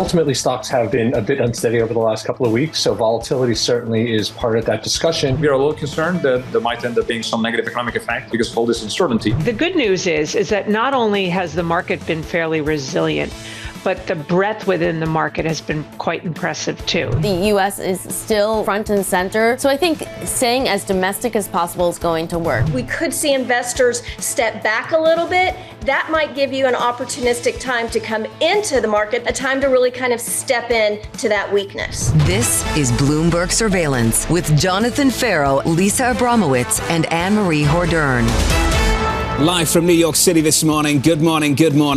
Ultimately, stocks have been a bit unsteady over the last couple of weeks, so volatility certainly is part of that discussion. We are a little concerned that there might end up being some negative economic effect because of all this uncertainty. The good news is that not only has the market been fairly resilient, but the breadth within the market has been quite impressive, too. The U.S. is still front and center, so I think staying as domestic as possible is going to work. We could see investors step back a little bit. That might give you an opportunistic time to come into the market, a time to really kind of step in to that weakness. This is Bloomberg Surveillance with Jonathan Ferro, Lisa Abramowicz, and Annmarie Hordern. Live from New York City this morning. Good morning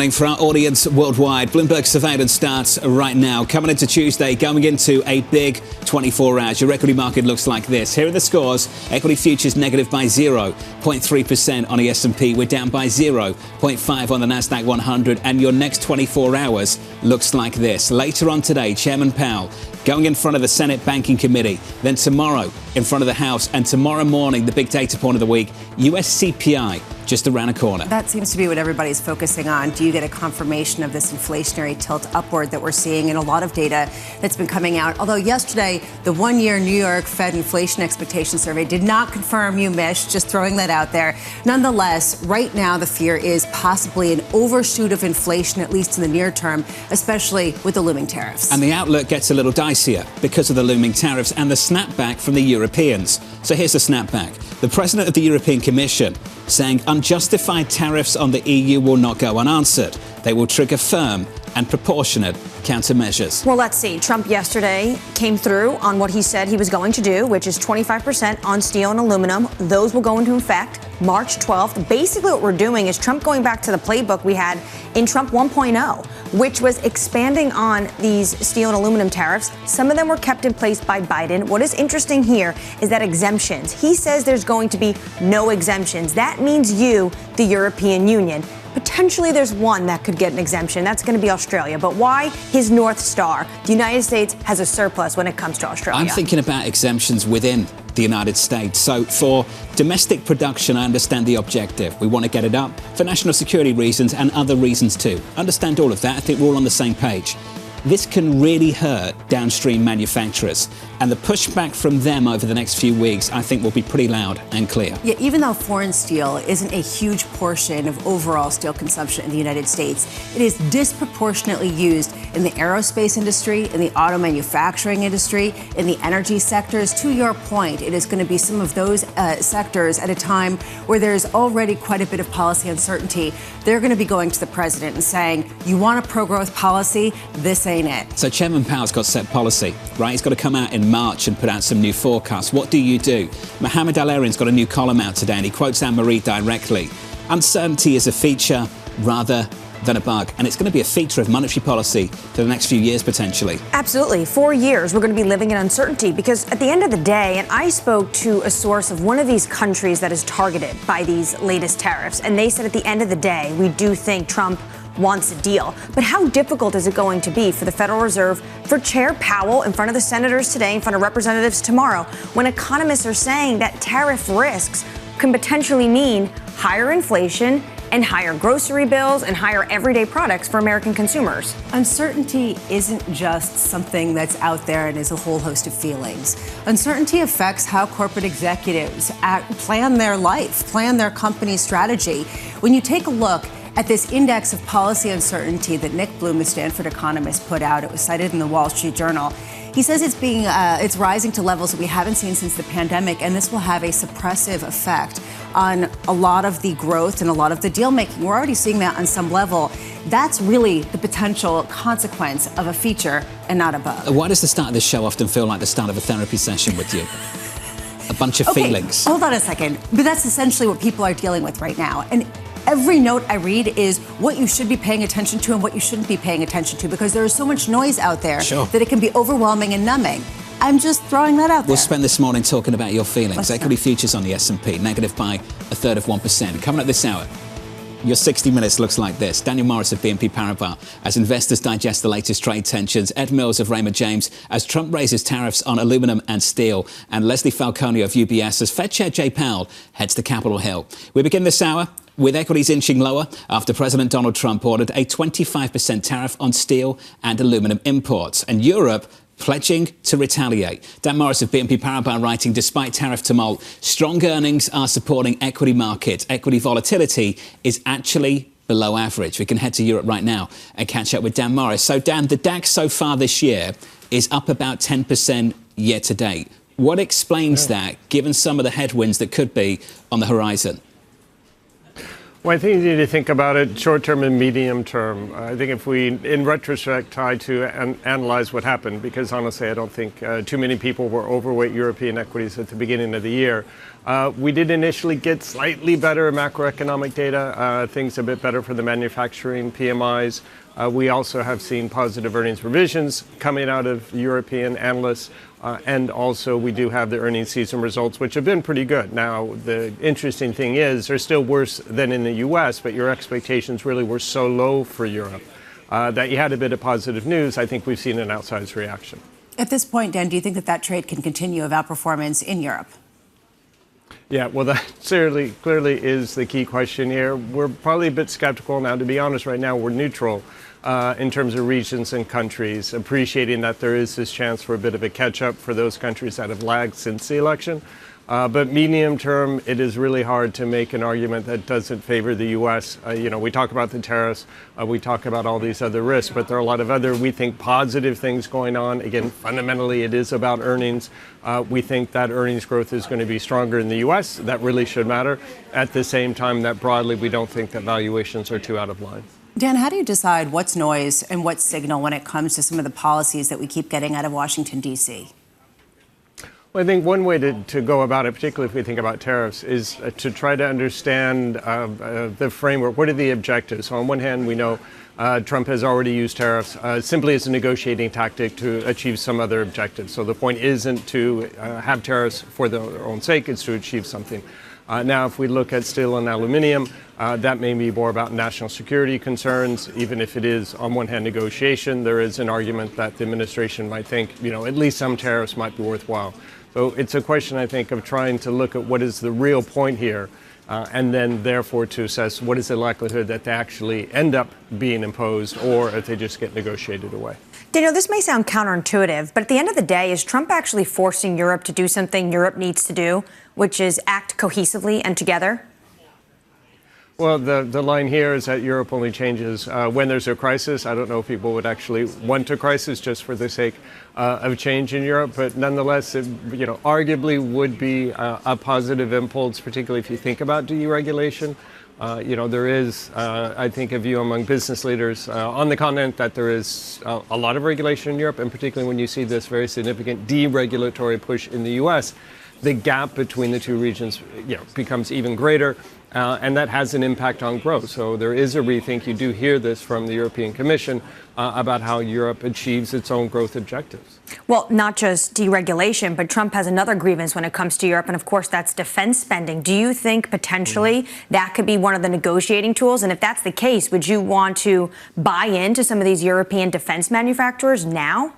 for our audience worldwide. Bloomberg Surveillance starts right now. Coming into Tuesday, going into a big 24 hours. Your equity market looks like this. Here are the scores. Equity futures negative by 0.3% on the S&P. We're down by 0.5 on the Nasdaq 100. And your next 24 hours looks like this. Later on today, Chairman Powell going in front of the Senate Banking Committee. Then tomorrow in front of the House. And tomorrow morning, the big data point of the week, US CPI just around a corner. That seems to be what everybody's focusing on. Do you get a confirmation of this inflationary tilt upward that we're seeing in a lot of data that's been coming out? Although yesterday, the one-year New York Fed inflation expectation survey did not confirm you missed, just throwing that out there. Nonetheless, right now the fear is possibly an overshoot of inflation, at least in the near term, especially with the looming tariffs. And the outlook gets a little dicier because of the looming tariffs and the snapback from the Europeans. So here's the snapback. The president of the European Commission saying unjustified tariffs on the EU will not go unanswered. They will trigger firm and proportionate countermeasures. Well, let's see. Trump yesterday came through on what he said he was going to do, which is 25% on steel and aluminum. Those will go into effect March 12th. Basically, what we're doing is Trump going back to the playbook we had in Trump 1.0, which was expanding on these steel and aluminum tariffs. Some of them were kept in place by Biden. What is interesting here is that exemptions. He says there's going to be no exemptions. That means you, the European Union. Potentially there's one that could get an exemption. That's going to be Australia. But why his North Star? The United States has a surplus when it comes to Australia. I'm thinking about exemptions within the United States. So for domestic production, I understand the objective. We want to get it up for national security reasons and other reasons too. Understand all of that. I think we're all on the same page. This can really hurt downstream manufacturers. And the pushback from them over the next few weeks, I think, will be pretty loud and clear. Yeah, even though foreign steel isn't a huge portion of overall steel consumption in the United States, it is disproportionately used in the aerospace industry, in the auto manufacturing industry, in the energy sectors. To your point, it is going to be some of those sectors at a time where there's already quite a bit of policy uncertainty. They're going to be going to the president and saying, you want a pro-growth policy? This ain't it. So Chairman Powell's got set policy, right? He's got to come out in March and put out some new forecasts. What do you do? Mohammed Al-Arian's got a new column out today and he quotes Annmarie directly. Uncertainty is a feature rather than a bug. And it's going to be a feature of monetary policy for the next few years, potentially. Absolutely. 4 years, we're going to be living in uncertainty because at the end of the day, and I spoke to a source of one of these countries that is targeted by these latest tariffs, and they said at the end of the day, we do think Trump wants a deal. But how difficult is it going to be for the Federal Reserve, for Chair Powell in front of the senators today, in front of representatives tomorrow, when economists are saying that tariff risks can potentially mean higher inflation and higher grocery bills and higher everyday products for American consumers? Uncertainty isn't just something that's out there and is a whole host of feelings. Uncertainty affects how corporate executives plan their life, plan their company strategy. When you take a look at this index of policy uncertainty that Nick Bloom, a Stanford economist, put out, it was cited in the Wall Street Journal. He says it's rising to levels that we haven't seen since the pandemic, and this will have a suppressive effect on a lot of the growth and a lot of the deal making. We're already seeing that on some level. That's really the potential consequence of a feature and not a bug. Why does the start of this show often feel like the start of a therapy session with you? A bunch of feelings. Hold on a second. But that's essentially what people are dealing with right now. And every note I read is what you should be paying attention to and what you shouldn't be paying attention to, because there is so much noise out there that it can be overwhelming and numbing. I'm just throwing that out there. We'll spend this morning talking about your feelings. Equity futures on the S&P, negative by 1/3 of 1%. Coming up this hour, Your 60 Minutes looks like this. Daniel Morris of BNP Paribas as investors digest the latest trade tensions. Ed Mills of Raymond James as Trump raises tariffs on aluminum and steel. And Leslie Falconio of UBS as Fed Chair Jay Powell heads to Capitol Hill. We begin this hour with equities inching lower after President Donald Trump ordered a 25% tariff on steel and aluminum imports. And Europe pledging to retaliate. Dan Morris of BNP Paribas writing, despite tariff tumult, strong earnings are supporting equity markets. Equity volatility is actually below average. We can head to Europe right now and catch up with Dan Morris. So, Dan, the DAX so far this year is up about 10% year to date. What explains that, given some of the headwinds that could be on the horizon? Well, I think you need to think about it short-term and medium-term. I think if we, in retrospect, try to analyze what happened, because honestly, I don't think too many people were overweight European equities at the beginning of the year. We did initially get slightly better macroeconomic data, things a bit better for the manufacturing PMIs. We also have seen positive earnings revisions coming out of European analysts. And also, we do have the earnings season results, which have been pretty good. Now, the interesting thing is they're still worse than in the U.S., but your expectations really were so low for Europe that you had a bit of positive news. I think we've seen an outsized reaction. At this point, Dan, do you think that that trade can continue of outperformance in Europe? Yeah, well, that clearly is the key question here. We're probably a bit skeptical now. To be honest, right now, we're neutral in terms of regions and countries, appreciating that there is this chance for a bit of a catch-up for those countries that have lagged since the election. But medium term, it is really hard to make an argument that doesn't favor the U.S. We talk about the tariffs, we talk about all these other risks, but there are a lot of other, we think, positive things going on. Again, fundamentally, it is about earnings. We think that earnings growth is going to be stronger in the U.S. That really should matter. At the same time, that broadly, we don't think that valuations are too out of line. Dan, how do you decide what's noise and what's signal when it comes to some of the policies that we keep getting out of Washington, D.C.? Well, I think one way to go about it, particularly if we think about tariffs, is to try to understand the framework. What are the objectives? So on one hand, we know Trump has already used tariffs simply as a negotiating tactic to achieve some other objective. So the point isn't to have tariffs for their own sake, it's to achieve something. Now, if we look at steel and aluminum, that may be more about national security concerns. Even if it is, on one hand, negotiation, there is an argument that the administration might think, at least some tariffs might be worthwhile. So it's a question, I think, of trying to look at what is the real point here, and then, therefore, to assess what is the likelihood that they actually end up being imposed or if they just get negotiated away. Daniel, this may sound counterintuitive, but at the end of the day, is Trump actually forcing Europe to do something Europe needs to do, which is act cohesively and together? Well, the line here is that Europe only changes when there's a crisis. I don't know if people would actually want a crisis just for the sake of change in Europe, but nonetheless, it arguably would be a positive impulse, particularly if you think about deregulation. There is, I think, a view among business leaders on the continent that there is a lot of regulation in Europe, and particularly when you see this very significant deregulatory push in the U.S., the gap between the two regions becomes even greater. And that has an impact on growth. So there is a rethink. You do hear this from the European Commission about how Europe achieves its own growth objectives. Well, not just deregulation, but Trump has another grievance when it comes to Europe. And of course, that's defense spending. Do you think potentially that could be one of the negotiating tools? And if that's the case, would you want to buy into some of these European defense manufacturers now?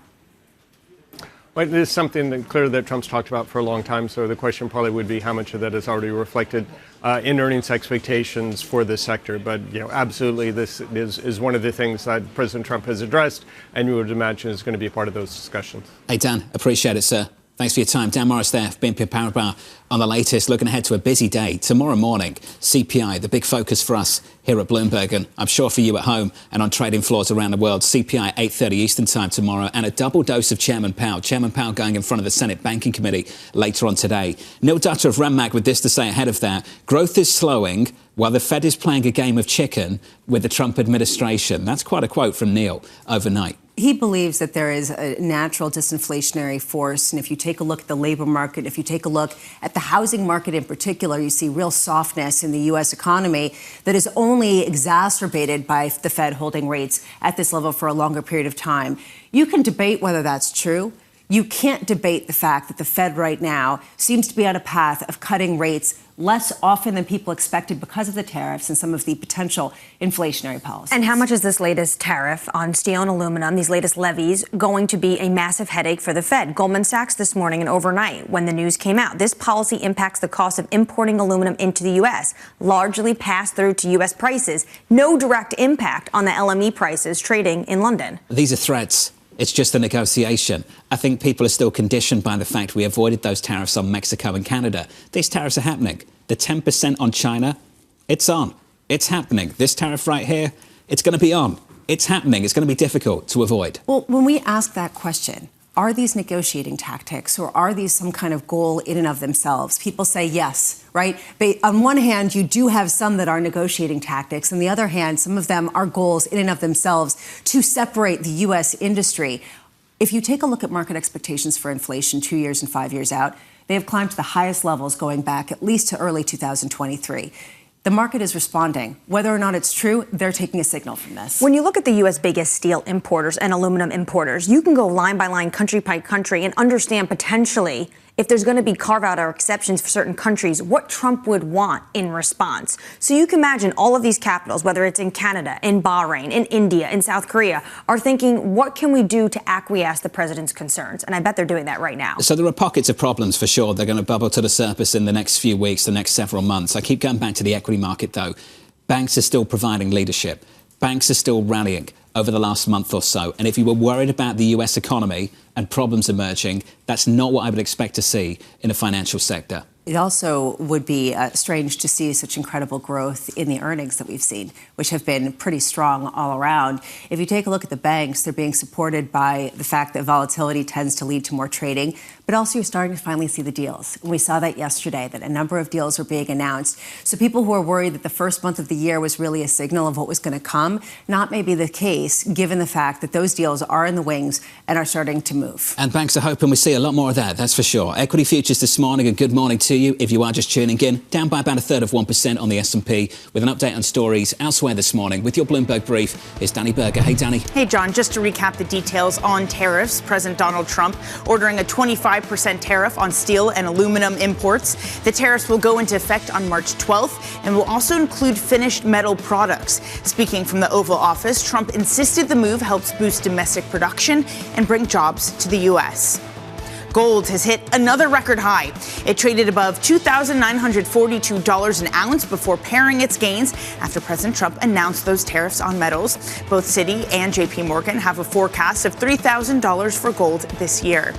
Well, it is something that clearly that Trump's talked about for a long time. So the question probably would be how much of that is already reflected in earnings expectations for this sector. But, absolutely, this is one of the things that President Trump has addressed, and you would imagine is going to be part of those discussions. Hey, Dan, appreciate it, sir. Thanks for your time. Dan Morris there, BNP Paribas, on the latest. Looking ahead to a busy day. Tomorrow morning, CPI, the big focus for us here at Bloomberg, and I'm sure for you at home and on trading floors around the world. CPI 8:30 Eastern Time tomorrow, and a double dose of Chairman Powell. Chairman Powell going in front of the Senate Banking Committee later on today. Neil Dutter of Renmac with this to say ahead of that. Growth is slowing while the Fed is playing a game of chicken with the Trump administration. That's quite a quote from Neil overnight. He believes that there is a natural disinflationary force. And if you take a look at the labor market, if you take a look at the housing market in particular, you see real softness in the U.S. economy that is only exacerbated by the Fed holding rates at this level for a longer period of time. You can debate whether that's true. You can't debate the fact that the Fed right now seems to be on a path of cutting rates less often than people expected because of the tariffs and some of the potential inflationary policies. And how much is this latest tariff on steel and aluminum, these latest levies, going to be a massive headache for the Fed? Goldman Sachs this morning and overnight when the news came out. This policy impacts the cost of importing aluminum into the U.S., largely passed through to U.S. prices. No direct impact on the LME prices trading in London. These are threats. It's just a negotiation. I think people are still conditioned by the fact we avoided those tariffs on Mexico and Canada. These tariffs are happening. The 10% on China, it's on. It's happening. This tariff right here, it's going to be on. It's happening. It's going to be difficult to avoid. Well, when we ask that question, are these negotiating tactics or are these some kind of goal in and of themselves? People say yes, right? But on one hand, you do have some that are negotiating tactics. On the other hand, some of them are goals in and of themselves to separate the U.S. industry. If you take a look at market expectations for inflation 2 years and 5 years out, they have climbed to the highest levels going back at least to early 2023. The market is responding. Whether or not it's true, they're taking a signal from this. When you look at the U.S. biggest steel importers and aluminum importers, you can go line by line, country by country, and understand potentially if there's going to be carve-out or exceptions for certain countries, what Trump would want in response. So you can imagine all of these capitals, whether it's in Canada, in Bahrain, in India, in South Korea, are thinking, what can we do to acquiesce the president's concerns? And I bet they're doing that right now. So there are pockets of problems for sure. They're going to bubble to the surface in the next few weeks, the next several months. I keep going back to the equity market, though. Banks are still providing leadership. Banks are still rallying over the last month or so. And if you were worried about the US economy and problems emerging, that's not what I would expect to see in the financial sector. It also would be strange to see such incredible growth in the earnings that we've seen, which have been pretty strong all around. If you take a look at the banks, they're being supported by the fact that volatility tends to lead to more trading, but also you're starting to finally see the deals. And we saw that yesterday, that a number of deals were being announced. So people who are worried that the first month of the year was really a signal of what was going to come, not maybe the case, given the fact that those deals are in the wings and are starting to move. And banks are hoping we see a lot more of that, that's for sure. Equity futures this morning, and good morning to you. If you are just tuning in, down by about 1/3 on the S&P, with an update on stories elsewhere this morning. With your Bloomberg brief is Danny Berger. Hey, Danny. Hey, John. Just to recap the details on tariffs, President Donald Trump ordering a 25% tariff on steel and aluminum imports. The tariffs will go into effect on March 12th and will also include finished metal products. Speaking from the Oval Office, Trump insisted the move helps boost domestic production and bring jobs to the U.S. Gold has hit another record high. It traded above $2,942 an ounce before paring its gains after President Trump announced those tariffs on metals. Both Citi and JP Morgan have a forecast of $3,000 for gold this year.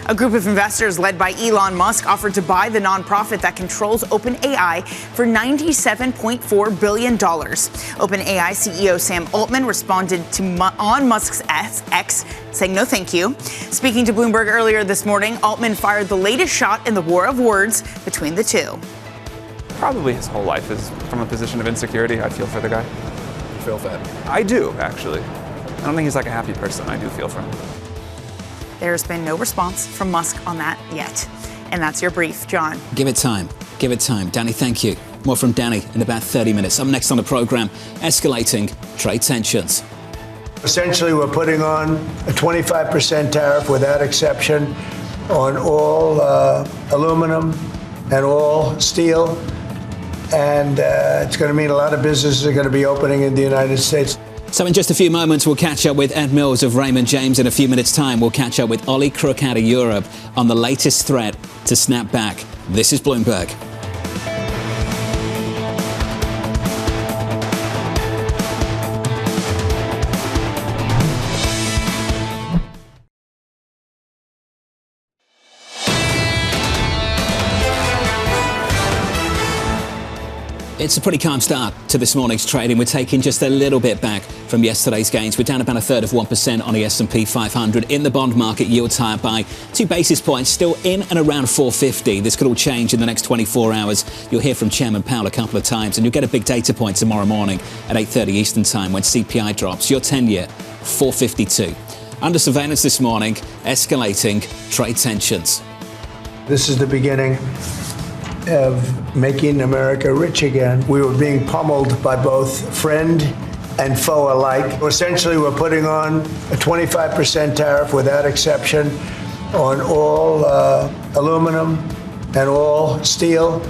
A group of investors led by Elon Musk offered to buy the nonprofit that controls OpenAI for $97.4 billion. OpenAI CEO Sam Altman responded on Musk's X, saying no thank you. Speaking to Bloomberg earlier this morning, Altman fired the latest shot in the war of words between the two. Probably his whole life is from a position of insecurity. I feel for the guy. You feel for him? I do, actually. I don't think he's like a happy person. I do feel for him. There's been no response from Musk on that yet. And that's your brief, John. Give it time. Give it time. Danny, thank you. More from Danny in about 30 minutes. Up next on the program, escalating trade tensions. Essentially, we're putting on a 25% tariff without exception on all aluminum and all steel. And it's going to mean a lot of businesses are going to be opening in the United States. So in just a few moments, we'll catch up with Ed Mills of Raymond James. In a few minutes' time, we'll catch up with Ollie Crook out of Europe on the latest threat to snap back. This is Bloomberg. It's a pretty calm start to this morning's trading. We're taking just a little bit back from yesterday's gains. We're down about 1/3 on the S&P 500. In the bond market, yields higher by 2 basis points, still in and around 450. This could all change in the next 24 hours. You'll hear from Chairman Powell a couple of times, and you'll get a big data point tomorrow morning at 8:30 Eastern Time when CPI drops. Your 10-year, 452. Under surveillance this morning, escalating trade tensions. This is the beginning of making America rich again. We were being pummeled by both friend and faux alike. Essentially, we're putting on a 25% tariff without exception on all aluminum and all steel.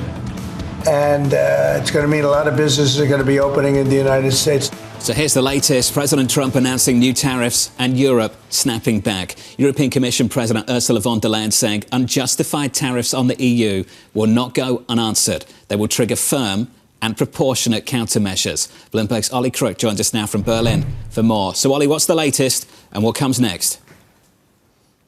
And it's going to mean a lot of businesses are going to be opening in the United States. So here's the latest. President Trump announcing new tariffs and Europe snapping back. European Commission President Ursula von der Leyen saying unjustified tariffs on the EU will not go unanswered. They will trigger firm and proportionate countermeasures. Bloomberg's Ollie Crook joins us now from Berlin for more. So, Ollie, what's the latest and what comes next?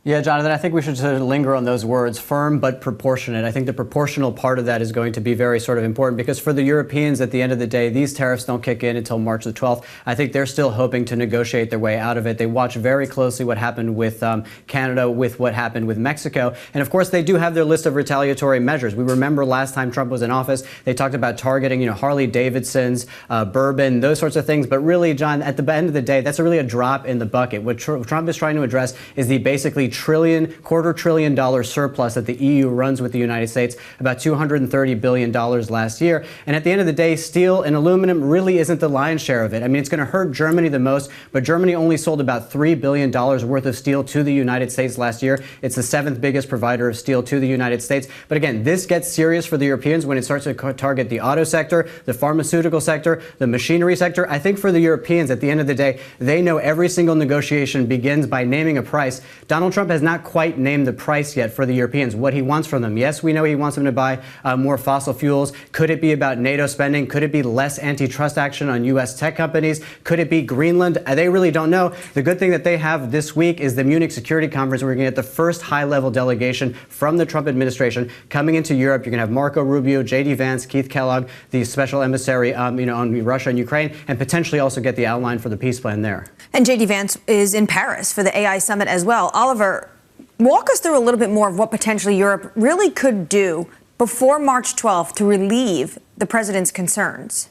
Yeah, Jonathan, I think we should sort of linger on those words, firm but proportionate. I think the proportional part of that is going to be very sort of important because for the Europeans, at the end of the day, these tariffs don't kick in until March the 12th. I think they're still hoping to negotiate their way out of it. They watch very closely what happened with Canada, with what happened with Mexico. And of course, they do have their list of retaliatory measures. We remember last time Trump was in office, they talked about targeting, Harley Davidson's, bourbon, those sorts of things. But really, John, at the end of the day, that's really a drop in the bucket. What Trump is trying to address is the basically $250 billion surplus that the EU runs with the United States, about $230 billion last year. And at the end of the day, steel and aluminum really isn't the lion's share of it. I mean, it's going to hurt Germany the most, but Germany only sold about $3 billion worth of steel to the United States last year. It's the 7th biggest provider of steel to the United States. But again, this gets serious for the Europeans when it starts to target the auto sector, the pharmaceutical sector, the machinery sector. I think for the Europeans, at the end of the day, they know every single negotiation begins by naming a price. Donald Trump has not quite named the price yet for the Europeans, what he wants from them. Yes, we know he wants them to buy more fossil fuels. Could it be about NATO spending? Could it be less antitrust action on U.S. tech companies? Could it be Greenland? They really don't know. The good thing that they have this week is the Munich Security Conference, where we're going to get the first high-level delegation from the Trump administration coming into Europe. You're going to have Marco Rubio, J.D. Vance, Keith Kellogg, the special emissary on Russia and Ukraine, and potentially also get the outline for the peace plan there. And J.D. Vance is in Paris for the AI summit as well. Oliver, walk us through a little bit more of what potentially Europe really could do before March 12th to relieve the president's concerns.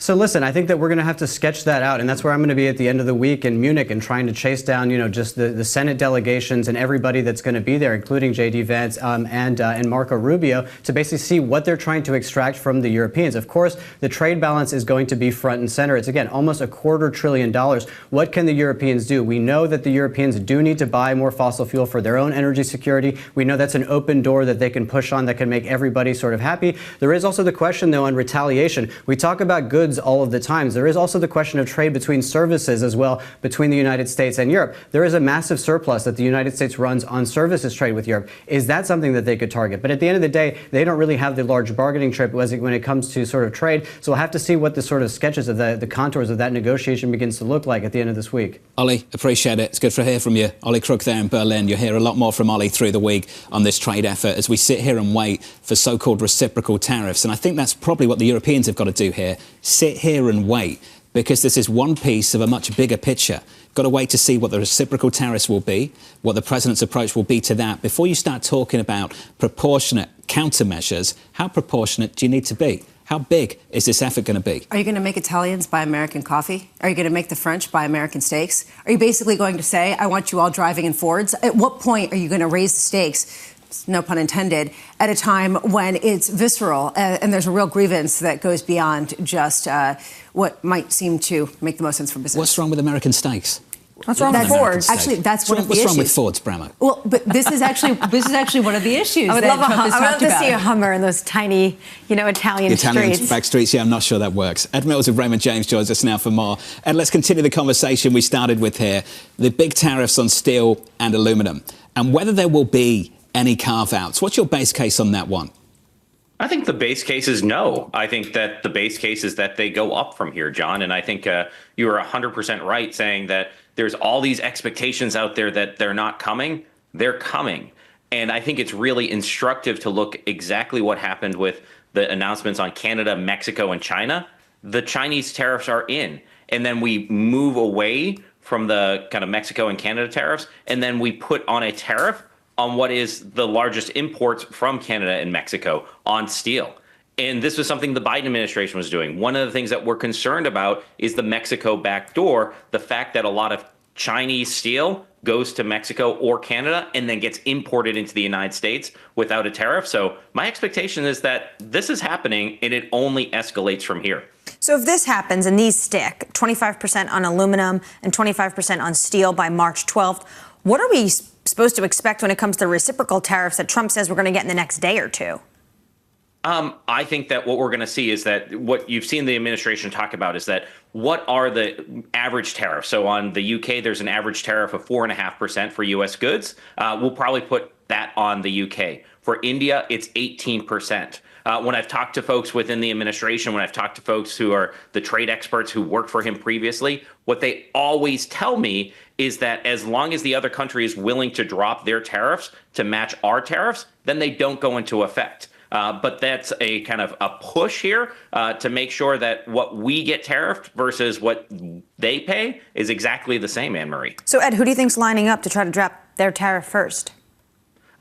So listen, I think that we're going to have to sketch that out, and that's where I'm going to be at the end of the week in Munich and trying to chase down, just the Senate delegations and everybody that's going to be there, including J.D. Vance and Marco Rubio, to basically see what they're trying to extract from the Europeans. Of course, the trade balance is going to be front and center. It's, again, almost $250 billion. What can the Europeans do? We know that the Europeans do need to buy more fossil fuel for their own energy security. We know that's an open door that they can push on that can make everybody sort of happy. There is also the question, though, on retaliation. We talk about goods all of the time. There is also the question of trade between services as well, between the United States and Europe. There is a massive surplus that the United States runs on services trade with Europe. Is that something that they could target? But at the end of the day, they don't really have the large bargaining chip when it comes to sort of trade. So we'll have to see what the sort of sketches of the contours of that negotiation begins to look like at the end of this week. Ollie, appreciate it. It's good to hear from you. Ollie Crook there in Berlin. You'll hear a lot more from Ollie through the week on this trade effort as we sit here and wait for so-called reciprocal tariffs. And I think that's probably what the Europeans have got to do here. Sit here and wait, because this is one piece of a much bigger picture. Got to wait to see what the reciprocal tariffs will be, what the president's approach will be to that, before you start talking about proportionate countermeasures. How proportionate do you need to be? How big is this effort going to be? Are you going to make Italians buy American coffee? Are you going to make the French buy American steaks? Are you basically going to say, I want you all driving in Fords? At what point are you going to raise the stakes, no pun intended, at a time when it's visceral and there's a real grievance that goes beyond just what might seem to make the most sense for business? What's wrong with American steaks? What's wrong with Fords? Actually, that's one of the issues. What's wrong with Fords, Bramo? Well, but this is actually one of the issues. I would that love to see a Hummer in those tiny, Italian streets. Back streets. Yeah, I'm not sure that works. Ed Mills of Raymond James joins us now for more. Ed, let's continue the conversation we started with here. The big tariffs on steel and aluminum, and whether there will be any carve-outs. What's your base case on that one? I think the base case is no. I think that the base case is that they go up from here, John. And I think you are 100% right saying that there's all these expectations out there that they're not coming. They're coming. And I think it's really instructive to look exactly what happened with the announcements on Canada, Mexico, and China. The Chinese tariffs are in. And then we move away from the kind of Mexico and Canada tariffs. And then we put on a tariff on what is the largest imports from Canada and Mexico on steel. And this was something the Biden administration was doing. One of the things that we're concerned about is the Mexico backdoor, the fact that a lot of Chinese steel goes to Mexico or Canada and then gets imported into the United States without a tariff. So my expectation is that this is happening and it only escalates from here. So if this happens and these stick, 25% on aluminum and 25% on steel by March 12th, what are we supposed to expect when it comes to reciprocal tariffs that Trump says we're going to get in the next day or two? I think that what we're going to see is that what you've seen the administration talk about is that what are the average tariffs? So on the UK, there's an average tariff of 4.5% for US goods. We'll probably put that on the UK. For India, it's 18%. When I've talked to folks within the administration, when I've talked to folks who are the trade experts who worked for him previously, what they always tell me is that as long as the other country is willing to drop their tariffs to match our tariffs, then they don't go into effect. But that's a kind of a push here to make sure that what we get tariffed versus what they pay is exactly the same, Annmarie. So, Ed, who do you think's lining up to try to drop their tariff first?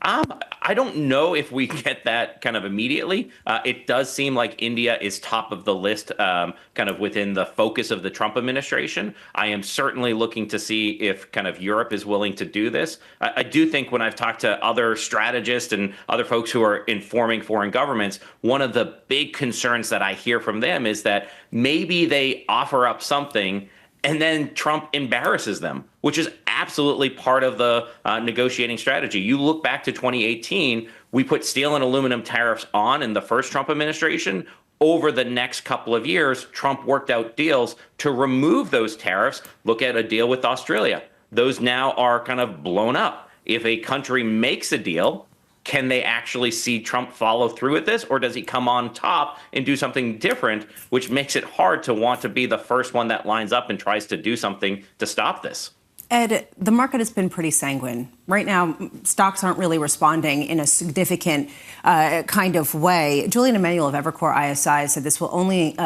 I don't know if we get that kind of immediately. It does seem like India is top of the list, kind of within the focus of the Trump administration. I am certainly looking to see if kind of Europe is willing to do this. I do think when I've talked to other strategists and other folks who are informing foreign governments, one of the big concerns that I hear from them is that maybe they offer up something and then Trump embarrasses them, which is absolutely part of the negotiating strategy. You look back to 2018, we put steel and aluminum tariffs on in the first Trump administration. Over the next couple of years, Trump worked out deals to remove those tariffs. Look at a deal with Australia. Those now are kind of blown up. If a country makes a deal, can they actually see Trump follow through with this, or does he come on top and do something different, which makes it hard to want to be the first one that lines up and tries to do something to stop this? Ed, the market has been pretty sanguine. Right now, stocks aren't really responding in a significant kind of way. Julian Emanuel of Evercore ISI said this will only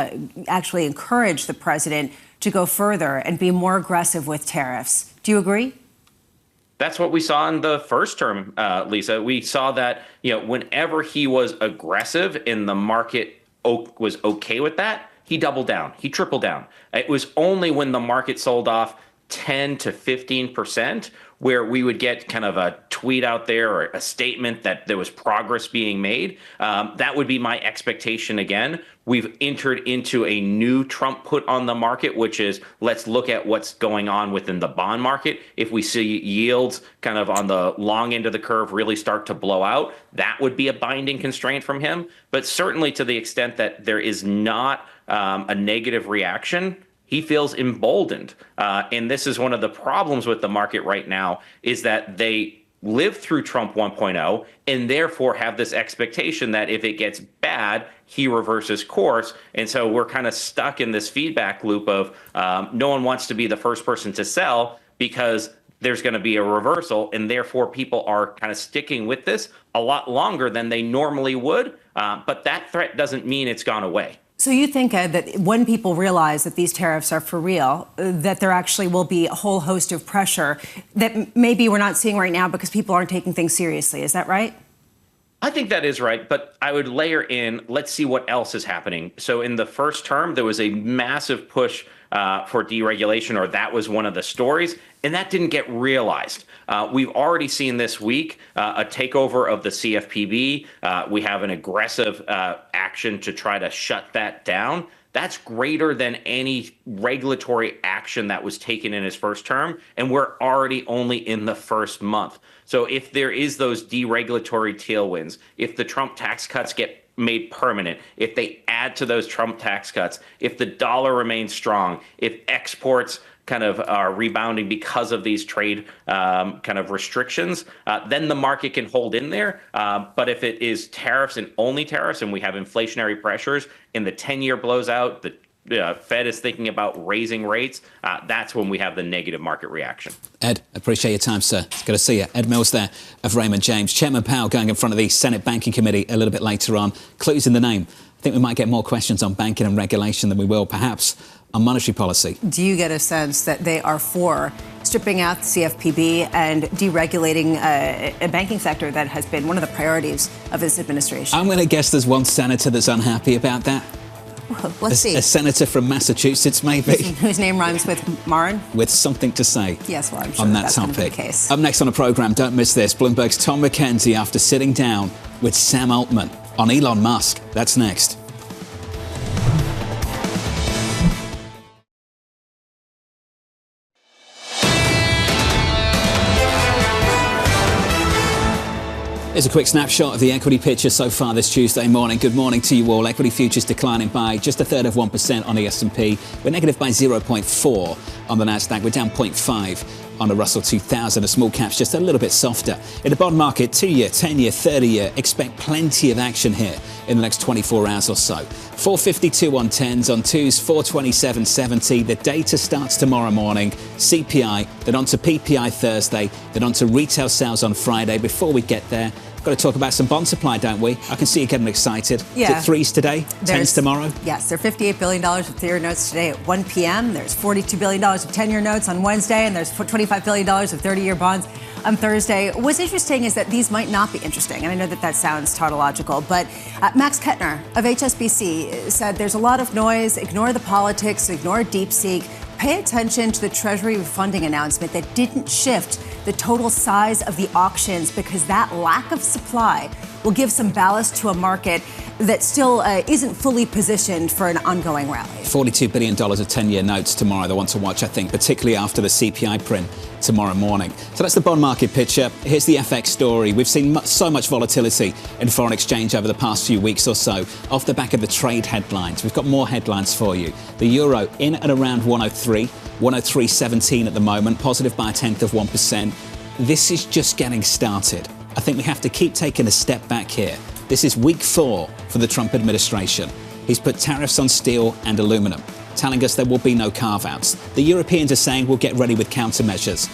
actually encourage the president to go further and be more aggressive with tariffs. Do you agree? That's what we saw in the first term, Lisa. We saw that, whenever he was aggressive and the market was okay with that, he doubled down, he tripled down. It was only when the market sold off 10 to 15% where we would get kind of a tweet out there or a statement that there was progress being made. That would be my expectation again. We've entered into a new Trump put on the market, which is let's look at what's going on within the bond market. If we see yields kind of on the long end of the curve really start to blow out, that would be a binding constraint from him. But certainly to the extent that there is not a negative reaction, he feels emboldened. And this is one of the problems with the market right now is that they lived through Trump 1.0 and therefore have this expectation that if it gets bad, he reverses course. And so we're kind of stuck in this feedback loop of no one wants to be the first person to sell because there's going to be a reversal. And therefore people are kind of sticking with this a lot longer than they normally would. But that threat doesn't mean it's gone away. So you think, Ed, that when people realize that these tariffs are for real, that there actually will be a whole host of pressure that maybe we're not seeing right now because people aren't taking things seriously. Is that right? I think that is right, but I would layer in, let's see what else is happening. So in the first term, there was a massive push for deregulation, or that was one of the stories, and that didn't get realized. We've already seen this week a takeover of the CFPB. We have an aggressive action to try to shut that down. That's greater than any regulatory action that was taken in his first term, and we're already only in the first month. So if there is those deregulatory tailwinds, if the Trump tax cuts get made permanent, if they add to those Trump tax cuts, if the dollar remains strong, if exports kind of are rebounding because of these trade kind of restrictions, then the market can hold in there. But if it is tariffs and only tariffs and we have inflationary pressures and the 10-year blows out, the Fed is thinking about raising rates, that's when we have the negative market reaction. Ed, appreciate your time, sir. It's good to see you. Ed Mills there of Raymond James. Chairman Powell going in front of the Senate Banking Committee a little bit later on. Clues in the name. I think we might get more questions on banking and regulation than we will, perhaps, on monetary policy. Do you get a sense that they are for stripping out the CFPB and deregulating a banking sector that has been one of the priorities of this administration? I'm going to guess there's one senator that's unhappy about that. Well, let's see. A senator from Massachusetts, maybe. Whose name rhymes with Marin? With something to say. Yes, well, I'm sure on that that's topic. Going to be the case. Up next on the programme, don't miss this. Bloomberg's Tom McKenzie after sitting down with Sam Altman on Elon Musk. That's next. Here's a quick snapshot of the equity picture so far this Tuesday morning. Good morning to you all. Equity futures declining by just a third of 1% on the S&P. We're negative by 0.4 on the Nasdaq. We're down 0.5 on the Russell 2000. The small caps just a little bit softer. In the bond market, 2-year, 10-year, 30-year, expect plenty of action here in the next 24 hours or so. 452 on 10s, on 2s, 427.70. The data starts tomorrow morning. CPI, then on to PPI Thursday, then on to retail sales on Friday. Before we get there, got to talk about some bond supply, don't we? I can see you getting excited. Yeah. Is it 3s today, 10s tomorrow? Yes, there are $58 billion of 3-year notes today at 1 p.m. There's $42 billion of 10-year notes on Wednesday, and there's $25 billion of 30-year bonds on Thursday. What's interesting is that these might not be interesting, and I know that sounds tautological, but Max Kettner of HSBC said there's a lot of noise, ignore the politics, ignore DeepSeek, pay attention to the Treasury refunding announcement that didn't shift the total size of the auctions because that lack of supply will give some ballast to a market that still isn't fully positioned for an ongoing rally. $42 billion of 10-year notes tomorrow. The one to watch, I think, particularly after the CPI print tomorrow morning. So that's the bond market picture. Here's the FX story. We've seen so much volatility in foreign exchange over the past few weeks or so off the back of the trade headlines. We've got more headlines for you. The euro in and around 103, 103.17 at the moment, positive by a tenth of 1%. This is just getting started. I think we have to keep taking a step back here. This is week 4 for the Trump administration. He's put tariffs on steel and aluminum, telling us there will be no carve-outs. The Europeans are saying we'll get ready with countermeasures.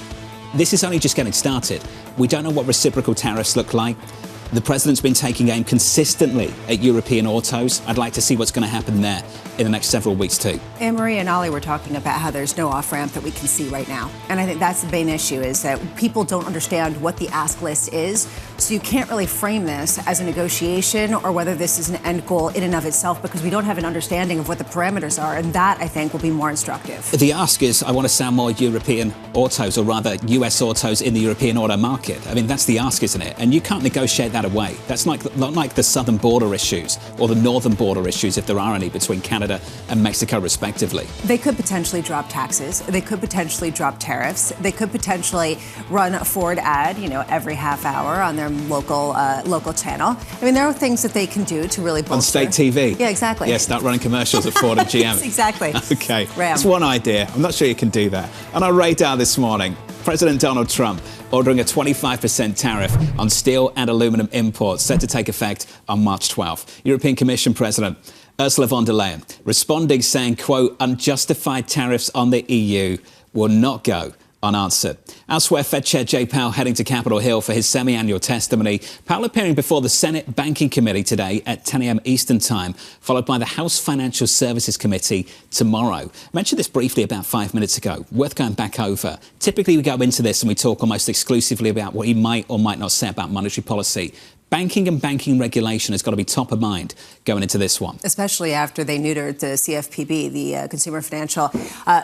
This is only just getting started. We don't know what reciprocal tariffs look like. The president's been taking aim consistently at European autos. I'd like to see what's going to happen there in the next several weeks too. Annmarie and Ollie were talking about how there's no off-ramp that we can see right now. And I think that's the main issue, is that people don't understand what the ask list is. So you can't really frame this as a negotiation or whether this is an end goal in and of itself, because we don't have an understanding of what the parameters are. And that, I think, will be more instructive. The ask is, I want to sell more European autos, or rather US autos in the European auto market. I mean, that's the ask, isn't it? And you can't negotiate that away. That's not like the southern border issues or the northern border issues, if there are any, between Canada and Mexico, respectively. They could potentially drop taxes. They could potentially drop tariffs. They could potentially run a forward ad, every half hour on their local channel. I mean, there are things that they can do to really bolster. On state TV. Yeah, exactly. Yeah, start running commercials at Ford and GM. Yes, exactly. Okay. Ram. That's one idea. I'm not sure you can do that. On our radar this morning, President Donald Trump ordering a 25% tariff on steel and aluminum imports, set to take effect on March 12th. European Commission President Ursula von der Leyen responding, saying, quote, unjustified tariffs on the EU will not go unanswered. Elsewhere, Fed Chair Jay Powell heading to Capitol Hill for his semi-annual testimony. Powell appearing before the Senate Banking Committee today at 10 a.m. Eastern Time, followed by the House Financial Services Committee tomorrow. I mentioned this briefly about 5 minutes ago. Worth going back over. Typically, we go into this and we talk almost exclusively about what he might or might not say about monetary policy. Banking and banking regulation has got to be top of mind going into this one. Especially after they neutered the CFPB, the Consumer Financial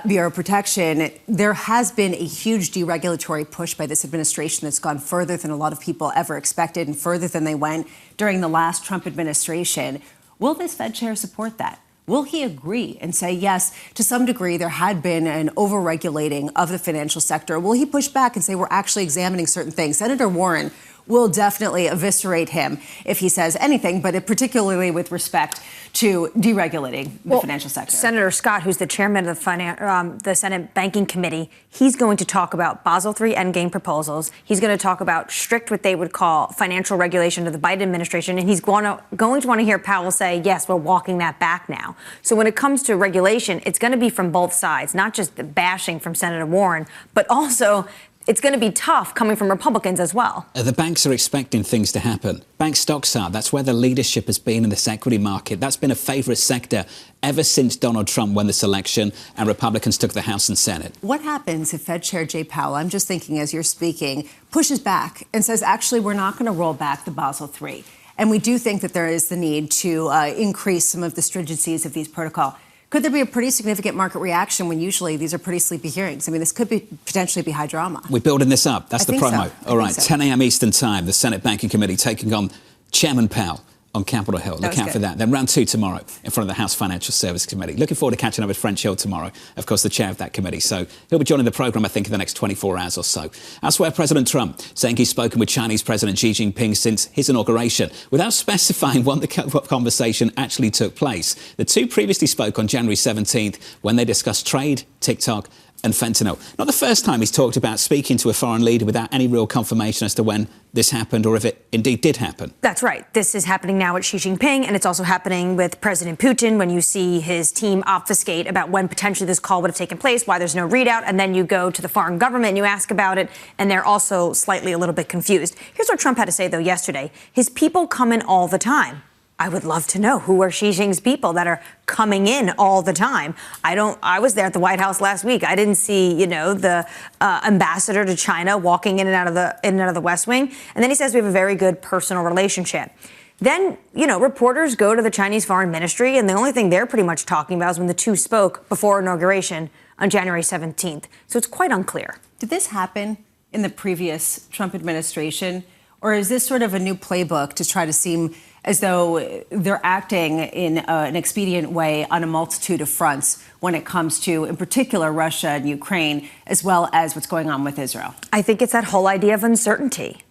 Bureau of Protection. There has been a huge deregulatory push by this administration that's gone further than a lot of people ever expected and further than they went during the last Trump administration. Will this Fed chair support that? Will he agree and say, yes, to some degree, there had been an over-regulating of the financial sector? Will he push back and say, we're actually examining certain things? Senator Warren will definitely eviscerate him if he says anything, but particularly with respect to deregulating the financial sector. Senator Scott, who's the chairman of the Senate Banking Committee, he's going to talk about Basel III endgame proposals. He's going to talk about strict, what they would call financial regulation of the Biden administration. And he's going to want to hear Powell say, yes, we're walking that back now. So when it comes to regulation, it's going to be from both sides, not just the bashing from Senator Warren, but also it's going to be tough coming from Republicans as well. The banks are expecting things to happen. Bank stocks are. That's where the leadership has been in this equity market. That's been a favourite sector ever since Donald Trump won this election and Republicans took the House and Senate. What happens if Fed Chair Jay Powell, I'm just thinking as you're speaking, pushes back and says, actually, we're not going to roll back the Basel III. And we do think that there is the need to increase some of the stringencies of these protocols. Could there be a pretty significant market reaction when usually these are pretty sleepy hearings? I mean, this could potentially be high drama. We're building this up. That's the promo. So. All right, 10 a.m. Eastern Time, the Senate Banking Committee taking on Chairman Powell on Capitol Hill. Look out for that. Then round 2 tomorrow in front of the House Financial Services Committee. Looking forward to catching up with French Hill tomorrow, of course, the chair of that committee. So he'll be joining the programme, I think, in the next 24 hours or so. Elsewhere, President Trump saying he's spoken with Chinese President Xi Jinping since his inauguration, without specifying what conversation actually took place. The two previously spoke on January 17th when they discussed trade, TikTok and fentanyl. Not the first time he's talked about speaking to a foreign leader without any real confirmation as to when this happened or if it indeed did happen. That's right. This is happening now with Xi Jinping, and it's also happening with President Putin when you see his team obfuscate about when potentially this call would have taken place, why there's no readout, and then you go to the foreign government and you ask about it, and they're also slightly a little bit confused. Here's what Trump had to say, though, yesterday. His people come in all the time. I would love to know who are Xi Jinping's people that are coming in all the time. I was there at the White House last week. I didn't see, the ambassador to China walking in and out of the West Wing. And then he says we have a very good personal relationship. Then, reporters go to the Chinese Foreign Ministry, and the only thing they're pretty much talking about is when the two spoke before inauguration on January 17th. So it's quite unclear. Did this happen in the previous Trump administration, or is this sort of a new playbook to try to seem as though they're acting in an expedient way on a multitude of fronts when it comes to, in particular, Russia and Ukraine, as well as what's going on with Israel? I think it's that whole idea of uncertainty.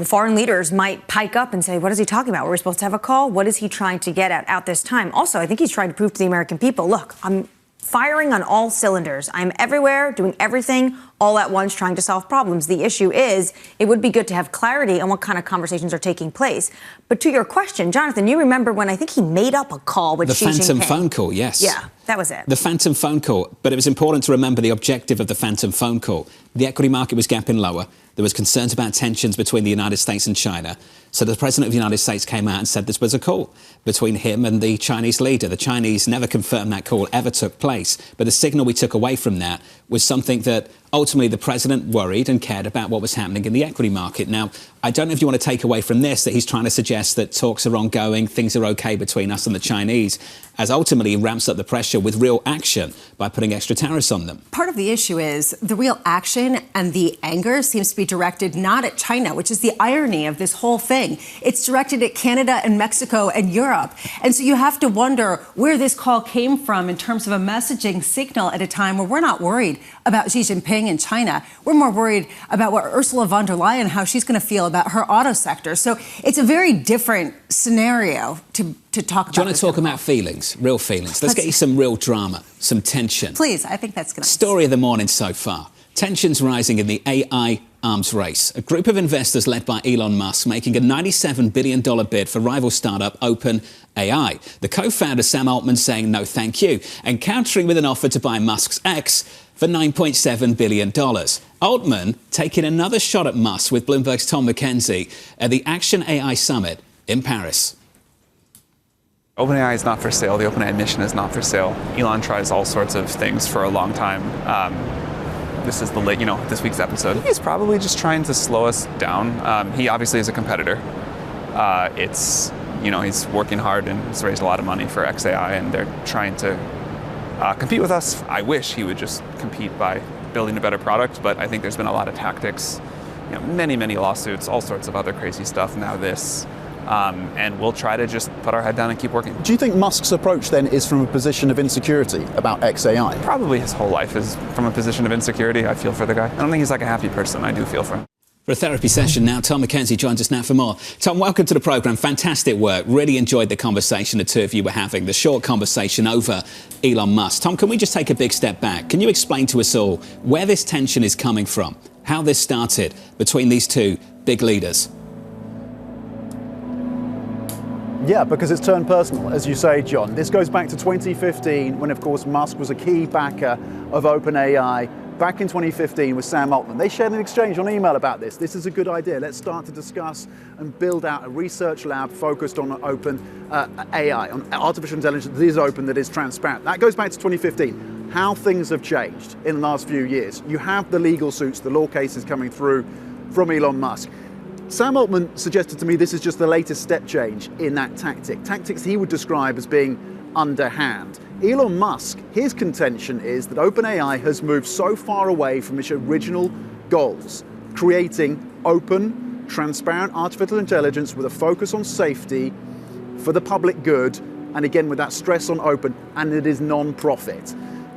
Foreign leaders might pike up and say, what is he talking about? Were we supposed to have a call? What is he trying to get at this time? Also, I think he's trying to prove to the American people, look, I'm firing on all cylinders. I'm everywhere, doing everything all at once, trying to solve problems. The issue is, it would be good to have clarity on what kind of conversations are taking place. But to your question, Jonathan, you remember when I think he made up a call with Xi Jinping? The phantom phone call, yes. Yeah, that was it. The phantom phone call. But it was important to remember the objective of the phantom phone call. The equity market was gapping lower. There was concerns about tensions between the United States and China. So the President of the United States came out and said this was a call between him and the Chinese leader. The Chinese never confirmed that call ever took place. But the signal we took away from that was something that ultimately the President worried and cared about what was happening in the equity market. Now, I don't know if you want to take away from this that he's trying to suggest that talks are ongoing, things are okay between us and the Chinese, as ultimately he ramps up the pressure with real action by putting extra tariffs on them. Part of the issue is the real action and the anger seems to be directed not at China, which is the irony of this whole thing. It's directed at Canada and Mexico and Europe. And so you have to wonder where this call came from in terms of a messaging signal at a time where we're not worried about Xi Jinping in China. We're more worried about what Ursula von der Leyen, how she's going to feel about her auto sector. So it's a very different scenario to talk about. Do you want to talk about feelings, real feelings? Let's get you some real drama, some tension. Please, I think that's going to... Story of the morning so far. Tensions rising in the AI arms race. A group of investors led by Elon Musk making a $97 billion bid for rival startup OpenAI. The co-founder Sam Altman saying no thank you and countering with an offer to buy Musk's X for $9.7 billion. Altman taking another shot at Musk with Bloomberg's Tom McKenzie at the Action AI Summit in Paris. OpenAI is not for sale. The OpenAI mission is not for sale. Elon tries all sorts of things for a long time. This is this week's episode. He's probably just trying to slow us down. He obviously is a competitor. He's working hard and he's raised a lot of money for XAI, and they're trying to compete with us. I wish he would just compete by building a better product, but I think there's been a lot of tactics, many, many lawsuits, all sorts of other crazy stuff. Now this. And we'll try to just put our head down and keep working. Do you think Musk's approach then is from a position of insecurity about XAI? Probably his whole life is from a position of insecurity. I feel for the guy. I don't think he's like a happy person. I do feel for him. For a therapy session now, Tom McKenzie joins us now for more. Tom, welcome to the programme. Fantastic work. Really enjoyed the conversation the two of you were having, the short conversation over Elon Musk. Tom, can we just take a big step back? Can you explain to us all where this tension is coming from, how this started between these two big leaders? Yeah, because it's turned personal, as you say, John. This goes back to 2015, when, of course, Musk was a key backer of OpenAI. Back in 2015 with Sam Altman. They shared an exchange on email about this. This is a good idea. Let's start to discuss and build out a research lab focused on AI, on artificial intelligence that is open, that is transparent. That goes back to 2015. How things have changed in the last few years. You have the legal suits, the law cases coming through from Elon Musk. Sam Altman suggested to me this is just the latest step change in that tactics he would describe as being underhand. Elon Musk, his contention is that OpenAI has moved so far away from its original goals, creating open, transparent artificial intelligence with a focus on safety for the public good, and again with that stress on open, and it is non-profit.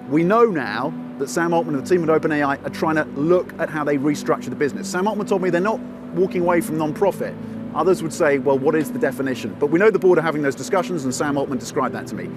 We know now that Sam Altman and the team at OpenAI are trying to look at how they restructure the business. Sam Altman told me they're not walking away from non-profit. Others would say, well, what is the definition? But we know the board are having those discussions, and Sam Altman described that to me.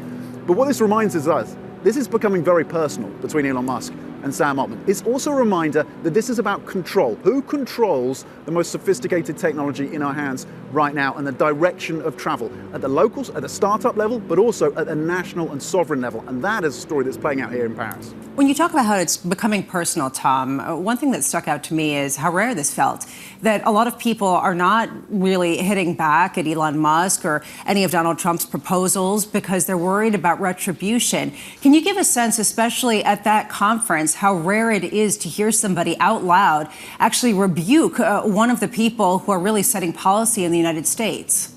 But what this reminds us, this is becoming very personal between Elon Musk and Sam Altman. It's also a reminder that this is about control. Who controls the most sophisticated technology in our hands right now and the direction of travel at the locals, at the startup level, but also at the national and sovereign level. And that is a story that's playing out here in Paris. When you talk about how it's becoming personal, Tom, one thing that stuck out to me is how rare this felt, that a lot of people are not really hitting back at Elon Musk or any of Donald Trump's proposals because they're worried about retribution. Can you give a sense, especially at that conference, how rare it is to hear somebody out loud actually rebuke one of the people who are really setting policy in the United States?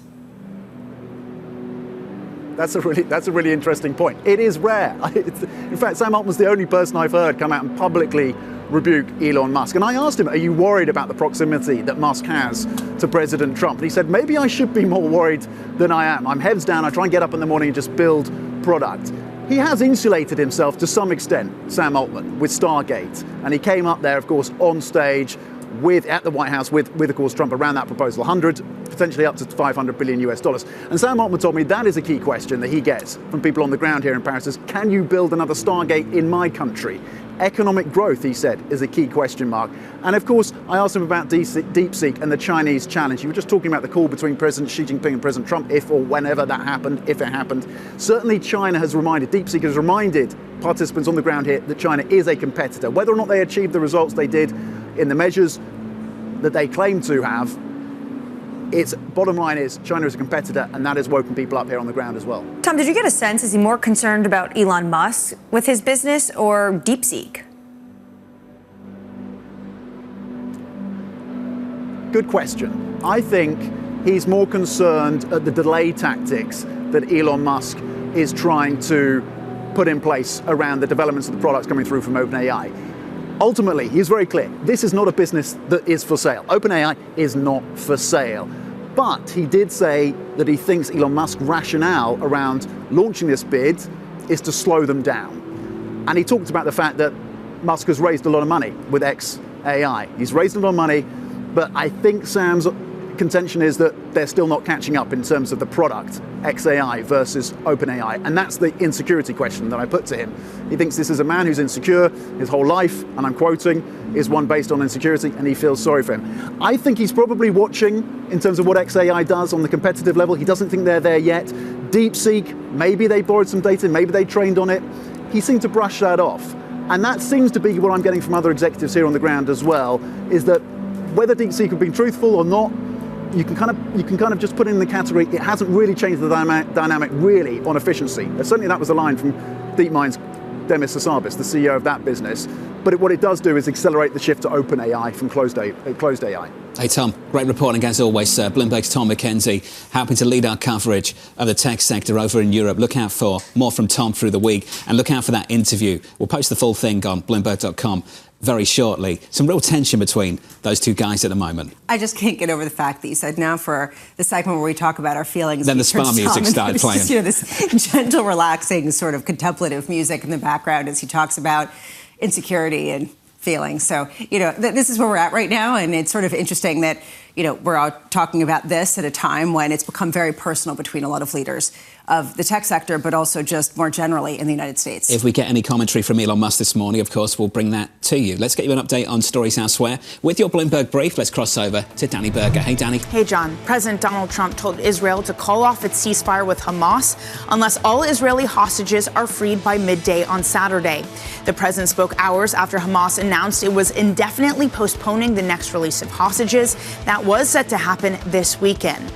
That's a really interesting point. It is rare. In fact, Sam Altman's the only person I've heard come out and publicly rebuke Elon Musk. And I asked him, are you worried about the proximity that Musk has to President Trump? And he said, maybe I should be more worried than I am. I'm heads down. I try and get up in the morning and just build product. He has insulated himself to some extent, Sam Altman, with Stargate. And he came up there, of course, on stage at the White House with, of course, Trump around that proposal, 100, potentially up to $500 billion US. And Sam Altman told me that is a key question that he gets from people on the ground here in Paris is, can you build another Stargate in my country? Economic growth, he said, is a key question mark. And of course, I asked him about DeepSeek and the Chinese challenge. You were just talking about the call between President Xi Jinping and President Trump, if or whenever that happened, if it happened. Certainly China has reminded, DeepSeek has reminded participants on the ground here that China is a competitor. Whether or not they achieved the results they did in the measures that they claim to have, its bottom line is China is a competitor, and that has woken people up here on the ground as well. Tom, did you get a sense, is he more concerned about Elon Musk with his business or DeepSeek? Good question. I think he's more concerned at the delay tactics that Elon Musk is trying to put in place around the developments of the products coming through from OpenAI. Ultimately, he's very clear. This is not a business that is for sale. OpenAI is not for sale. But he did say that he thinks Elon Musk's rationale around launching this bid is to slow them down. And he talked about the fact that Musk has raised a lot of money with xAI. He's raised a lot of money, but I think Sam's contention is that they're still not catching up in terms of the product, xAI versus OpenAI. And that's the insecurity question that I put to him. He thinks this is a man who's insecure. His whole life, and I'm quoting, is one based on insecurity, and he feels sorry for him. I think he's probably watching in terms of what xAI does on the competitive level. He doesn't think they're there yet. DeepSeek, maybe they borrowed some data, maybe they trained on it. He seemed to brush that off. And that seems to be what I'm getting from other executives here on the ground as well, is that whether DeepSeek have been truthful or not, you can kind of just put it in the category, it hasn't really changed the dynamic really on efficiency. Certainly that was a line from DeepMind's Demis Hassabis, the CEO of that business. But what it does do is accelerate the shift to OpenAI from closed AI. Hey, Tom, great reporting as always, sir. Bloomberg's Tom McKenzie, helping to lead our coverage of the tech sector over in Europe. Look out for more from Tom through the week, and look out for that interview. We'll post the full thing on Bloomberg.com very shortly. Some real tension between those two guys at the moment. I just can't get over the fact that you said now for the segment where we talk about our feelings. Then the spa music started playing. Just, this gentle, relaxing, sort of contemplative music in the background as he talks about insecurity and feelings. So, this is where we're at right now. And it's sort of interesting that, we're all talking about this at a time when it's become very personal between a lot of leaders of the tech sector, but also just more generally in the United States. If we get any commentary from Elon Musk this morning, of course, we'll bring that to you. Let's get you an update on stories elsewhere. With your Bloomberg brief, let's cross over to Danny Berger. Hey, Danny. Hey, John. President Donald Trump told Israel to call off its ceasefire with Hamas unless all Israeli hostages are freed by midday on Saturday. The president spoke hours after Hamas announced it was indefinitely postponing the next release of hostages that was set to happen this weekend.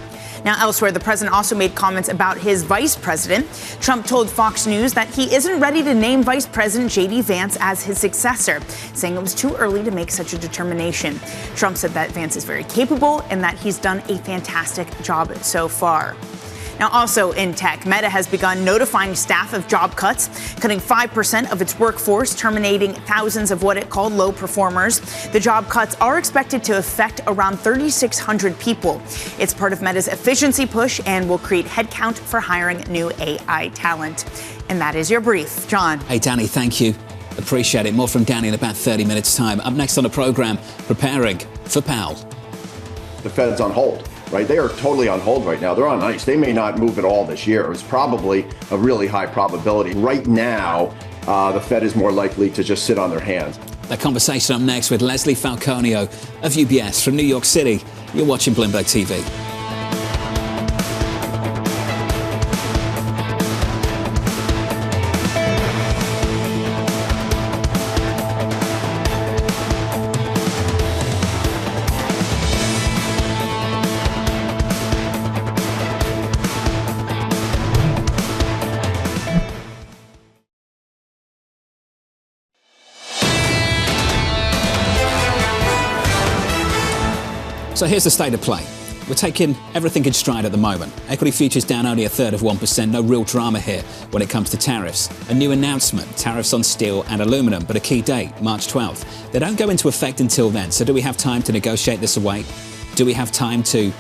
Now, elsewhere, the president also made comments about his vice president. Trump told Fox News that he isn't ready to name Vice President J.D. Vance as his successor, saying it was too early to make such a determination. Trump said that Vance is very capable and that he's done a fantastic job so far. Now, also in tech, Meta has begun notifying staff of job cuts, cutting 5% of its workforce, terminating thousands of what it called low performers. The job cuts are expected to affect around 3,600 people. It's part of Meta's efficiency push and will create headcount for hiring new AI talent. And that is your brief. John. Hey, Danny, thank you. Appreciate it. More from Danny in about 30 minutes' time. Up next on the program, preparing for Powell. The Fed's on hold, right? They are totally on hold right now. They're on ice. They may not move at all this year. It's probably a really high probability. Right now, the Fed is more likely to just sit on their hands. That conversation up next with Leslie Falconio of UBS from New York City. You're watching Bloomberg TV. So here's the state of play. We're taking everything in stride at the moment. Equity futures down only a third of 1%. No real drama here when it comes to tariffs. A new announcement, tariffs on steel and aluminum, but a key date, March 12th. They don't go into effect until then. So do we have time to negotiate this away? Do we have time to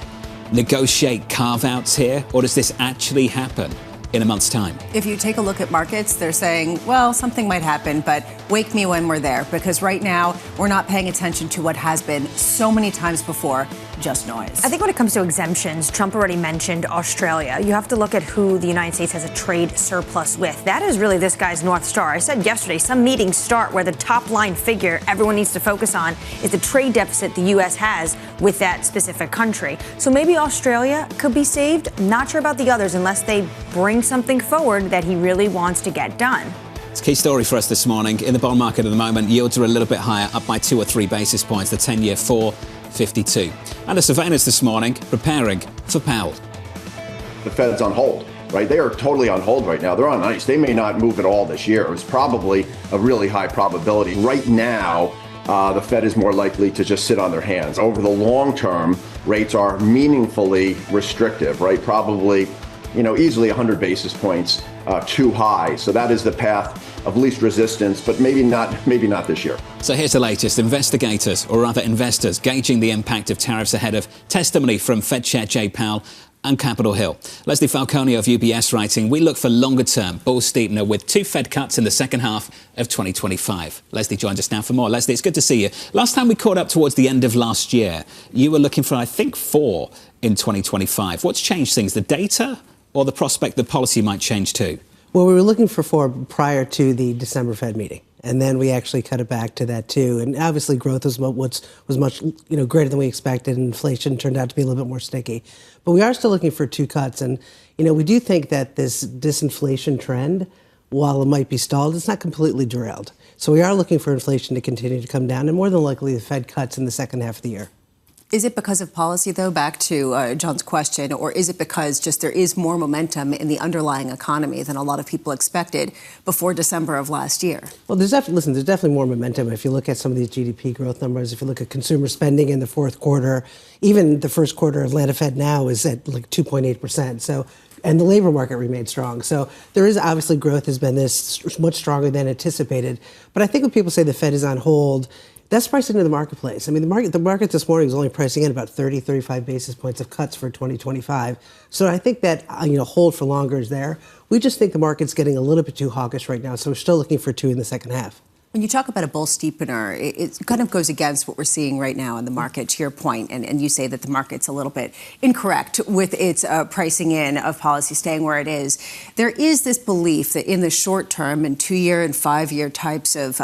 negotiate carve-outs here? Or does this actually happen in a month's time? If you take a look at markets, they're saying, well, something might happen, but wake me when we're there, because right now we're not paying attention to what has been so many times before just noise. I think when it comes to exemptions, Trump already mentioned Australia. You have to look at who the United States has a trade surplus with. That is really this guy's North Star. I said yesterday, some meetings start where the top line figure everyone needs to focus on is the trade deficit the U.S. has with that specific country. So maybe Australia could be saved. Not sure about the others unless they bring something forward that he really wants to get done. It's a key story for us this morning. In the bond market at the moment, yields are a little bit higher, up by 2 or 3 basis points. The 10-year 4.52. And the surveillance this morning, preparing for Powell. The Fed's on hold, right? They are totally on hold right now. They're on ice. They may not move at all this year. It's probably a really high probability. Right now, the Fed is more likely to just sit on their hands. Over the long term, rates are meaningfully restrictive, right? Probably, easily 100 basis points too high. So that is the path of least resistance, but maybe not this year. So here's the latest. Investigators, or rather investors, gauging the impact of tariffs ahead of testimony from Fed Chair Jay Powell and Capitol Hill. Leslie Falconio of UBS writing, we look for longer-term bull steepener with 2 Fed cuts in the second half of 2025. Leslie joins us now for more. Leslie, it's good to see you. Last time we caught up towards the end of last year, you were looking for, I think, 4 in 2025. What's changed things, the data or the prospect that policy might change too? Well, we were looking for 4 prior to the December Fed meeting. And then we actually cut it back to that too. And obviously growth was much greater than we expected. And inflation turned out to be a little bit more sticky. But we are still looking for 2 cuts. And, we do think that this disinflation trend, while it might be stalled, it's not completely derailed. So we are looking for inflation to continue to come down. And more than likely, the Fed cuts in the second half of the year. Is it because of policy, though, back to John's question, or is it because just there is more momentum in the underlying economy than a lot of people expected before December of last year? Well, there's definitely more momentum. If you look at some of these GDP growth numbers, if you look at consumer spending in the fourth quarter, even the first quarter of Atlanta Fed now is at like 2.8%. So, and the labor market remains strong. So there is obviously growth has been this much stronger than anticipated. But I think when people say the Fed is on hold, that's priced into the marketplace. I mean, the market this morning is only pricing in about 30, 35 basis points of cuts for 2025. So I think that, hold for longer is there. We just think the market's getting a little bit too hawkish right now. So we're still looking for 2 in the second half. When you talk about a bull steepener, it kind of goes against what we're seeing right now in the market, to your point, and you say that the market's a little bit incorrect with its pricing in of policy staying where it is. There is this belief that in the short term, in 2-year and 5-year types of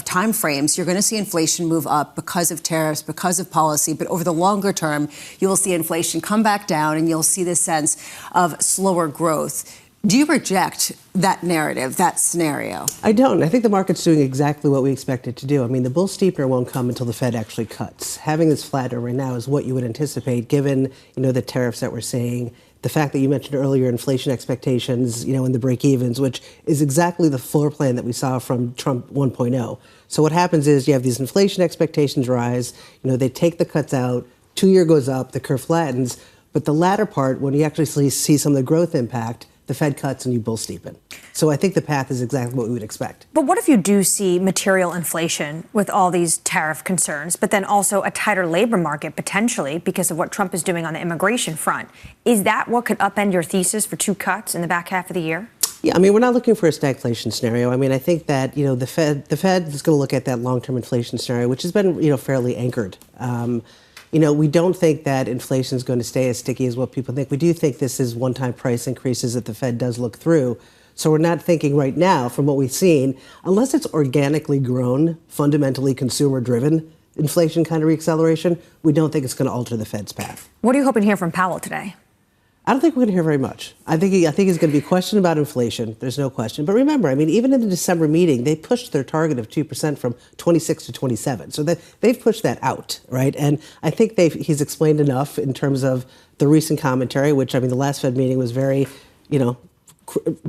time frames, you're going to see inflation move up because of tariffs, because of policy, but over the longer term, you will see inflation come back down and you'll see this sense of slower growth. Do you reject that narrative, that scenario? I don't. I think the market's doing exactly what we expect it to do. I mean, the bull steepener won't come until the Fed actually cuts. Having this flatter right now is what you would anticipate, given, the tariffs that we're seeing, the fact that you mentioned earlier inflation expectations, and the break-evens, which is exactly the floor plan that we saw from Trump 1.0. So what happens is you have these inflation expectations rise, they take the cuts out, 2-year goes up, the curve flattens. But the latter part, when you actually see some of the growth impact, the Fed cuts and you bull steepen. So I think the path is exactly what we would expect. But what if you do see material inflation with all these tariff concerns, but then also a tighter labor market potentially because of what Trump is doing on the immigration front? Is that what could upend your thesis for 2 cuts in the back half of the year? Yeah, I mean, we're not looking for a stagflation scenario. I mean, I think that, the Fed is going to look at that long-term inflation scenario, which has been, fairly anchored. We don't think that inflation is going to stay as sticky as what people think. We do think this is one-time price increases that the Fed does look through. So we're not thinking right now, from what we've seen, unless it's organically grown, fundamentally consumer-driven inflation kind of reacceleration, we don't think it's going to alter the Fed's path. What are you hoping to hear from Powell today? I don't think we're going to hear very much. I think he's going to be questioned about inflation. There's no question. But remember, I mean, even in the December meeting, they pushed their target of 2% from 26 to 27. So they've pushed that out, right? And I think he's explained enough in terms of the recent commentary, which, I mean, the last Fed meeting was very,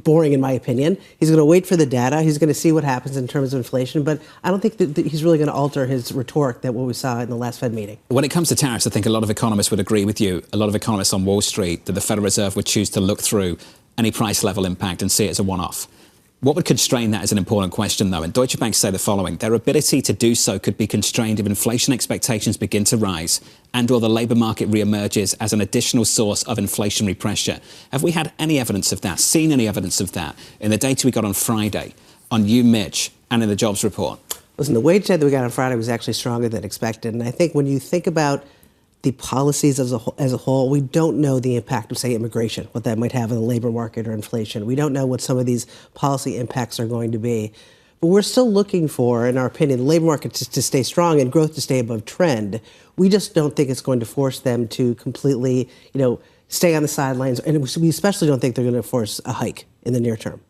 boring in my opinion. He's going to wait for the data. He's going to see what happens in terms of inflation. But I don't think that he's really going to alter his rhetoric that what we saw in the last Fed meeting. When it comes to tariffs, I think a lot of economists would agree with you. A lot of economists on Wall Street that the Federal Reserve would choose to look through any price level impact and see it as a one-off. What would constrain that is an important question, though, and Deutsche Bank say the following. Their ability to do so could be constrained if inflation expectations begin to rise and or the labour market re-emerges as an additional source of inflationary pressure. Have we had any evidence of that, seen any evidence of that in the data we got on Friday, on UMich, and in the jobs report? Listen, the wage data that we got on Friday was actually stronger than expected, and I think when you think about the policies as a whole, we don't know the impact of, say, immigration, what that might have on the labor market or inflation. We don't know what some of these policy impacts are going to be. But we're still looking for, in our opinion, the labor market to stay strong and growth to stay above trend. We just don't think it's going to force them to completely, stay on the sidelines. And we especially don't think they're going to force a hike in the near term.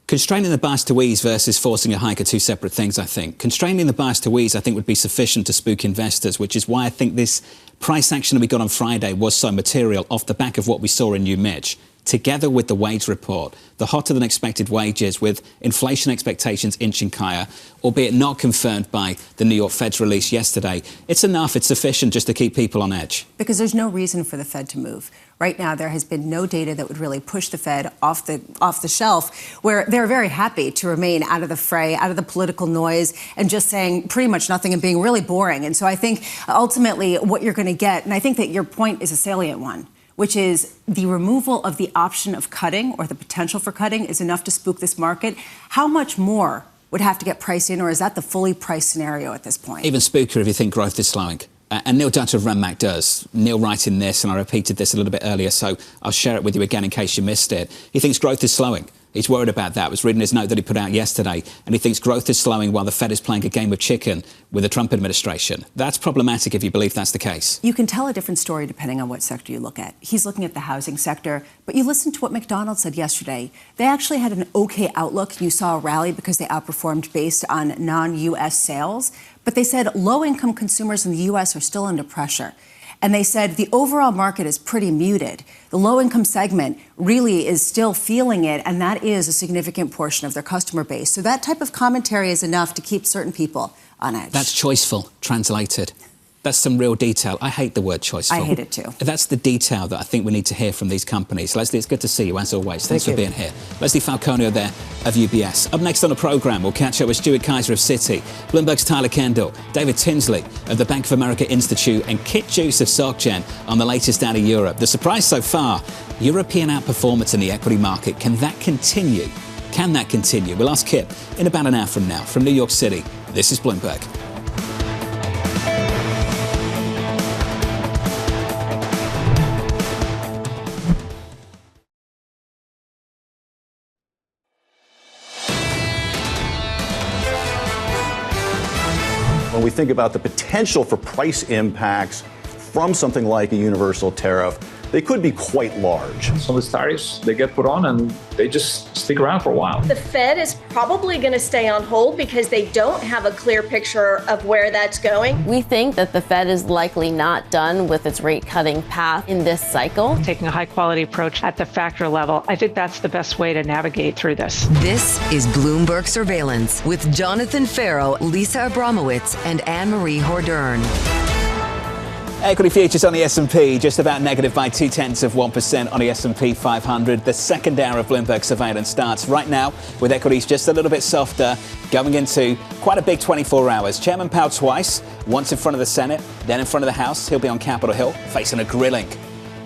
Constraining the bias to ease versus forcing a hike are two separate things, I think. Constraining the bias to ease, I think, would be sufficient to spook investors, which is why I think this price action that we got on Friday was so material off the back of what we saw in UMich, together with the wage report, the hotter-than-expected wages with inflation expectations inching higher, albeit not confirmed by the New York Fed's release yesterday. It's enough, it's sufficient just to keep people on edge. Because there's no reason for the Fed to move. Right now, there has been no data that would really push the Fed off the shelf, where they're very happy to remain out of the fray, out of the political noise, and just saying pretty much nothing and being really boring. And so I think ultimately what you're going to get, and I think that your point is a salient one, which is the removal of the option of cutting or the potential for cutting is enough to spook this market. How much more would have to get priced in, or is that the fully priced scenario at this point? Even spookier if you think growth is slowing. And Neil Dutcher of Renmac does. Neil writing this, and I repeated this a little bit earlier, so I'll share it with you again in case you missed it. He thinks growth is slowing. He's worried about that. I was reading his note that he put out yesterday, and he thinks growth is slowing while the Fed is playing a game of chicken with the Trump administration. That's problematic if you believe that's the case. You can tell a different story depending on what sector you look at. He's looking at the housing sector, but you listen to what McDonald's said yesterday. They actually had an okay outlook. You saw a rally because they outperformed based on non-U.S. sales, but they said low-income consumers in the U.S. are still under pressure. And they said the overall market is pretty muted. The low-income segment really is still feeling it, and that is a significant portion of their customer base. So that type of commentary is enough to keep certain people on edge. That's choiceful, translated. That's some real detail. I hate the word choiceful. I hate it too. That's the detail that I think we need to hear from these companies. Leslie, it's good to see you, as always. Thanks for being here. Leslie Falconio there of UBS. Up next on the programme, we'll catch up with Stuart Kaiser of Citi, Bloomberg's Tyler Kendall, David Tinsley of the Bank of America Institute, and Kit Juice of SocGen on the latest out of Europe. The surprise so far, European outperformance in the equity market. Can that continue? Can that continue? We'll ask Kit in about an hour from now. From New York City, this is Bloomberg. When we think about the potential for price impacts from something like a universal tariff, they could be quite large. Some of the tariffs, they get put on and they just stick around for a while. The Fed is probably going to stay on hold because they don't have a clear picture of where that's going. We think that the Fed is likely not done with its rate cutting path in this cycle. Taking a high quality approach at the factor level, I think that's the best way to navigate through this. This is Bloomberg Surveillance with Jonathan Ferro, Lisa Abramowicz, and Annmarie Hordern. Equity futures on the S&P just about negative by 0.2% on the S&P 500. The second hour of Bloomberg Surveillance starts right now with equities just a little bit softer, going into quite a big 24 hours. Chairman Powell twice, once in front of the Senate, then in front of the House. He'll be on Capitol Hill facing a grilling.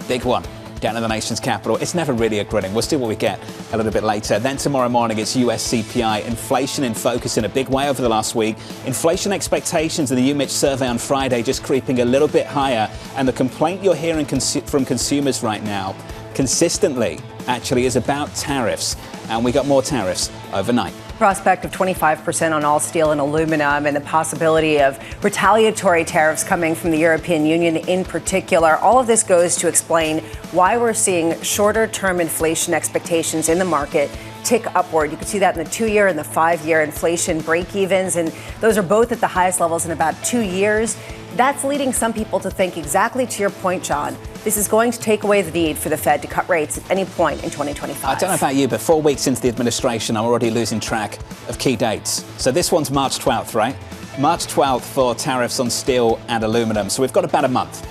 Big one. Down in the nation's capital. It's never really a grilling. We'll see what we get a little bit later. Then tomorrow morning, it's US CPI. Inflation in focus in a big way over the last week. Inflation expectations in the UMich survey on Friday just creeping a little bit higher. And the complaint you're hearing from consumers right now, consistently, actually, is about tariffs. And we got more tariffs overnight. Prospect of 25% on all steel and aluminum and the possibility of retaliatory tariffs coming from the European Union in particular. All of this goes to explain why we're seeing shorter-term inflation expectations in the market tick upward. You can see that in the 2-year and the 5-year inflation break-evens, and those are both at the highest levels in about 2 years. That's leading some people to think exactly to your point, John. This is going to take away the need for the Fed to cut rates at any point in 2025. I don't know about you, but 4 weeks into the administration, I'm already losing track of key dates. So this one's March 12th, right? March 12th for tariffs on steel and aluminum. So we've got about a month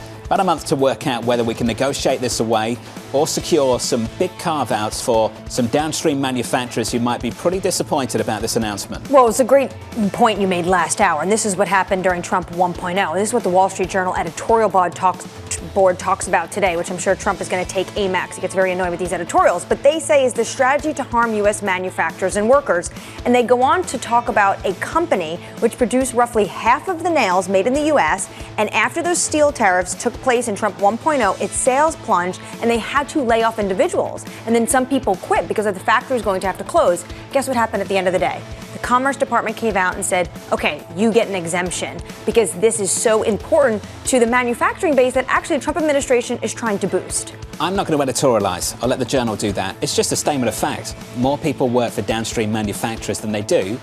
to work out whether we can negotiate this away or secure some big carve-outs for some downstream manufacturers who might be pretty disappointed about this announcement. Well, it's a great point you made last hour, and this is what happened during Trump 1.0. This is what the Wall Street Journal editorial board talks about today, which I'm sure Trump is going to take aim at. He gets very annoyed with these editorials, but they say is the strategy to harm U.S. manufacturers and workers, and they go on to talk about a company which produced roughly half of the nails made in the U.S., and after those steel tariffs took place in Trump 1.0, its sales plunged, and they had to lay off individuals. And then some people quit because the factory is going to have to close. Guess what happened at the end of the day? The Commerce Department came out and said, okay, you get an exemption because this is so important to the manufacturing base that actually the Trump administration is trying to boost. I'm not going to editorialize. I'll let the Journal do that. It's just a statement of fact. More people work for downstream manufacturers than they do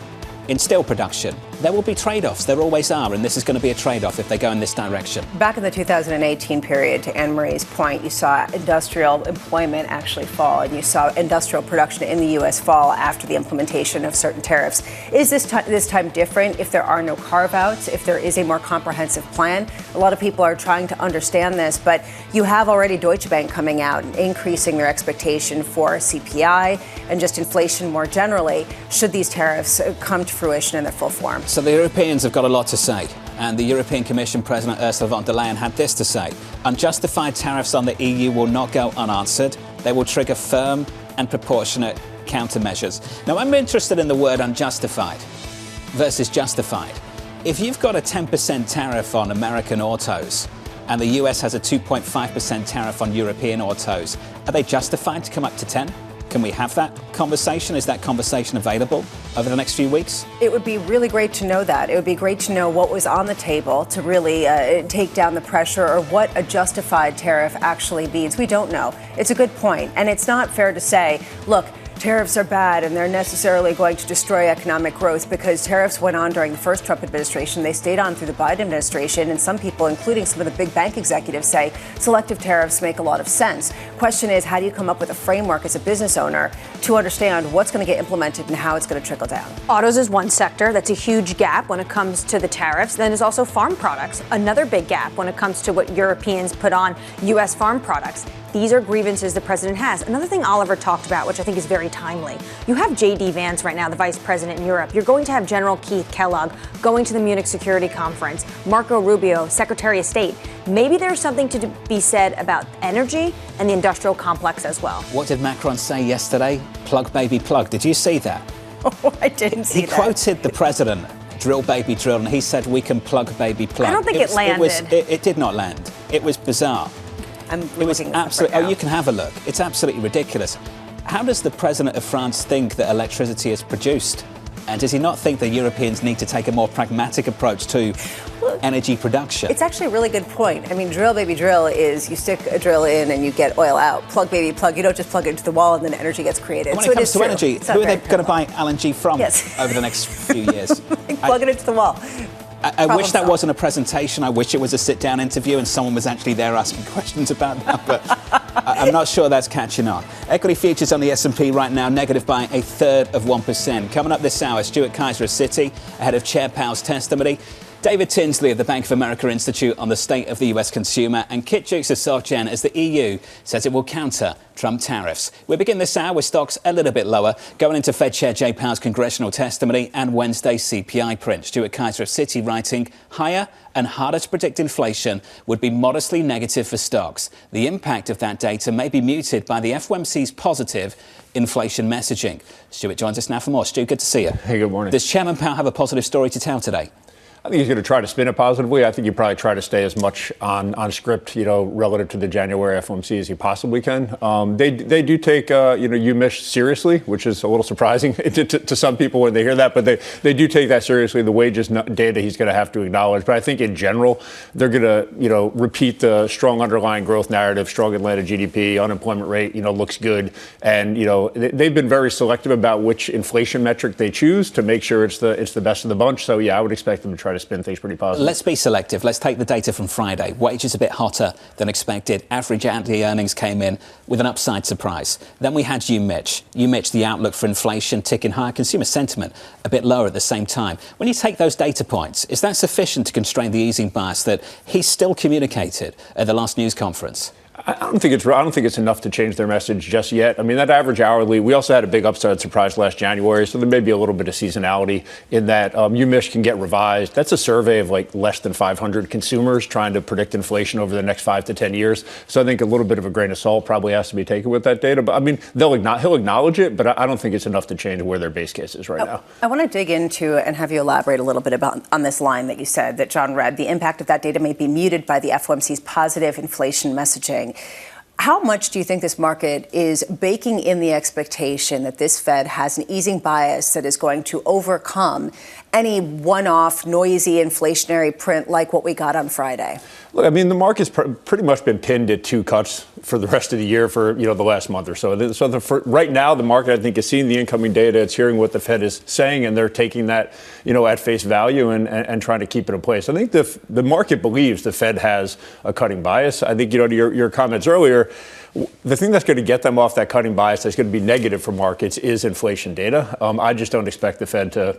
in steel production. There will be trade-offs. There always are, and this is going to be a trade-off if they go in this direction. Back in the 2018 period, to Anne-Marie's point, you saw industrial employment actually fall, and you saw industrial production in the U.S. fall after the implementation of certain tariffs. Is this time different if there are no carve-outs, if there is a more comprehensive plan? A lot of people are trying to understand this, but you have already Deutsche Bank coming out and increasing their expectation for CPI and just inflation more generally, should these tariffs come to fruition in their full form. So the Europeans have got a lot to say, and the European Commission President Ursula von der Leyen had this to say: unjustified tariffs on the EU will not go unanswered. They will trigger firm and proportionate countermeasures. Now, I'm interested in the word unjustified versus justified. If you've got a 10% tariff on American autos and the US has a 2.5% tariff on European autos, are they justified to come up to 10? Can we have that conversation? Is that conversation available over the next few weeks? It would be really great to know that. It would be great to know what was on the table to really take down the pressure, or what a justified tariff actually means. We don't know. It's a good point. And it's not fair to say, look, tariffs are bad and they're necessarily going to destroy economic growth, because tariffs went on during the first Trump administration. They stayed on through the Biden administration. And some people, including some of the big bank executives, say selective tariffs make a lot of sense. Question is, how do you come up with a framework as a business owner to understand what's going to get implemented and how it's going to trickle down? Autos is one sector that's a huge gap when it comes to the tariffs. Then there's also farm products, another big gap when it comes to what Europeans put on U.S. farm products. These are grievances the president has. Another thing Oliver talked about, which I think is very timely. You have J.D. Vance right now, the vice president in Europe. You're going to have General Keith Kellogg going to the Munich Security Conference. Marco Rubio, Secretary of State. Maybe there's something to be said about energy and the industrial complex as well. What did Macron say yesterday? Plug, baby, plug. Did you see that? Oh, I didn't see that. He quoted the president, drill, baby, drill, and he said, we can plug, baby, plug. I don't think it landed. It did not land. It was bizarre. It was absolutely. Oh, you can have a look. It's absolutely ridiculous. How does the president of France think that electricity is produced? And does he not think that Europeans need to take a more pragmatic approach to energy production? It's actually a really good point. I mean, drill, baby, drill is you stick a drill in and you get oil out. Plug, baby, plug. You don't just plug it into the wall and then energy gets created. When it comes to energy, who are they going to buy LNG from over the next few years? Plug it into the wall. I wish that wasn't a presentation. I wish it was a sit-down interview and someone was actually there asking questions about that, but I'm not sure that's catching on. Equity futures on the S&P right now negative by 1/3%. Coming up this hour, Stuart Kaiser of Citi, ahead of Chair Powell's testimony. David Tinsley of the Bank of America Institute on the state of the US consumer, and Kit Juckes of SocGen as the EU says it will counter Trump tariffs. We begin this hour with stocks a little bit lower, going into Fed Chair Jay Powell's congressional testimony and Wednesday's CPI print. Stuart Kaiser of Citi writing, higher and harder to predict inflation would be modestly negative for stocks. The impact of that data may be muted by the FOMC's positive inflation messaging. Stuart joins us now for more. Stu, good to see you. Hey, good morning. Does Chairman Powell have a positive story to tell today? I think he's going to try to spin it positively. I think you probably try to stay as much on script, relative to the January FOMC as he possibly can. They do take, UMISH seriously, which is a little surprising to some people when they hear that, but they do take that seriously. The wages data he's going to have to acknowledge. But I think in general, they're going to, repeat the strong underlying growth narrative, strong Atlanta GDP, unemployment rate, looks good. And, they've been very selective about which inflation metric they choose to make sure it's the best of the bunch. So, yeah, I would expect them to try to spin things pretty positive. Let's be selective. Let's take the data from Friday. Wages a bit hotter than expected. Average hourly earnings came in with an upside surprise. Then we had UMISH, the outlook for inflation ticking higher, consumer sentiment a bit lower at the same time. When you take those data points, is that sufficient to constrain the easing bias that he still communicated at the last news conference? I don't think it's enough to change their message just yet. I mean, that average hourly, we also had a big upside surprise last January, so there may be a little bit of seasonality in that. UMISH can get revised. That's a survey of less than 500 consumers trying to predict inflation over the next 5 to 10 years. So I think a little bit of a grain of salt probably has to be taken with that data. But I mean, he'll acknowledge it, but I don't think it's enough to change where their base case is right now. I want to dig into and have you elaborate a little bit about on this line that you said that John read. The impact of that data may be muted by the FOMC's positive inflation messaging. How much do you think this market is baking in the expectation that this Fed has an easing bias that is going to overcome any one-off noisy inflationary print like what we got on Friday? Look, I mean, the market's pretty much been pinned at 2 cuts for the rest of the year for, the last month or so. Right now, the market, I think, is seeing the incoming data. It's hearing what the Fed is saying, and they're taking that, at face value and trying to keep it in place. I think the market believes the Fed has a cutting bias. I think, to your comments earlier, the thing that's going to get them off that cutting bias that's going to be negative for markets is inflation data. I just don't expect the Fed to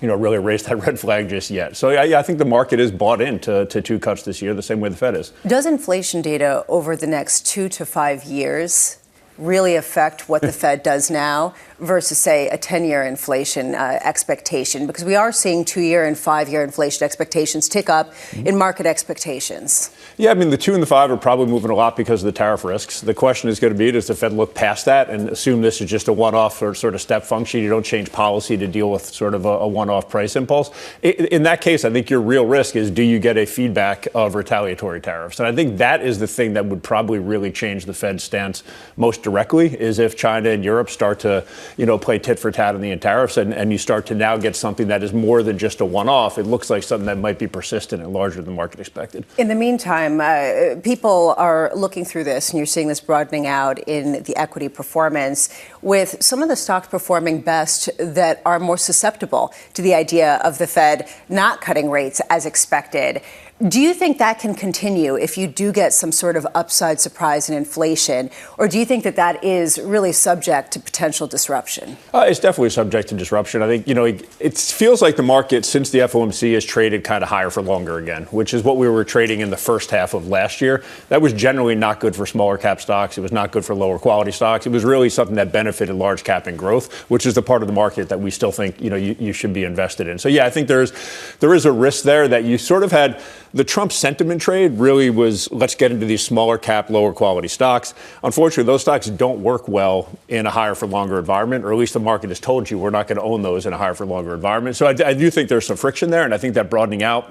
really raise that red flag just yet. So, yeah, I think the market is bought into 2 cuts this year, the same way the Fed is. Does inflation data over the next 2 to 5 years really affect what the Fed does now versus, say, a 10-year inflation expectation? Because we are seeing 2-year and 5-year inflation expectations tick up in market expectations. Yeah, I mean, the 2 and the 5 are probably moving a lot because of the tariff risks. The question is going to be, does the Fed look past that and assume this is just a one-off or sort of step function? You don't change policy to deal with sort of a one-off price impulse. In that case, I think your real risk is, do you get a feedback of retaliatory tariffs? And I think that is the thing that would probably really change the Fed's stance most directly, is if China and Europe start to, play tit for tat on the tariffs and you start to now get something that is more than just a one-off. It looks like something that might be persistent and larger than the market expected. In the meantime, people are looking through this, and you're seeing this broadening out in the equity performance, with some of the stocks performing best that are more susceptible to the idea of the Fed not cutting rates as expected. Do you think that can continue if you do get some sort of upside surprise in inflation? Or do you think that is really subject to potential disruption? It's definitely subject to disruption. I think, it feels like the market, since the FOMC, has traded kind of higher for longer again, which is what we were trading in the first half of last year. That was generally not good for smaller cap stocks. It was not good for lower quality stocks. It was really something that benefited large cap and growth, which is the part of the market that we still think, you should be invested in. So, yeah, I think there is a risk there that you sort of had. The Trump sentiment trade really was, let's get into these smaller cap, lower quality stocks. Unfortunately, those stocks don't work well in a higher for longer environment, or at least the market has told you we're not going to own those in a higher for longer environment. So I do think there's some friction there, and I think that broadening out,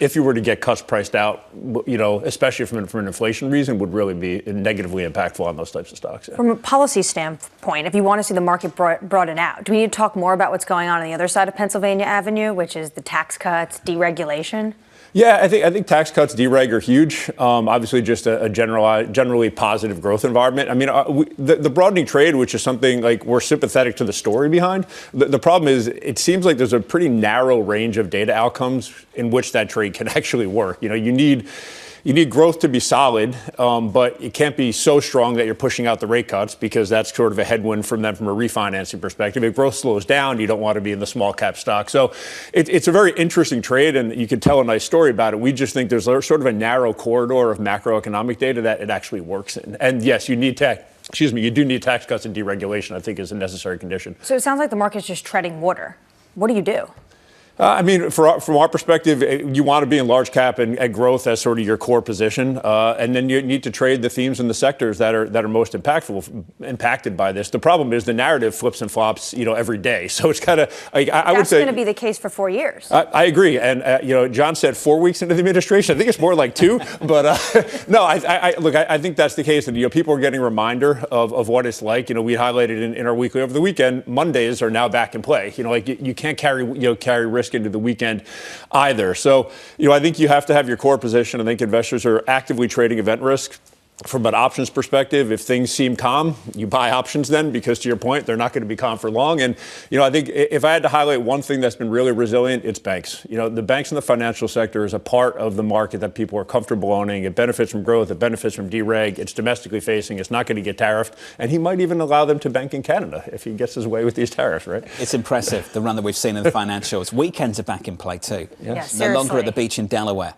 if you were to get cuts priced out, especially from an inflation reason, would really be negatively impactful on those types of stocks. Yeah. From a policy standpoint, if you want to see the market broaden out, do we need to talk more about what's going on the other side of Pennsylvania Avenue, which is the tax cuts, deregulation? Yeah, I think tax cuts, dereg, are huge. Obviously, just a generally positive growth environment. I mean, the broadening trade, which is something like we're sympathetic to the story behind. The problem is, it seems like there's a pretty narrow range of data outcomes in which that trade can actually work. You need you need growth to be solid, but it can't be so strong that you're pushing out the rate cuts, because that's sort of a headwind from them from a refinancing perspective. If growth slows down, you don't want to be in the small cap stock. So it's a very interesting trade, and you can tell a nice story about it. We just think there's sort of a narrow corridor of macroeconomic data that it actually works in. And yes, you do need tax cuts and deregulation, I think, is a necessary condition. So it sounds like the market's just treading water. What do you do? From our perspective, you want to be in large cap and growth as sort of your core position, and then you need to trade the themes and the sectors that are most impacted by this. The problem is the narrative flips and flops, every day. So it's kind of I would say that's going to be the case for 4 years. I agree, and John said 4 weeks into the administration. I think it's more like 2, but no, I think that's the case. And people are getting a reminder of what it's like. We highlighted in our weekly over the weekend. Mondays are now back in play. You can't carry risk into the weekend either. So, I think you have to have your core position. I think investors are actively trading event risk. From an options perspective, if things seem calm, you buy options then, because to your point, they're not going to be calm for long. And, I think if I had to highlight one thing that's been really resilient, it's banks. The banks in the financial sector is a part of the market that people are comfortable owning. It benefits from growth. It benefits from dereg. It's domestically facing. It's not going to get tariffed. And he might even allow them to bank in Canada if he gets his way with these tariffs, right? It's impressive, the run that we've seen in the financials. Weekends are back in play too. Yes. No longer at the beach in Delaware,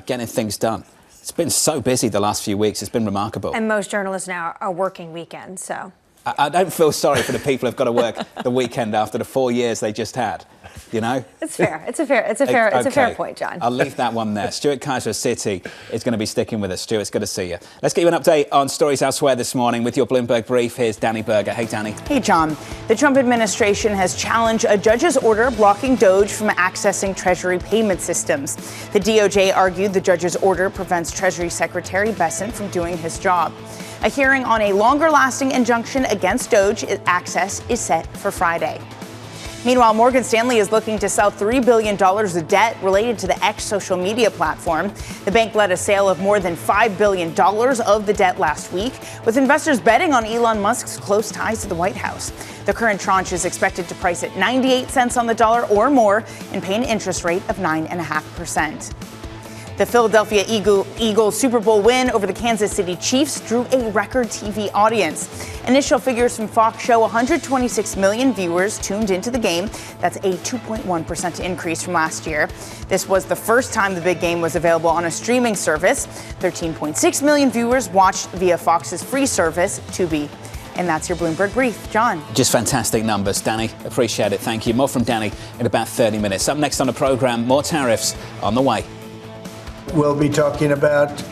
getting things done. It's been so busy the last few weeks. It's been remarkable. And most journalists now are working weekends, so. I don't feel sorry for the people who've got to work the weekend after the 4 years they just had. It's fair. It's a fair point, John. I'll leave that one there. Stuart Kaiser of Citi is going to be sticking with us. Stuart, it's good to see you. Let's get you an update on stories elsewhere this morning with your Bloomberg brief. Here's Danny Berger. Hey, Danny. Hey, John. The Trump administration has challenged a judge's order blocking Doge from accessing Treasury payment systems. The DOJ argued the judge's order prevents Treasury Secretary Bessent from doing his job. A hearing on a longer-lasting injunction against Doge access is set for Friday. Meanwhile, Morgan Stanley is looking to sell $3 billion of debt related to the X social media platform. The bank led a sale of more than $5 billion of the debt last week, with investors betting on Elon Musk's close ties to the White House. The current tranche is expected to price at 98 cents on the dollar or more and pay an interest rate of 9.5%. The Philadelphia Eagles Super Bowl win over the Kansas City Chiefs drew a record TV audience. Initial figures from Fox show 126 million viewers tuned into the game. That's a 2.1% increase from last year. This was the first time the big game was available on a streaming service. 13.6 million viewers watched via Fox's free service, Tubi. And that's your Bloomberg brief. John. Just fantastic numbers, Danny. Appreciate it. Thank you. More from Danny in about 30 minutes. Up next on the program, more tariffs on the way. We'll be talking about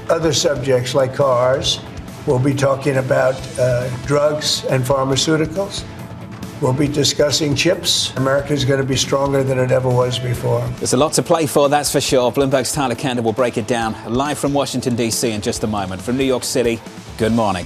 other subjects like cars. We'll be talking about drugs and pharmaceuticals. We'll be discussing chips. America is going to be stronger than it ever was before. There's a lot to play for, that's for sure. Bloomberg's Tyler Kender will break it down live from Washington, D.C. in just a moment. From New York City, good morning.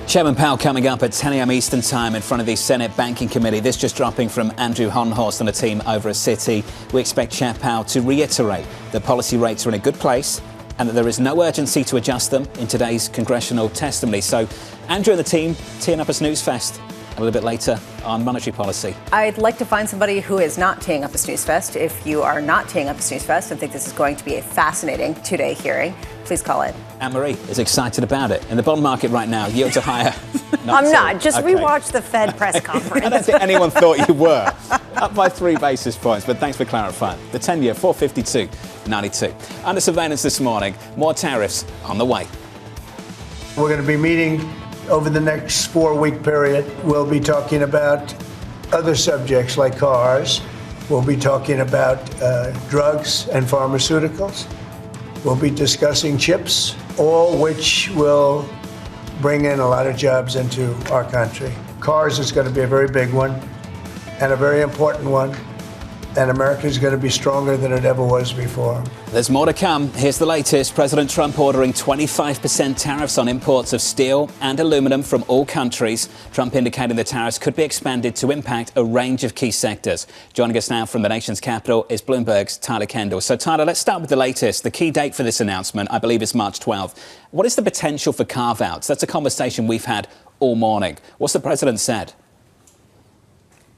Chairman Powell coming up at 10 a.m. Eastern Time in front of the Senate Banking Committee. This just dropping from Andrew Honhorst and a team over at Citi. We expect Chair Powell to reiterate that policy rates are in a good place and that there is no urgency to adjust them in today's congressional testimony. So Andrew and the team teeing up a snooze fest a little bit later on monetary policy. I'd like to find somebody who is not teeing up a snooze fest. If you are not teeing up a snooze fest, I think this is going to be a fascinating two-day hearing. Please call in. Annmarie is excited about it. In the bond market right now, yield to higher. I'm not. Just rewatch the Fed press conference. I don't think anyone thought you were. Up by 3 basis points, but thanks for clarifying. The 10-year, 452.92. Under surveillance this morning, more tariffs on the way. We're going to be meeting over the next 4-week period. We'll be talking about other subjects like cars. We'll be talking about drugs and pharmaceuticals. We'll be discussing chips, all which will bring in a lot of jobs into our country. Cars is going to be a very big one and a very important one. and America is going to be stronger than it ever was before. There's more to come. Here's the latest. President Trump ordering 25% tariffs on imports of steel and aluminum from all countries. Trump indicating the tariffs could be expanded to impact a range of key sectors. Joining us now from the nation's capital is Bloomberg's Tyler Kendall. So, Tyler, let's start with the latest. The key date for this announcement, I believe, is March 12th. What is the potential for carve-outs? That's a conversation we've had all morning. What's the president said?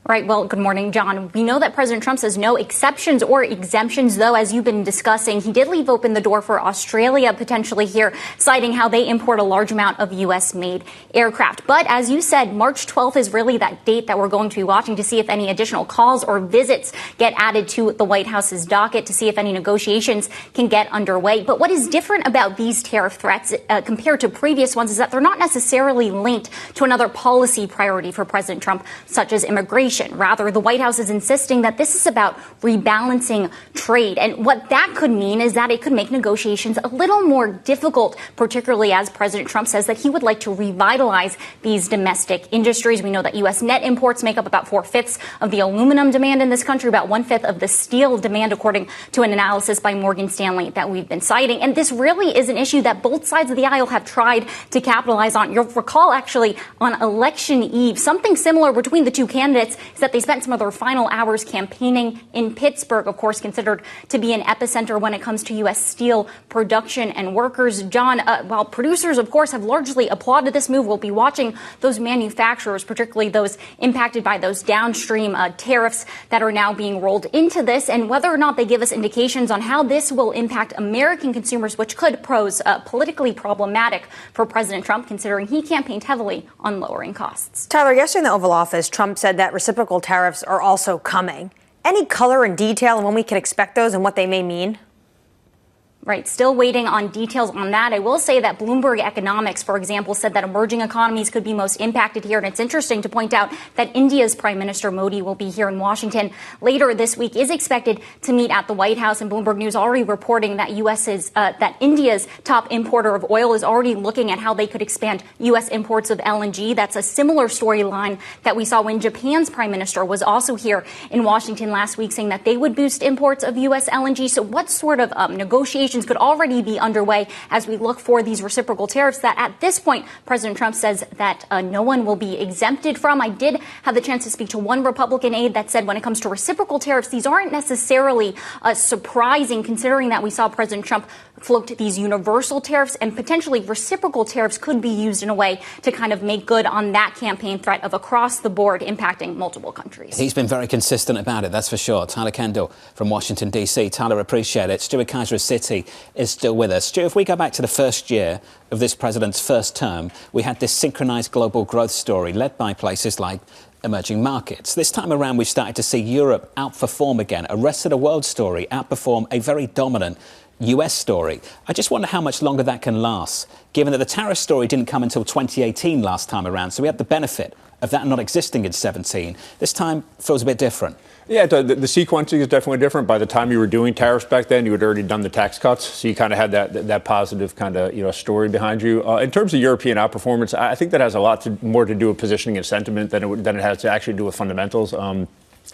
Right. Well, good morning, John. We know that President Trump says no exceptions or exemptions, though, as you've been discussing. He did leave open the door for Australia potentially here, citing how they import a large amount of U.S.-made aircraft. But as you said, March 12th is really that date that we're going to be watching to see if any additional calls or visits get added to the White House's docket, to see if any negotiations can get underway. But what is different about these tariff threats compared to previous ones is that they're not necessarily linked to another policy priority for President Trump, such as immigration. Rather, the White House is insisting that this is about rebalancing trade. And what that could mean is that it could make negotiations a little more difficult, particularly as President Trump says that he would like to revitalize these domestic industries. We know that U.S. net imports make up about 4/5 of the aluminum demand in this country, about 1/5 of the steel demand, according to an analysis by Morgan Stanley that we've been citing. And this really is an issue that both sides of the aisle have tried to capitalize on. You'll recall, actually, on election eve, something similar between the two candidates is that they spent some of their final hours campaigning in Pittsburgh, of course, considered to be an epicenter when it comes to U.S. steel production and workers. John, while producers, of course, have largely applauded this move, we'll be watching those manufacturers, particularly those impacted by those downstream tariffs that are now being rolled into this, and whether or not they give us indications on how this will impact American consumers, which could pose politically problematic for President Trump, considering he campaigned heavily on lowering costs. Tyler, yesterday in the Oval Office, Trump said that reciprocal tariffs are also coming. Any color and detail on when we can expect those and what they may mean? Right. Still waiting on details on that. I will say that Bloomberg Economics, for example, said that emerging economies could be most impacted here. And it's interesting to point out that India's Prime Minister Modi will be here in Washington later this week, is expected to meet at the White House. And Bloomberg News already reporting that that India's top importer of oil is already looking at how they could expand U.S. imports of LNG. That's a similar storyline that we saw when Japan's Prime Minister was also here in Washington last week, saying that they would boost imports of U.S. LNG. So what sort of negotiations could already be underway as we look for these reciprocal tariffs that at this point, President Trump says that no one will be exempted from? I did have the chance to speak to one Republican aide that said when it comes to reciprocal tariffs, these aren't necessarily surprising, considering that we saw President Trump float these universal tariffs, and potentially reciprocal tariffs could be used in a way to kind of make good on that campaign threat of across the board impacting multiple countries. He's been very consistent about it, that's for sure. Tyler Kendall from Washington, D.C. Tyler, appreciate it. Stuart Kaiser of Citi is still with us. Stuart, if we go back to the first year of this president's first term, we had this synchronized global growth story led by places like emerging markets. This time around, we've started to see Europe outperform again, a rest of the world story outperform a very dominant US story. I just wonder how much longer that can last, given that the tariff story didn't come until 2018 last time around. So we had the benefit of that not existing in 17. This time feels a bit different. Yeah, the sequencing is definitely different. By the time you were doing tariffs back then, you had already done the tax cuts, so you kind of had that positive kind of story behind you. In terms of European outperformance, I think that has a lot more to do with positioning and sentiment than it has to actually do with fundamentals.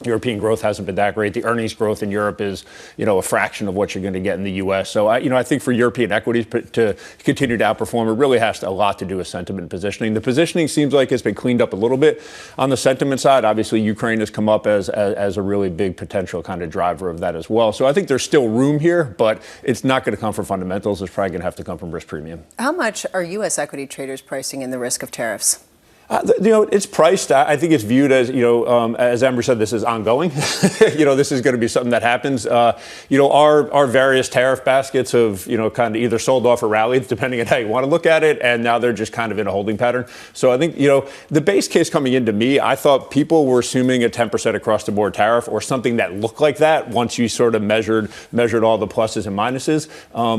European growth hasn't been that great. The earnings growth in Europe is, a fraction of what you're going to get in the U.S. So, I think for European equities to continue to outperform, it really has a lot to do with sentiment and positioning. The positioning seems like it's been cleaned up a little bit. On the sentiment side, obviously, Ukraine has come up as a really big potential kind of driver of that as well. So I think there's still room here, but it's not going to come from fundamentals. It's probably going to have to come from risk premium. How much are U.S. equity traders pricing in the risk of tariffs? It's priced. I think it's viewed as, as Amber said, this is ongoing. This is going to be something that happens. Our various tariff baskets have, kind of either sold off or rallied, depending on how you want to look at it. And now they're just kind of in a holding pattern. So I think, the base case coming into me, I thought people were assuming a 10% across the board tariff or something that looked like that once you sort of measured all the pluses and minuses.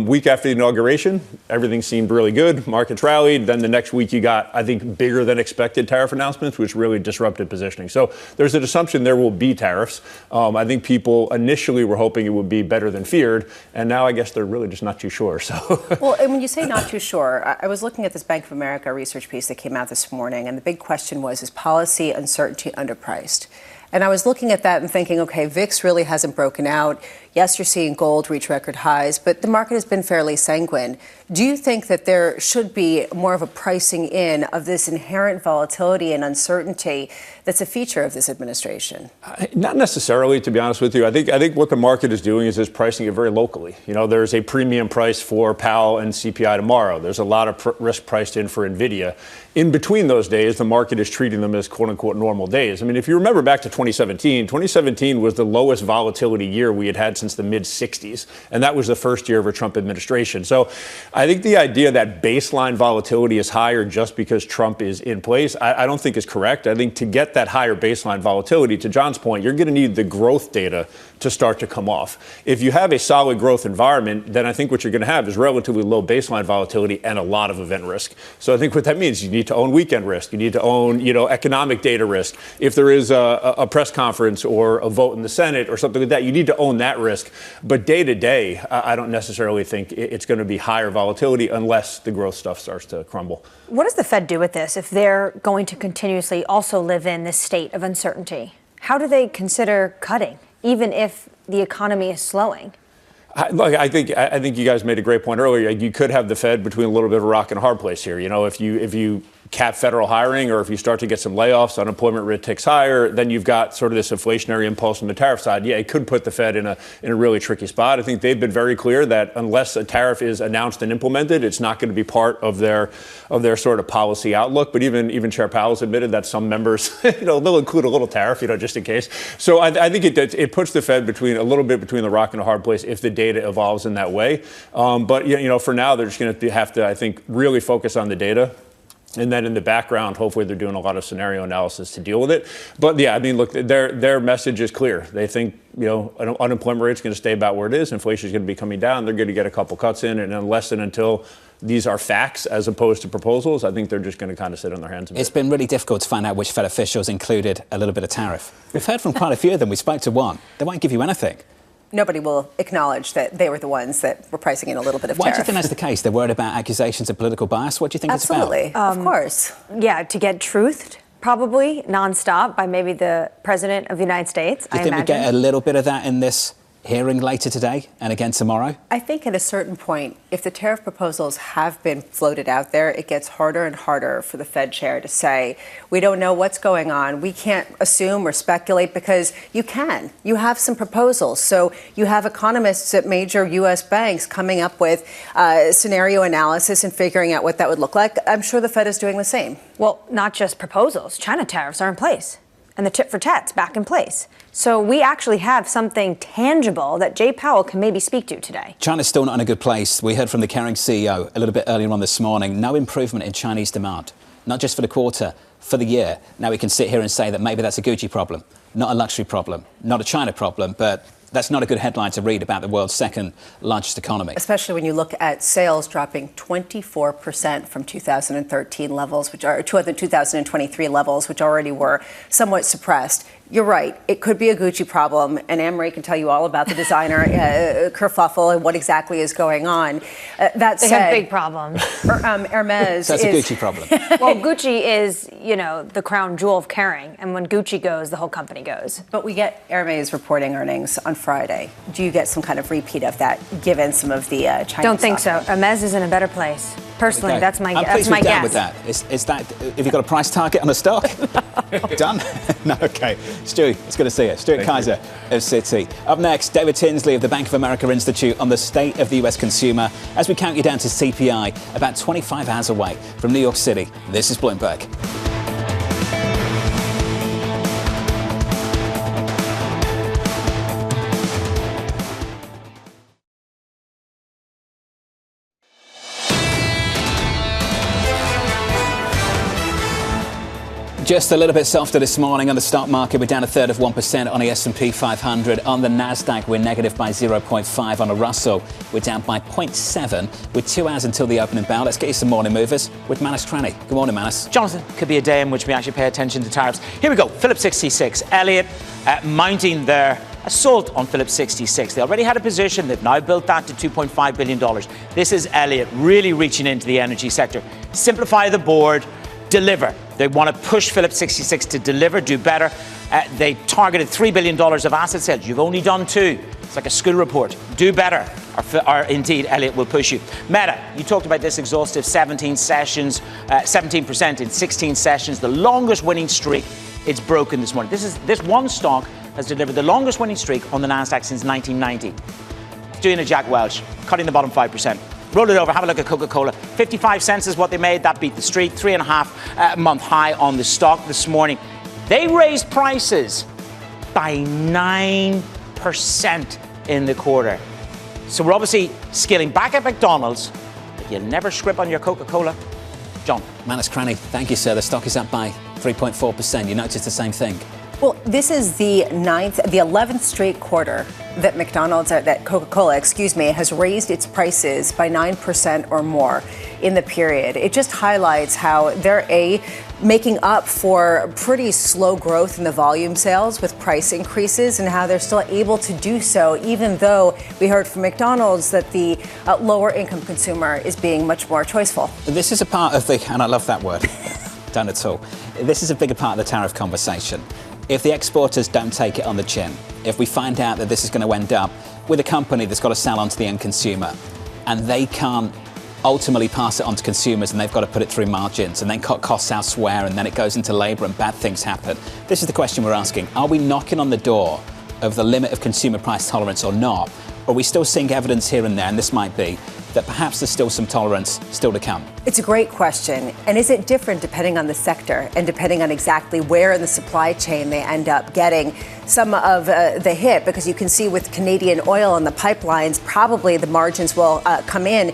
Week after the inauguration, everything seemed really good. Markets rallied. Then the next week you got, I think, bigger than expected tariff announcements, which really disrupted positioning. So there's an assumption there will be tariffs. I think people initially were hoping it would be better than feared, and now I guess they're really just not too sure. So, well, and when you say not too sure, I was looking at this Bank of America research piece that came out this morning, and the big question was, is policy uncertainty underpriced? And I was looking at that and thinking, okay, VIX really hasn't broken out. Yes, you're seeing gold reach record highs, but the market has been fairly sanguine. Do you think that there should be more of a pricing in of this inherent volatility and uncertainty that's a feature of this administration? Not necessarily, to be honest with you. I think what the market is doing is pricing it very locally. You know, there's a premium price for Powell and CPI tomorrow. There's a lot of risk priced in for NVIDIA. In between those days, the market is treating them as quote unquote normal days. I mean, if you remember back to 2017 was the lowest volatility year we had since the mid 60s. And that was the first year of a Trump administration. So I think the idea that baseline volatility is higher just because Trump is in place, I don't think is correct. I think to get that higher baseline volatility, to John's point, you're going to need the growth data to start to come off. If you have a solid growth environment, then I think what you're going to have is relatively low baseline volatility and a lot of event risk. So I think what that means, you need to own weekend risk. You need to own, economic data risk. If there is a press conference or a vote in the Senate or something like that, you need to own that risk. But day to day, I don't necessarily think it's going to be higher volatility unless the growth stuff starts to crumble. What does the Fed do with this if they're going to continuously also live in this state of uncertainty? How do they consider cutting, even if the economy is slowing? I think you guys made a great point earlier. You could have the Fed between a little bit of a rock and a hard place here. You know, if you cap federal hiring, or if you start to get some layoffs, unemployment rate ticks higher, then you've got sort of this inflationary impulse on the tariff side. Yeah, it could put the Fed in a really tricky spot. I think they've been very clear that unless a tariff is announced and implemented, it's not going to be part of their sort of policy outlook. But even Chair Powell's admitted that some members, they'll include a little tariff, just in case. So I think it puts the Fed a little bit between the rock and a hard place if the data evolves in that way. But for now, they're just going to have to, I think, really focus on the data. And then in the background, hopefully they're doing a lot of scenario analysis to deal with it. But yeah, I mean, look, their message is clear. They think, unemployment rate is going to stay about where it is. Inflation is going to be coming down. They're going to get a couple cuts in. And unless and until these are facts as opposed to proposals, I think they're just going to kind of sit on their hands a bit. It's been really difficult to find out which Fed officials included a little bit of tariff. We've heard from quite a few of them. We spoke to one. They won't give you anything. Nobody will acknowledge that they were the ones that were pricing in a little bit of tariff. Why do you think that's the case? They're worried about accusations of political bias? What do you think it's about? Absolutely, of course. Yeah, to get truthed, probably, nonstop by maybe the President of the United States, Do you think we get a little bit of that in this hearing later today and again tomorrow? I think at a certain point, if the tariff proposals have been floated out there, it gets harder and harder for the Fed chair to say, we don't know what's going on. We can't assume or speculate, because you can. You have some proposals. So you have economists at major U.S. banks coming up with scenario analysis and figuring out what that would look like. I'm sure the Fed is doing the same. Well, not just proposals. China tariffs are in place, and the tit for tat's back in place. So we actually have something tangible that Jay Powell can maybe speak to today. China's still not in a good place. We heard from the Kering CEO a little bit earlier on this morning. No improvement in Chinese demand, not just for the quarter, for the year. Now we can sit here and say that maybe that's a Gucci problem, not a luxury problem, not a China problem, but that's not a good headline to read about the world's second largest economy. Especially when you look at sales dropping 24% from 2013 levels, which are to the 2023 levels, which already were somewhat suppressed. You're right. It could be a Gucci problem, and Annmarie can tell you all about the designer kerfuffle and what exactly is going on. That they said, have big problems. Hermes That's a Gucci problem. Well, Gucci is, the crown jewel of Kering, and when Gucci goes, the whole company goes. But we get Hermes reporting earnings on Friday. Do you get some kind of repeat of that, given some of the Chinese? Don't think so. Hermes is in a better place. Personally, that's my guess. I'm pleased we're down with that. Is that, have you got a price target on the stock? Done? No, okay. Stu, it's good to see you. Stuart Kaiser of Citi. Up next, David Tinsley of the Bank of America Institute on the state of the US consumer as we count you down to CPI, about 25 hours away from New York City. This is Bloomberg. Just a little bit softer this morning on the stock market. We're down 1/3 on the S&P 500. On the Nasdaq, we're negative by 0.5. On the Russell, we're down by 0.7 with 2 hours until the opening bell. Let's get you some morning movers with Manus Cranny. Good morning, Manus. Jonathan, could be a day in which we actually pay attention to tariffs. Here we go. Phillips 66. Elliott mounting their assault on Phillips 66. They already had a position. They've now built that to $2.5 billion. This is Elliott really reaching into the energy sector. Simplify the board. Deliver. They want to push Phillips 66 to deliver, do better. They targeted $3 billion of asset sales. You've only done 2. It's like a school report. Do better, or indeed, Elliot will push you. Meta, you talked about this exhaustive 17 sessions, 17% in 16 sessions, the longest winning streak. It's broken this morning. This one stock has delivered the longest winning streak on the Nasdaq since 1990. It's doing a Jack Welch, cutting the bottom 5%. Roll it over, have a look at Coca-Cola. 55 cents is what they made. That beat the streak. 3.5 month high on the stock this morning. They raised prices by 9% in the quarter. So we're obviously scaling back at McDonald's, but you'll never script on your Coca-Cola. John. Manus Cranny, thank you, sir. The stock is up by 3.4%. You noticed the same thing? Well, this is the 11th straight quarter that that Coca-Cola, has raised its prices by 9% or more in the period. It just highlights how they're making up for pretty slow growth in the volume sales with price increases, and how they're still able to do so, even though we heard from McDonald's that the lower income consumer is being much more choiceful. This is a part of and I love that word, don't at all. This is a bigger part of the tariff conversation. If the exporters don't take it on the chin, if we find out that this is going to end up with a company that's got to sell on to the end consumer, and they can't ultimately pass it on to consumers, and they've got to put it through margins and then cut costs elsewhere, and then it goes into labour and bad things happen. This is the question we're asking. Are we knocking on the door of the limit of consumer price tolerance or not? Or are we still seeing evidence here and there, and this might be, that perhaps there's still some tolerance still to come? It's a great question. And is it different depending on the sector and depending on exactly where in the supply chain they end up getting some of the hit? Because you can see with Canadian oil and the pipelines, probably the margins will come in.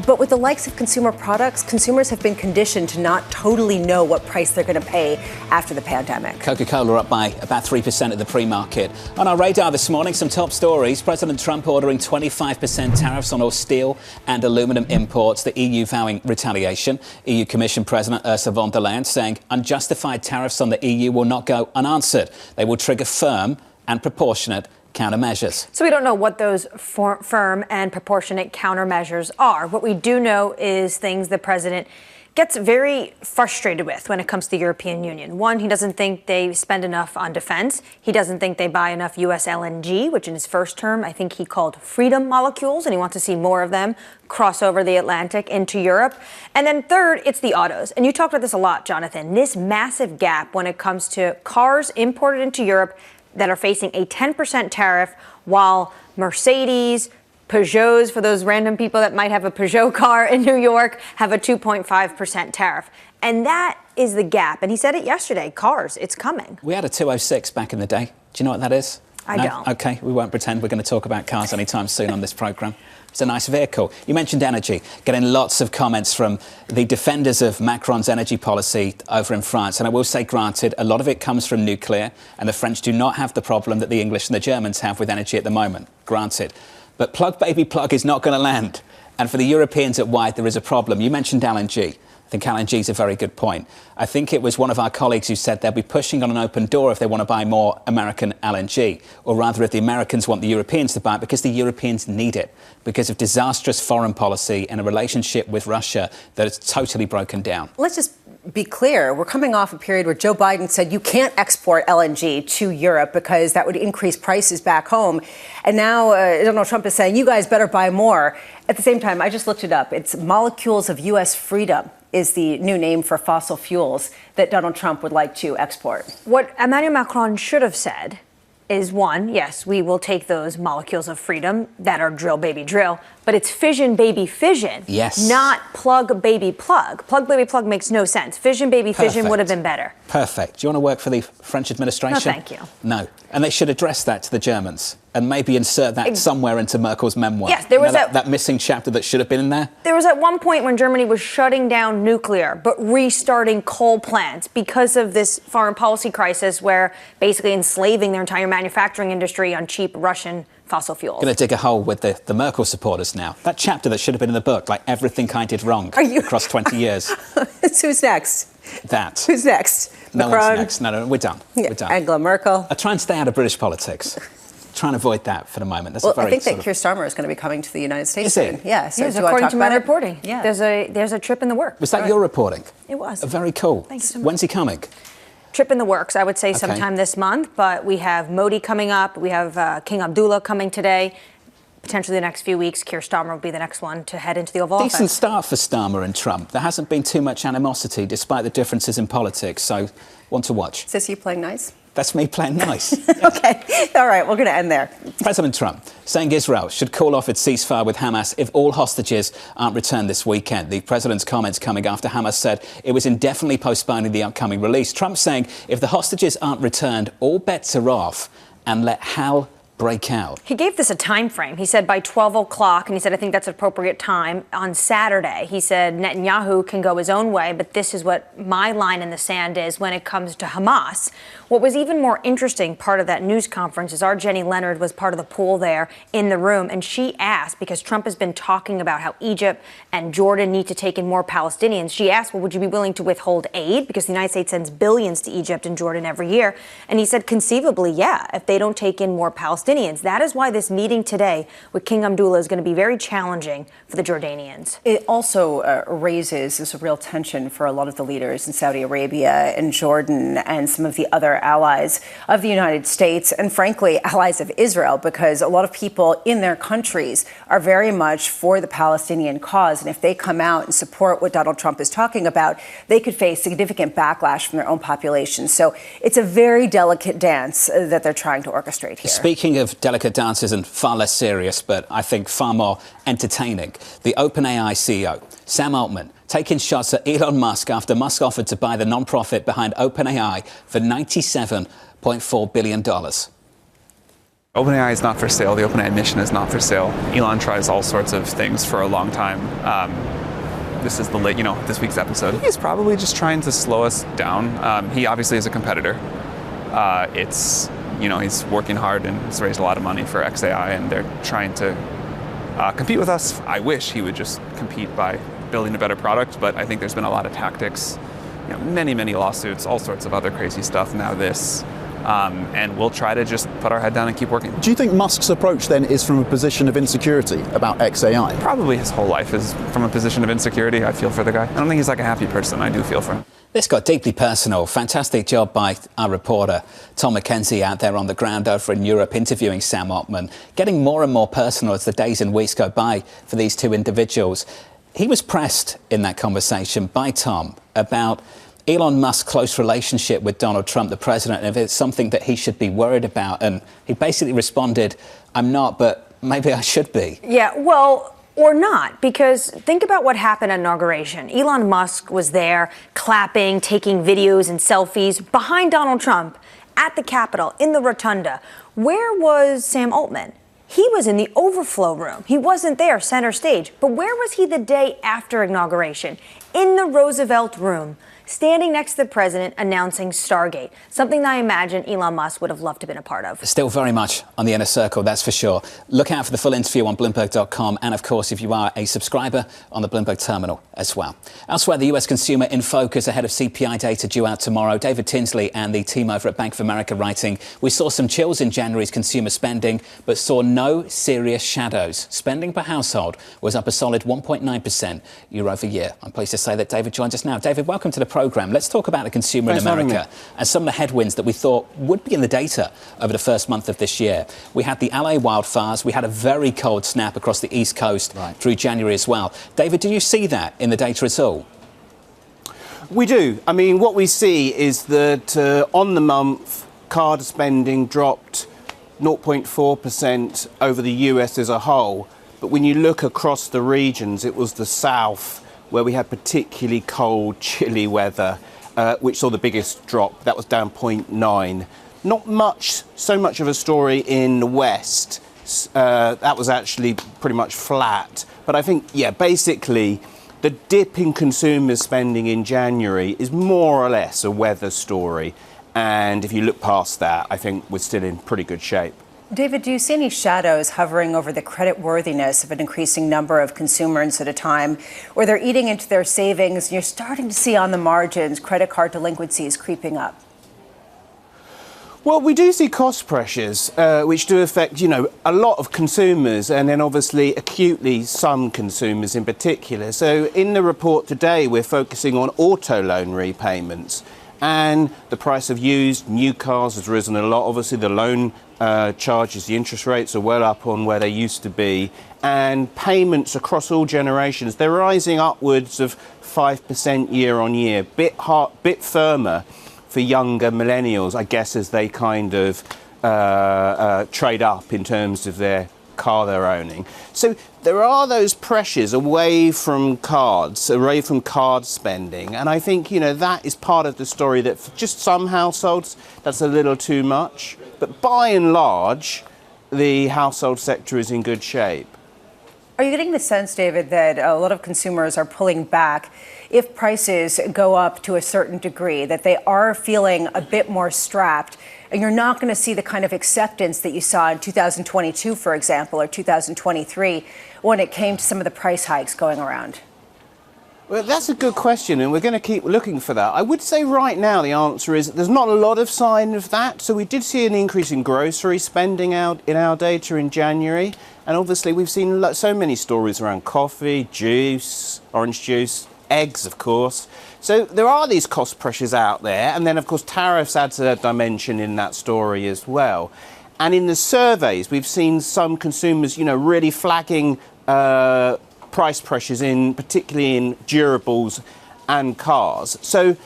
But with the likes of consumer products, consumers have been conditioned to not totally know what price they're going to pay after the pandemic. Coca-Cola up by about 3% at the pre-market. On our radar this morning, some top stories. President Trump ordering 25% tariffs on all steel and aluminum imports, the EU vowing retaliation. EU Commission President Ursula von der Leyen saying unjustified tariffs on the EU will not go unanswered. They will trigger firm and proportionate countermeasures. So we don't know what those firm and proportionate countermeasures are. What we do know is things the president gets very frustrated with when it comes to the European Union. One, he doesn't think they spend enough on defense. He doesn't think they buy enough U.S. LNG, which in his first term, I think he called freedom molecules, and he wants to see more of them cross over the Atlantic into Europe. And then third, it's the autos. And you talked about this a lot, Jonathan. This massive gap when it comes to cars imported into Europe that are facing a 10% tariff, while Mercedes, Peugeots, for those random people that might have a Peugeot car in New York, have a 2.5% tariff. And that is the gap. And he said it yesterday, cars, it's coming. We had a 206 back in the day. Do you know what that is? I don't. OK, we won't pretend we're going to talk about cars anytime soon on this programme. It's a nice vehicle. You mentioned energy, getting lots of comments from the defenders of Macron's energy policy over in France. And I will say, granted, a lot of it comes from nuclear, and the French do not have the problem that the English and the Germans have with energy at the moment, granted. But plug, baby, plug is not going to land. And for the Europeans at White, there is a problem. You mentioned LNG. I think LNG is a very good point. I think it was one of our colleagues who said they'll be pushing on an open door if they want to buy more American LNG, or rather if the Americans want the Europeans to buy it, because the Europeans need it, because of disastrous foreign policy and a relationship with Russia that is totally broken down. Let's just be clear. We're coming off a period where Joe Biden said you can't export LNG to Europe because that would increase prices back home. And now Donald Trump is saying you guys better buy more. At the same time, I just looked it up. It's Molecules of U.S. Freedom is the new name for fossil fuels that Donald Trump would like to export. What Emmanuel Macron should have said is, one, yes, we will take those molecules of freedom that are drill, baby, drill, but it's fission, baby, fission. Yes. Not plug, baby, plug. Plug, baby, plug makes no sense. Fission, baby, fission would have been better. Perfect. Do you want to work for the French administration? No, thank you. No. And they should address that to the Germans and maybe insert that somewhere into Merkel's memoir. Yes, there was that missing chapter that should have been in there. There was at one point when Germany was shutting down nuclear but restarting coal plants because of this foreign policy crisis, where basically enslaving their entire manufacturing industry on cheap Russian fossil fuels. Going to dig a hole with the Merkel supporters now. That chapter that should have been in the book, like everything I did wrong across 20 years. Who's next? That. Who's next? No Macron? one's next. No, we're done. Yeah, we're done. Angela Merkel. I try and stay out of British politics. Try and avoid that for the moment. That's Well, a very I think that Keir Starmer is going to be coming to the United States soon. Is he? Yeah, so Yes, do you want according talk to my about it? reporting. Yeah. There's a trip in the works. Was that your reporting? It was. Very cool. Thank you so much. When's he coming? trip in the works, I would say, sometime this month. But we have Modi coming up. We have King Abdullah coming today. Potentially the next few weeks, Keir Starmer will be the next one to head into the Oval Office. Decent start for Starmer and Trump. There hasn't been too much animosity despite the differences in politics, so one to watch. Is this you playing nice? That's me playing nice. Okay. All right, we're going to end there. President Trump saying Israel should call off its ceasefire with Hamas if all hostages aren't returned this weekend. The president's comments coming after Hamas said it was indefinitely postponing the upcoming release. Trump saying if the hostages aren't returned, all bets are off and let hell break out. He gave this a time frame. He said by 12 o'clock, and he said, I think that's an appropriate time. On Saturday, he said Netanyahu can go his own way, but this is what my line in the sand is when it comes to Hamas. What was even more interesting part of that news conference is our Jenny Leonard was part of the pool there in the room, and she asked, because Trump has been talking about how Egypt and Jordan need to take in more Palestinians, she asked, well, would you be willing to withhold aid? Because the United States sends billions to Egypt and Jordan every year. And he said, conceivably, yeah, if they don't take in more Palestinians. That is why this meeting today with King Abdullah is going to be very challenging for the Jordanians. It also raises this real tension for a lot of the leaders in Saudi Arabia and Jordan and some of the other allies of the United States and, frankly, allies of Israel, because a lot of people in their countries are very much for the Palestinian cause. And if they come out and support what Donald Trump is talking about, they could face significant backlash from their own population. So it's a very delicate dance that they're trying to orchestrate here. Speaking of delicate dances and far less serious, but I think far more entertaining, the OpenAI CEO, Sam Altman, taking shots at Elon Musk after Musk offered to buy the non-profit behind OpenAI for $97.4 billion. OpenAI is not for sale. The OpenAI mission is not for sale. Elon tries all sorts of things for a long time. This is this week's episode. He's probably just trying to slow us down. He obviously is a competitor. He's working hard and has raised a lot of money for XAI, and they're trying to compete with us. I wish he would just compete by building a better product, but I think there's been a lot of tactics, many lawsuits, all sorts of other crazy stuff. Now this, and we'll try to just put our head down and keep working. Do you think Musk's approach then is from a position of insecurity about XAI? Probably his whole life is from a position of insecurity. I feel for the guy. I don't think he's like a happy person. I do feel for him. This got deeply personal. Fantastic job by our reporter, Tom McKenzie, out there on the ground over in Europe interviewing Sam Altman, getting more and more personal as the days and weeks go by for these two individuals. He was pressed in that conversation by Tom about Elon Musk's close relationship with Donald Trump, the president, and if it's something that he should be worried about. And he basically responded, I'm not, but maybe I should be. Yeah, well, or not, because think about what happened at inauguration. Elon Musk was there clapping, taking videos and selfies behind Donald Trump at the Capitol in the rotunda. Where was Sam Altman? He was in the overflow room. He wasn't there center stage. But where was he the day after inauguration? In the Roosevelt room, standing next to the president announcing Stargate, something that I imagine Elon Musk would have loved to have been a part of. Still very much on the inner circle, that's for sure. Look out for the full interview on Bloomberg.com, and of course, if you are a subscriber, on the Bloomberg terminal as well. Elsewhere, the US consumer in focus ahead of CPI data due out tomorrow. David Tinsley and the team over at Bank of America writing, we saw some chills in January's consumer spending, but saw no serious shadows. Spending per household was up a solid 1.9% year over year. I'm pleased to say that David joins us now. David, welcome to the programme. Let's talk about the consumer in America and some of the headwinds that we thought would be in the data over the first month of this year. We had the LA wildfires. We had a very cold snap across the East Coast through January as well. David, do you see that in the data at all? We do. I mean, what we see is that on the month, card spending dropped 0.4% over the US as a whole. But when you look across the regions, it was the South where we had particularly cold, chilly weather, which saw the biggest drop. That was down 0.9. Not so much of a story in the West. That was actually pretty much flat. But I think, basically, the dip in consumer spending in January is more or less a weather story. And if you look past that, I think we're still in pretty good shape. David, do you see any shadows hovering over the creditworthiness of an increasing number of consumers at a time where they're eating into their savings and you're starting to see on the margins credit card delinquencies creeping up? Well, we do see cost pressures, which do affect, a lot of consumers and then obviously acutely some consumers in particular. So in the report today, we're focusing on auto loan repayments. And the price of used new cars has risen a lot. Obviously, the loan charges, the interest rates are well up on where they used to be. And payments across all generations, they're rising upwards of 5% year on year. Bit firmer for younger millennials, I guess, as they kind of trade up in terms of their car they're owning. So there are those pressures away from cards, away from card spending. And I think, that is part of the story that for just some households, that's a little too much. But by and large, the household sector is in good shape. Are you getting the sense, David, that a lot of consumers are pulling back if prices go up to a certain degree, that they are feeling a bit more strapped, and you're not going to see the kind of acceptance that you saw in 2022, for example, or 2023, when it came to some of the price hikes going around? Well, that's a good question, and we're going to keep looking for that. I would say right now the answer is there's not a lot of sign of that. So we did see an increase in grocery spending out in our data in January. And obviously we've seen so many stories around coffee, juice, orange juice, eggs, of course. So there are these cost pressures out there. And then, of course, tariffs adds a dimension in that story as well. And in the surveys, we've seen some consumers, really flagging price pressures particularly in durables and cars. So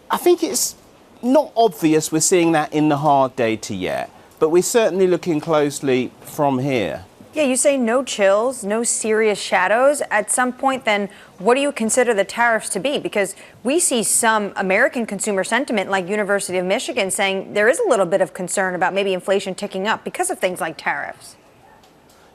I think it's not obvious we're seeing that in the hard data yet, but we're certainly looking closely from here. Yeah, you say no chills, no serious shadows. At some point, then, what do you consider the tariffs to be? Because we see some American consumer sentiment, like University of Michigan, saying there is a little bit of concern about maybe inflation ticking up because of things like tariffs.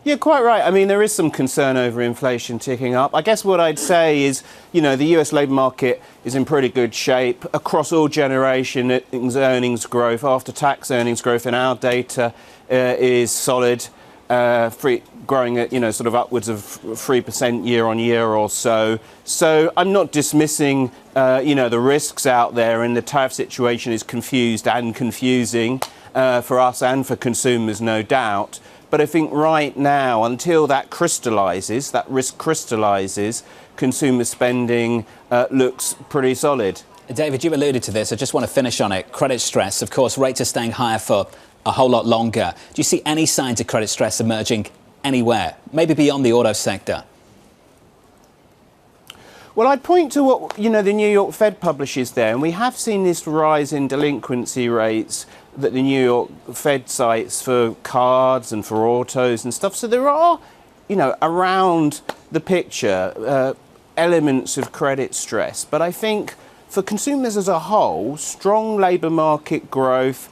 Yeah, quite right. I mean, there is some concern over inflation ticking up. I guess what I'd say is, the US labour market is in pretty good shape across all generations. Earnings growth, after-tax earnings growth in our data is solid, growing at, sort of upwards of 3% year on year or so. So I'm not dismissing, the risks out there, and the tariff situation is confused and confusing for us and for consumers, no doubt. But I think right now, until that crystallises, that risk crystallises, consumer spending looks pretty solid. David, you alluded to this. I just want to finish on it. Credit stress, of course, rates are staying higher for a whole lot longer. Do you see any signs of credit stress emerging anywhere, maybe beyond the auto sector? Well, I'd point to what, the New York Fed publishes there, and we have seen this rise in delinquency rates that the New York Fed cites for cards and for autos and stuff. So there are, around the picture, elements of credit stress. But I think for consumers as a whole, strong labour market growth,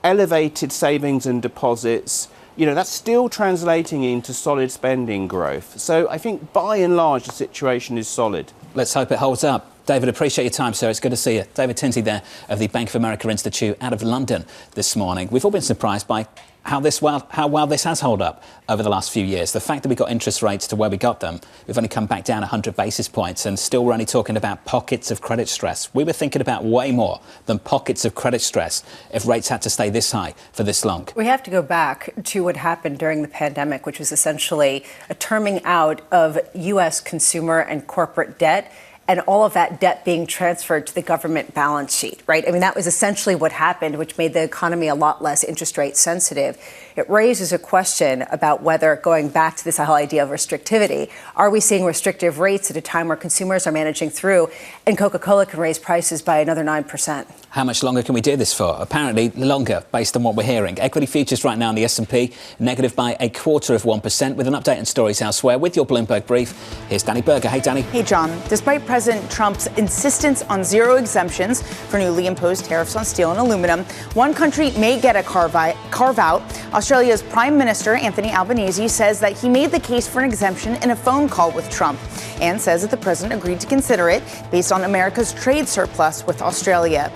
elevated savings and deposits, that's still translating into solid spending growth. So I think by and large, the situation is solid. Let's hope it holds up. David, appreciate your time, sir. It's good to see you. David Tinsley there of the Bank of America Institute out of London this morning. We've all been surprised by how well this has held up over the last few years. The fact that we got interest rates to where we got them, we've only come back down 100 basis points, and still we're only talking about pockets of credit stress. We were thinking about way more than pockets of credit stress if rates had to stay this high for this long. We have to go back to what happened during the pandemic, which was essentially a terming out of U.S. consumer and corporate debt, and all of that debt being transferred to the government balance sheet, right? I mean, that was essentially what happened, which made the economy a lot less interest rate sensitive. It raises a question about whether, going back to this whole idea of restrictivity, are we seeing restrictive rates at a time where consumers are managing through and Coca-Cola can raise prices by another 9%? How much longer can we do this for? Apparently longer, based on what we're hearing. Equity futures right now in the S&P, negative by 0.25%, with an update on stories elsewhere. With your Bloomberg Brief, here's Danny Berger. Hey, Danny. Hey, John. Despite President Trump's insistence on zero exemptions for newly imposed tariffs on steel and aluminum, one country may get a carve-out. Australia's Prime Minister, Anthony Albanese, says that he made the case for an exemption in a phone call with Trump and says that the president agreed to consider it based on America's trade surplus with Australia.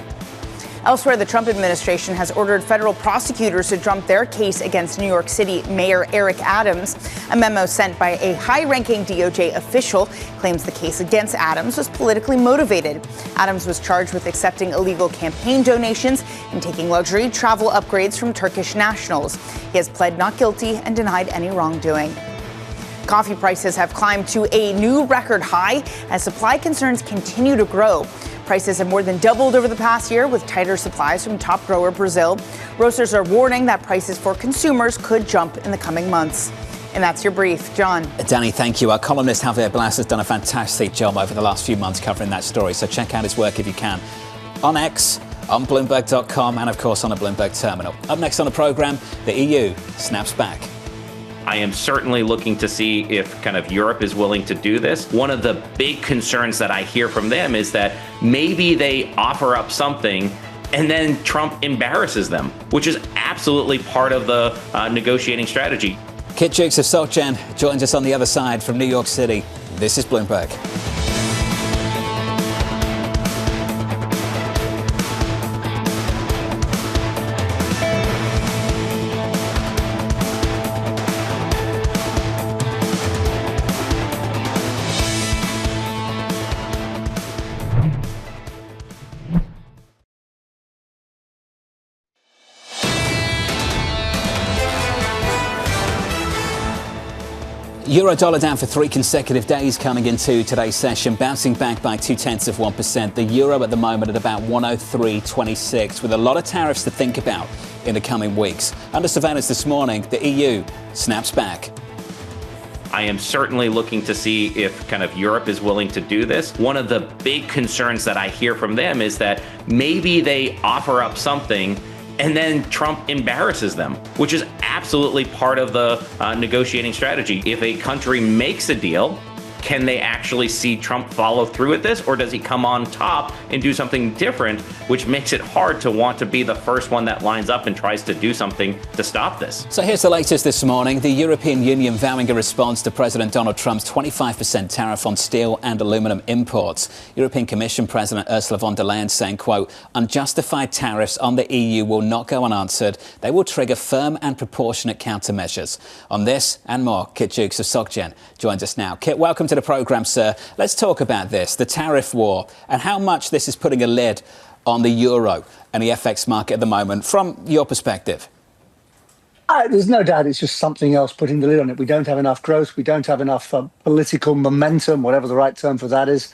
Elsewhere, the Trump administration has ordered federal prosecutors to drum their case against New York City Mayor Eric Adams. A memo sent by a high-ranking DOJ official claims the case against Adams was politically motivated. Adams was charged with accepting illegal campaign donations and taking luxury travel upgrades from Turkish nationals. He has pled not guilty and denied any wrongdoing. Coffee prices have climbed to a new record high as supply concerns continue to grow. Prices have more than doubled over the past year with tighter supplies from top grower Brazil. Roasters are warning that prices for consumers could jump in the coming months. And that's your brief. John. Danny, thank you. Our columnist Javier Blas has done a fantastic job over the last few months covering that story, so check out his work if you can. On X, on Bloomberg.com, and of course on a Bloomberg terminal. Up next on the programme, the EU snaps back. I am certainly looking to see if kind of Europe is willing to do this. One of the big concerns that I hear from them is that maybe they offer up something and then Trump embarrasses them, which is absolutely part of the negotiating strategy. Kit Juckes of SocGen joins us on the other side from New York City. This is Bloomberg. Euro dollar down for 3 consecutive days coming into today's session, bouncing back by 0.2%. The euro at the moment at about 103.26, with a lot of tariffs to think about in the coming weeks. Under surveillance this morning, the EU snaps back. I am certainly looking to see if kind of Europe is willing to do this. One of the big concerns that I hear from them is that maybe they offer up something and then Trump embarrasses them, which is absolutely part of the negotiating strategy. If a country makes a deal, can they actually see Trump follow through with this, or does he come on top and do something different, which makes it hard to want to be the first one that lines up and tries to do something to stop this? So here's the latest this morning. The European Union vowing a response to President Donald Trump's 25% tariff on steel and aluminum imports. European Commission President Ursula von der Leyen saying, quote, unjustified tariffs on the EU will not go unanswered. They will trigger firm and proportionate countermeasures. On this and more, Kit Juckes of SocGen joins us now. Kit, welcome to the programme, sir. Let's talk about this, the tariff war, and how much this is putting a lid on the euro and the FX market at the moment, from your perspective. There's no doubt it's just something else putting the lid on it. We don't have enough growth. We don't have enough political momentum, whatever the right term for that is,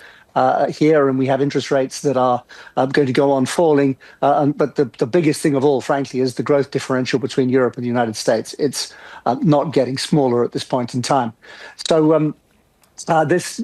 here, and we have interest rates that are going to go on falling. But the biggest thing of all, frankly, is the growth differential between Europe and the United States. It's not getting smaller at this point in time. So this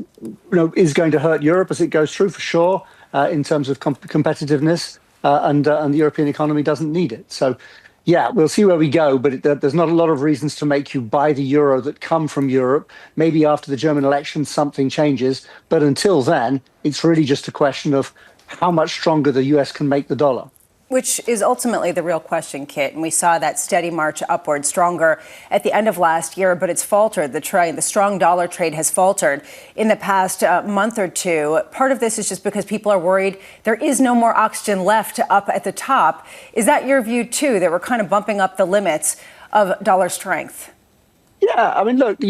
is going to hurt Europe as it goes through, for sure, in terms of competitiveness, and the European economy doesn't need it. So, yeah, we'll see where we go, but there's not a lot of reasons to make you buy the euro that come from Europe. Maybe after the German election something changes, but until then, it's really just a question of how much stronger the US can make the dollar. Which is ultimately the real question, Kit. And we saw that steady march upward, stronger at the end of last year, but it's faltered. The strong dollar trade has faltered in the past month or two. Part of this is just because people are worried there is no more oxygen left up at the top. Is that your view, too, that we're kind of bumping up the limits of dollar strength? Yeah, I mean, look,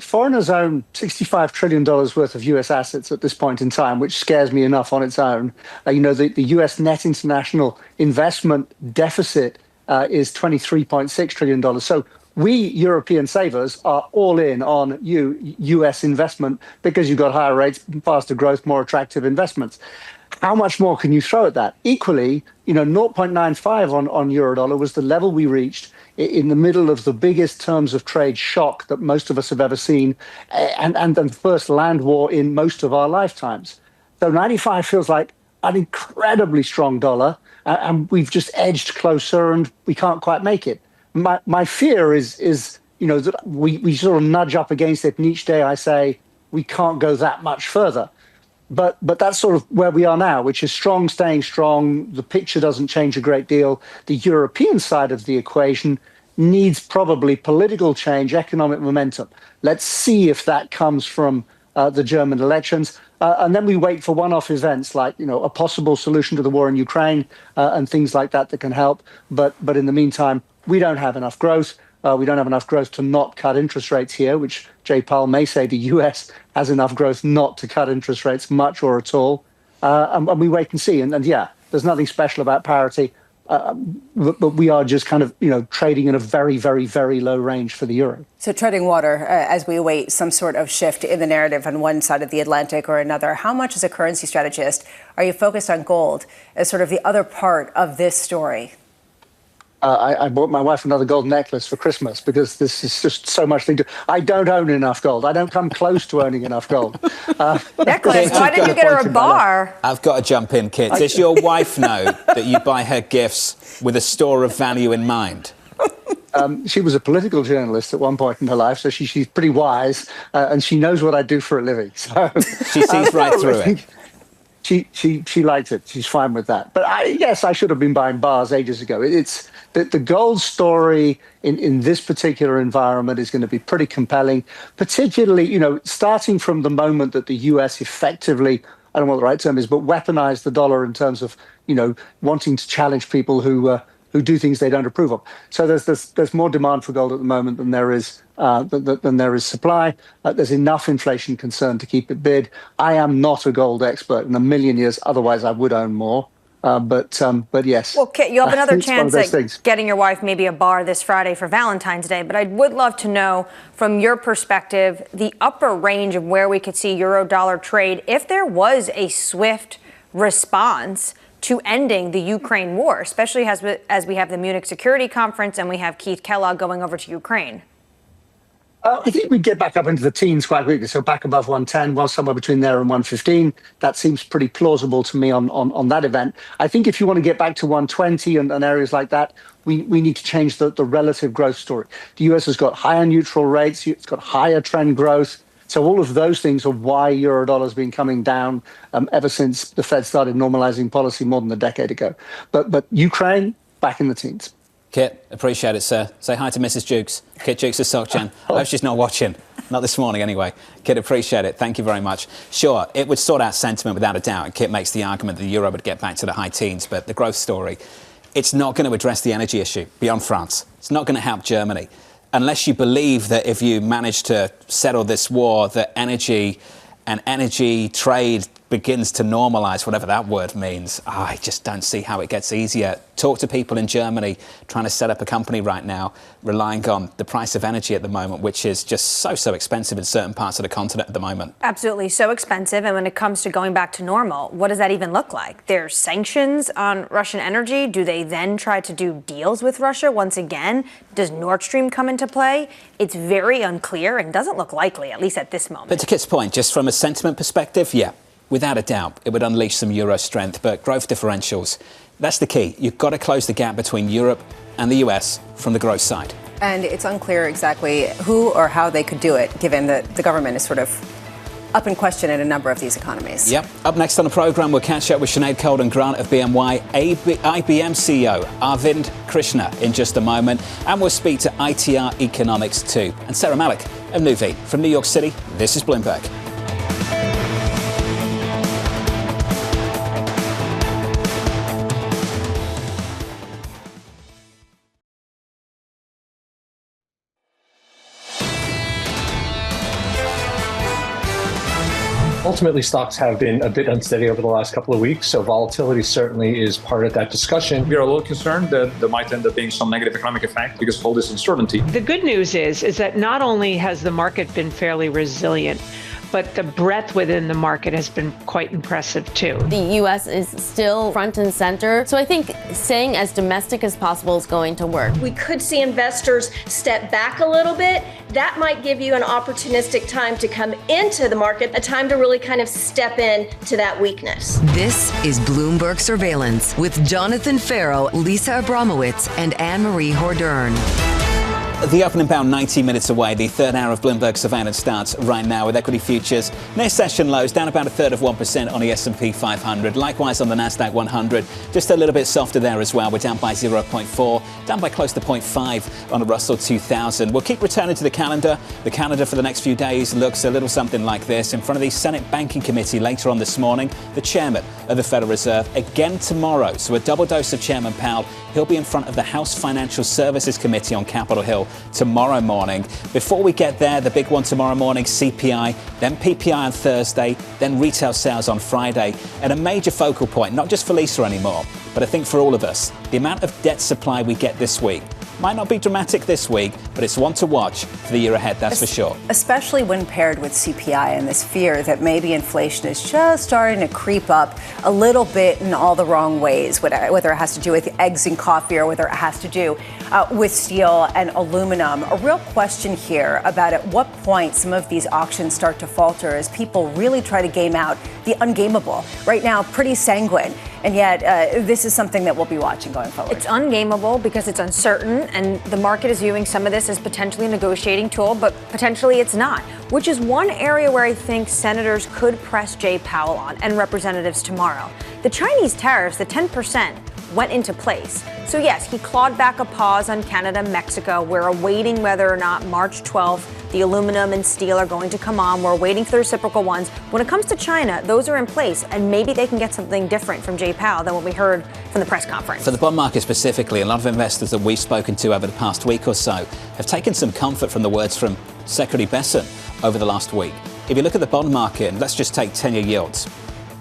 foreigners own $65 trillion worth of US assets at this point in time, which scares me enough on its own. The US net international investment deficit is $23.6 trillion. So we European savers are all in on US investment because you've got higher rates, faster growth, more attractive investments. How much more can you throw at that? Equally, 0.95 on euro dollar was the level we reached in the middle of the biggest terms of trade shock that most of us have ever seen, and the first land war in most of our lifetimes. So 95 feels like an incredibly strong dollar, and we've just edged closer, and we can't quite make it. My fear is that we sort of nudge up against it, and each day I say we can't go that much further. But that's sort of where we are now, which is strong, staying strong. The picture doesn't change a great deal. The European side of the equation needs probably political change, economic momentum. Let's see if that comes from the German elections. And then we wait for one-off events like, a possible solution to the war in Ukraine and things like that can help. But in the meantime, we don't have enough growth. We don't have enough growth to not cut interest rates here, which Jay Powell may say the US has enough growth not to cut interest rates much or at all. And we wait and see. And yeah, there's nothing special about parity. but we are just kind of, trading in a very, very, very low range for the euro. So treading water as we await some sort of shift in the narrative on one side of the Atlantic or another. How much as a currency strategist are you focused on gold as sort of the other part of this story? I bought my wife another gold necklace for Christmas because this is just so much thing to. I don't own enough gold. I don't come close to owning enough gold. Necklace? Why didn't you get her a bar? I've got to jump in, Kit. Does your wife know that you buy her gifts with a store of value in mind? She was a political journalist at one point in her life, so she's pretty wise, and she knows what I do for a living. So she sees right through it. She likes it. She's fine with that. But yes, I should have been buying bars ages ago. It's the gold story in this particular environment is going to be pretty compelling, particularly, starting from the moment that the US effectively, I don't know what the right term is, but weaponized the dollar in terms of, wanting to challenge people who do things they don't approve of. So there's more demand for gold at the moment than there is supply. There's enough inflation concern to keep it bid. I am not a gold expert in a million years. Otherwise, I would own more. But yes. Well, Kit, you have another chance at getting your wife maybe a bar this Friday for Valentine's Day. But I would love to know, from your perspective, the upper range of where we could see euro-dollar trade if there was a swift response to ending the Ukraine war, especially as we have the Munich Security Conference and we have Keith Kellogg going over to Ukraine. I think we'd get back up into the teens quite quickly. So back above 110, well, somewhere between there and 115. That seems pretty plausible to me on that event. I think if you want to get back to 120 and areas like that, we need to change the relative growth story. The US has got higher neutral rates. It's got higher trend growth. So all of those things are why euro-dollar has been coming down ever since the Fed started normalizing policy more than a decade ago. But Ukraine, back in the teens. Kit, appreciate it, sir. Say hi to Mrs. Juckes. Kit Juckes of SocGen. I hope she's not watching. Not this morning, anyway. Kit, appreciate it. Thank you very much. Sure, it would sort out sentiment without a doubt. And Kit makes the argument that the euro would get back to the high teens. But the growth story, it's not going to address the energy issue beyond France. It's not going to help Germany. Unless you believe that if you manage to settle this war, that energy and energy trade begins to normalise, whatever that word means, I just don't see how it gets easier. Talk to people in Germany trying to set up a company right now, relying on the price of energy at the moment, which is just so expensive in certain parts of the continent at the moment. Absolutely, so expensive. And when it comes to going back to normal, what does that even look like? There's sanctions on Russian energy. Do they then try to do deals with Russia once again? Does Nord Stream come into play? It's very unclear and doesn't look likely, at least at this moment. But to Kit's point, just from a sentiment perspective, yeah. Without a doubt, it would unleash some euro strength, but growth differentials, that's the key. You've got to close the gap between Europe and the US from the growth side. And it's unclear exactly who or how they could do it, given that the government is sort of up in question in a number of these economies. Yep. Up next on the programme, we'll catch up with Sinead Colton Grant of BMY, IBM CEO Arvind Krishna in just a moment, and we'll speak to ITR Economics too. And Saira Malik of Nuveen from New York City. This is Bloomberg. Ultimately, stocks have been a bit unsteady over the last couple of weeks, so volatility certainly is part of that discussion. We are a little concerned that there might end up being some negative economic effect because of all this uncertainty. The good news is that not only has the market been fairly resilient, but the breadth within the market has been quite impressive too. The U.S. is still front and center, so I think staying as domestic as possible is going to work. We could see investors step back a little bit. That might give you an opportunistic time to come into the market, a time to really kind of step in to that weakness. This is Bloomberg Surveillance with Jonathan Ferro, Lisa Abramowicz, and Annmarie Hordern. The opening about 90 minutes away. The third hour of Bloomberg Surveillance starts right now with equity futures near session lows, down about 1/3% on the S&P 500. Likewise on the Nasdaq 100, just a little bit softer there as well. We're down by 0.4, down by close to 0.5 on the Russell 2000. We'll keep returning to the calendar. The calendar for the next few days looks a little something like this. In front of the Senate Banking Committee later on this morning, the chairman of the Federal Reserve again tomorrow. So a double dose of Chairman Powell. He'll be in front of the House Financial Services Committee on Capitol Hill tomorrow morning. Before we get there, the big one tomorrow morning, CPI, then PPI on Thursday, then retail sales on Friday. And a major focal point, not just for Lisa anymore, but I think for all of us, the amount of debt supply we get this week. Might not be dramatic this week, but it's one to watch for the year ahead, that's for sure. Especially when paired with CPI and this fear that maybe inflation is just starting to creep up a little bit in all the wrong ways, whether it has to do with eggs and coffee or whether it has to do with steel and aluminum. A real question here about at what point some of these auctions start to falter as people really try to game out the ungameable. Right now, pretty sanguine. And yet, this is something that we'll be watching going forward. It's ungameable because it's uncertain, and the market is viewing some of this as potentially a negotiating tool, but potentially it's not, which is one area where I think senators could press Jay Powell on and representatives tomorrow. The Chinese tariffs, the 10%, went into place. So yes, he clawed back a pause on Canada, Mexico. We're awaiting whether or not March 12th, the aluminum and steel are going to come on. We're waiting for the reciprocal ones. When it comes to China, those are in place, and maybe they can get something different from Jay Powell than what we heard from the press conference. For the bond market specifically, a lot of investors that we've spoken to over the past week or so have taken some comfort from the words from Secretary Bessent over the last week. If you look at the bond market, and let's just take 10-year yields.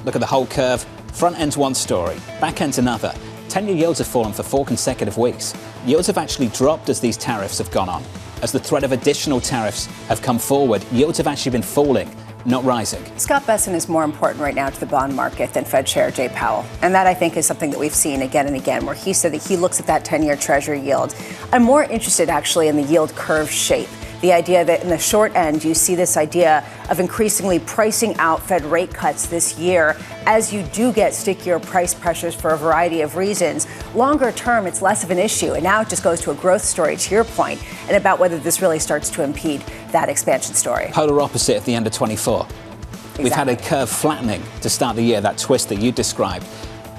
Look at the whole curve. Front end's one story, back end's another. 10-year yields have fallen for 4 consecutive weeks. Yields have actually dropped as these tariffs have gone on. As the threat of additional tariffs have come forward, yields have actually been falling, not rising. Scott Bessent is more important right now to the bond market than Fed Chair Jay Powell. And that, I think, is something that we've seen again and again, where he said that he looks at that 10-year Treasury yield. I'm more interested, actually, in the yield curve shape. The idea that in the short end, you see this idea of increasingly pricing out Fed rate cuts this year as you do get stickier price pressures for a variety of reasons. Longer term, it's less of an issue. And now it just goes to a growth story, to your point, and about whether this really starts to impede that expansion story. Polar opposite at the end of 24. Exactly. We've had a curve flattening to start the year, that twist that you described.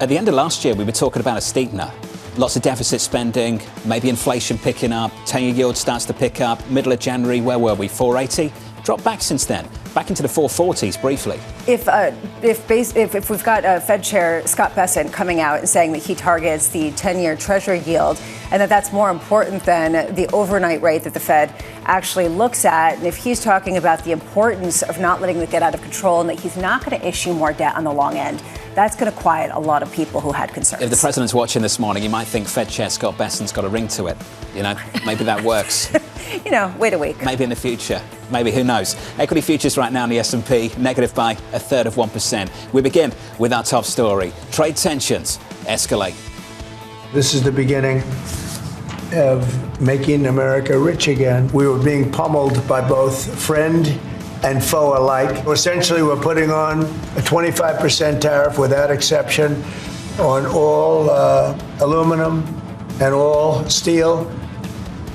At the end of last year, we were talking about a steepener. Lots of deficit spending, maybe inflation picking up, 10-year yield starts to pick up. Middle of January, where were we? 480? Dropped back since then, back into the 440s briefly. If we've got Fed Chair Scott Bessent coming out and saying that he targets the 10-year Treasury yield and that that's more important than the overnight rate that the Fed actually looks at, and if he's talking about the importance of not letting it get out of control and that he's not going to issue more debt on the long end, that's going to quiet a lot of people who had concerns. If the president's watching this morning, you might think Fed Chair Scott Bessent's got a ring to it. You know, maybe that works. Wait a week. Maybe in the future. Maybe, who knows? Equity futures right now in the S&P, negative by 1/3%. We begin with our top story. Trade tensions escalate. This is the beginning of making America rich again. We were being pummeled by both friend and foe alike. Essentially, we're putting on a 25% tariff without exception on all aluminum and all steel.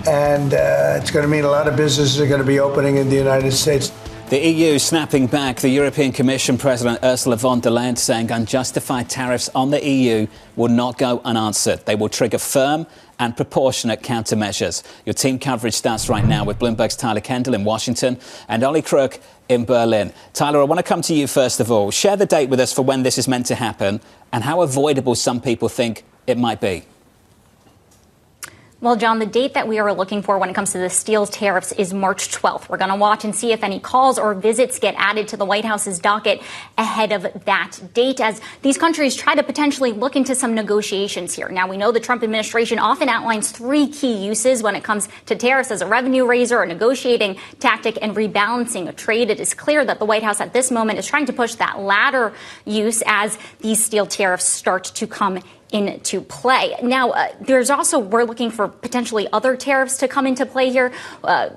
And it's going to mean a lot of businesses are going to be opening in the United States. The EU snapping back. The European Commission President Ursula von der Leyen saying unjustified tariffs on the EU will not go unanswered. They will trigger firm and proportionate countermeasures. Your team coverage starts right now with Bloomberg's Tyler Kendall in Washington and Ollie Crook in Berlin. Tyler, I want to come to you first of all. Share the date with us for when this is meant to happen and how avoidable some people think it might be. Well, John, the date that we are looking for when it comes to the steel tariffs is March 12th. We're going to watch and see if any calls or visits get added to the White House's docket ahead of that date as these countries try to potentially look into some negotiations here. Now, we know the Trump administration often outlines 3 key uses when it comes to tariffs as a revenue raiser, a negotiating tactic, and rebalancing a trade. It is clear that the White House at this moment is trying to push that latter use as these steel tariffs start to come into play. Now, we're looking for potentially other tariffs to come into play here.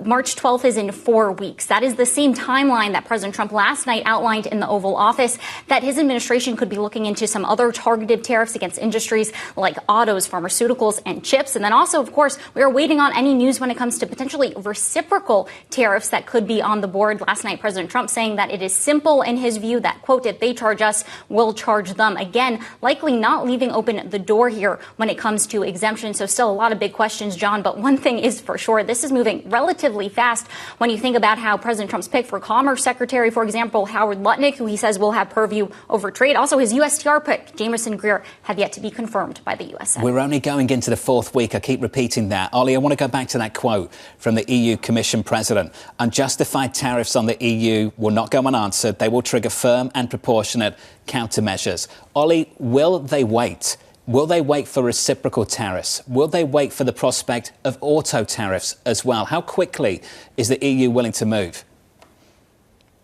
March 12th is in 4 weeks. That is the same timeline that President Trump last night outlined in the Oval Office, that his administration could be looking into some other targeted tariffs against industries like autos, pharmaceuticals, and chips. And then also, of course, we are waiting on any news when it comes to potentially reciprocal tariffs that could be on the board. Last night, President Trump saying that it is simple in his view that, quote, if they charge us, we'll charge them. Again, likely not leaving open open the door here when it comes to exemptions. So still a lot of big questions, John. But one thing is for sure, this is moving relatively fast when you think about how President Trump's pick for Commerce Secretary, for example, Howard Lutnick, who he says will have purview over trade. Also, his USTR pick, Jamieson Greer, had yet to be confirmed by the U.S. Senate. We're only going into the fourth week. I keep repeating that. Ollie, I want to go back to that quote from the EU Commission President. Unjustified tariffs on the EU will not go unanswered. They will trigger firm and proportionate countermeasures. Ollie, will they wait? Will they wait for reciprocal tariffs? Will they wait for the prospect of auto tariffs as well? How quickly is the EU willing to move?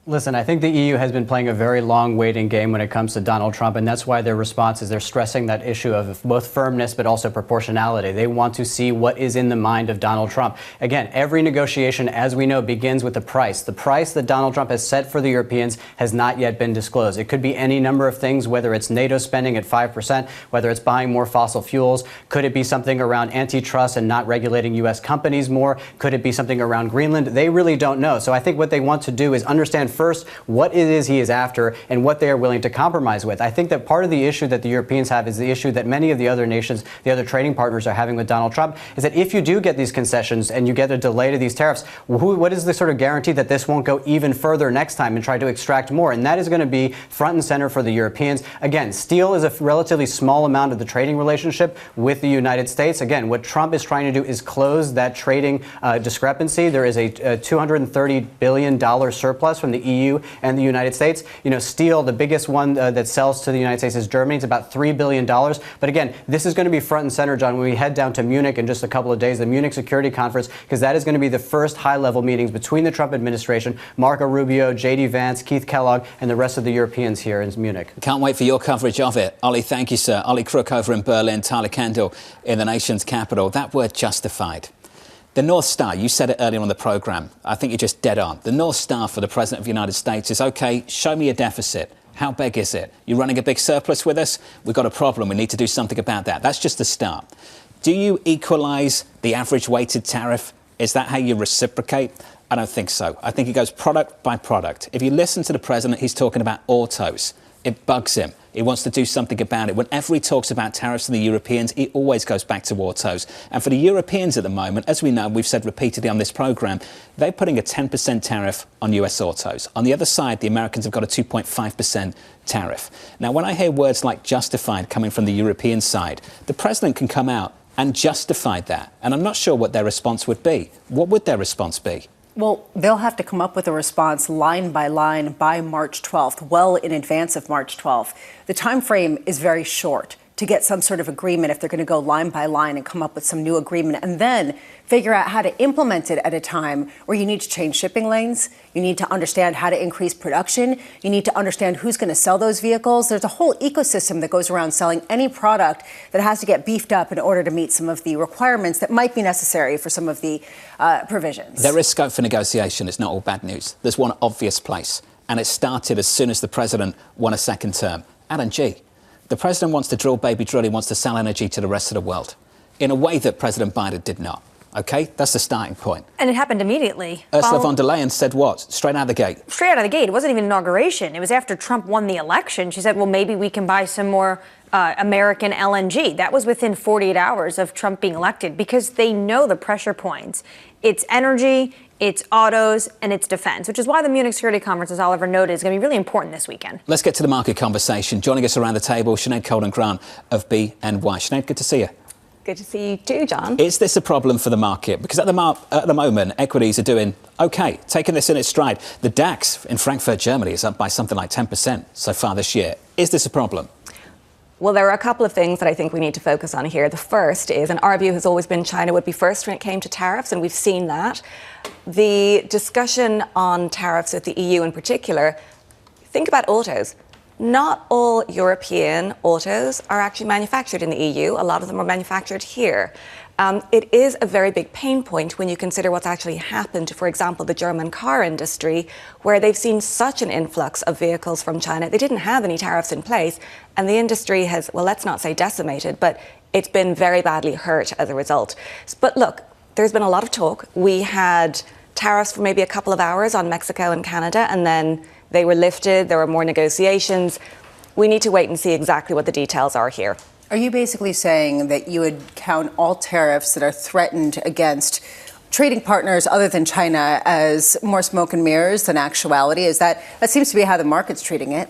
Listen, I think the EU has been playing a very long waiting game when it comes to Donald Trump, and that's why their response is they're stressing that issue of both firmness but also proportionality. They want to see what is in the mind of Donald Trump. Again, every negotiation, as we know, begins with the price. The price that Donald Trump has set for the Europeans has not yet been disclosed. It could be any number of things, whether it's NATO spending at 5%, whether it's buying more fossil fuels. Could it be something around antitrust and not regulating U.S. companies more? Could it be something around Greenland? They really don't know. So I think what they want to do is understand first what it is he is after and what they are willing to compromise with. I think that part of the issue that the Europeans have is the issue that many of the other nations, the other trading partners are having with Donald Trump, is that if you do get these concessions and you get a delay to these tariffs, what is the sort of guarantee that this won't go even further next time and try to extract more? And that is going to be front and center for the Europeans. Again, steel is a relatively small amount of the trading relationship with the United States. Again, what Trump is trying to do is close that trading discrepancy. There is a $230 billion surplus from the EU and the United States. You know, steel, the biggest one that sells to the United States is Germany. It's about $3 billion. But again, this is going to be front and center, John, when we head down to Munich in just a couple of days, the Munich Security Conference, because that is going to be the first high-level meetings between the Trump administration, Marco Rubio, J.D. Vance, Keith Kellogg, and the rest of the Europeans here in Munich. Can't wait for your coverage of it. Ollie, thank you, sir. Ollie Crook over in Berlin, Tyler Kendall in the nation's capital. That word justified. The North Star, you said it earlier on the programme. I think you're just dead on. The North Star for the President of the United States is, OK, show me a deficit. How big is it? You're running a big surplus with us? We've got a problem. We need to do something about that. That's just the start. Do you equalise the average weighted tariff? Is that how you reciprocate? I don't think so. I think it goes product by product. If you listen to the President, he's talking about autos. It bugs him. He wants to do something about it. Whenever he talks about tariffs to the Europeans, he always goes back to autos. And for the Europeans at the moment, as we know, we've said repeatedly on this programme, they're putting a 10% tariff on US autos. On the other side, the Americans have got a 2.5% tariff. Now, when I hear words like justified coming from the European side, the President can come out and justify that. And I'm not sure what their response would be. What would their response be? Well, they'll have to come up with a response line by line by March 12th, well in advance of March 12th. The time frame is very short to get some sort of agreement if they're going to go line by line and come up with some new agreement and then figure out how to implement it at a time where you need to change shipping lanes. You need to understand how to increase production. You need to understand who's going to sell those vehicles. There's a whole ecosystem that goes around selling any product that has to get beefed up in order to meet some of the requirements that might be necessary for some of the provisions. There is scope for negotiation. It's not all bad news. There's one obvious place, and it started as soon as the President won a second term. LNG. The President wants to drill, baby drill. He wants to sell energy to the rest of the world in a way that President Biden did not. OK, that's the starting point. And it happened immediately. Ursula von der Leyen said what? Straight out of the gate. Straight out of the gate. It wasn't even inauguration. It was after Trump won the election. She said, well, maybe we can buy some more American LNG. That was within 48 hours of Trump being elected because they know the pressure points. It's energy, it's autos, and it's defense, which is why the Munich Security Conference, as Oliver noted, is going to be really important this weekend. Let's get to the market conversation. Joining us around the table, Sinead Colton-Grant of BNY. Sinead, good to see you. Good to see you too, John. Is this a problem for the market? Because at the moment, equities are doing OK, taking this in its stride. The DAX in Frankfurt, Germany, is up by something like 10% so far this year. Is this a problem? Well, there are a couple of things that I think we need to focus on here. The first is, and our view has always been China would be first when it came to tariffs, and we've seen that. The discussion on tariffs with the EU in particular, think about autos. Not all European autos are actually manufactured in the EU. A lot of them are manufactured here. It is a very big pain point when you consider what's actually happened to, for example, the German car industry, where they've seen such an influx of vehicles from China. They didn't have any tariffs in place, and the industry has, well, let's not say decimated, but it's been very badly hurt as a result. But look, there's been a lot of talk. We had tariffs for maybe a couple of hours on Mexico and Canada, and then they were lifted. There were more negotiations. We need to wait and see exactly what the details are here. Are you basically saying that you would count all tariffs that are threatened against trading partners other than China as more smoke and mirrors than actuality? That seems to be how the market's treating it.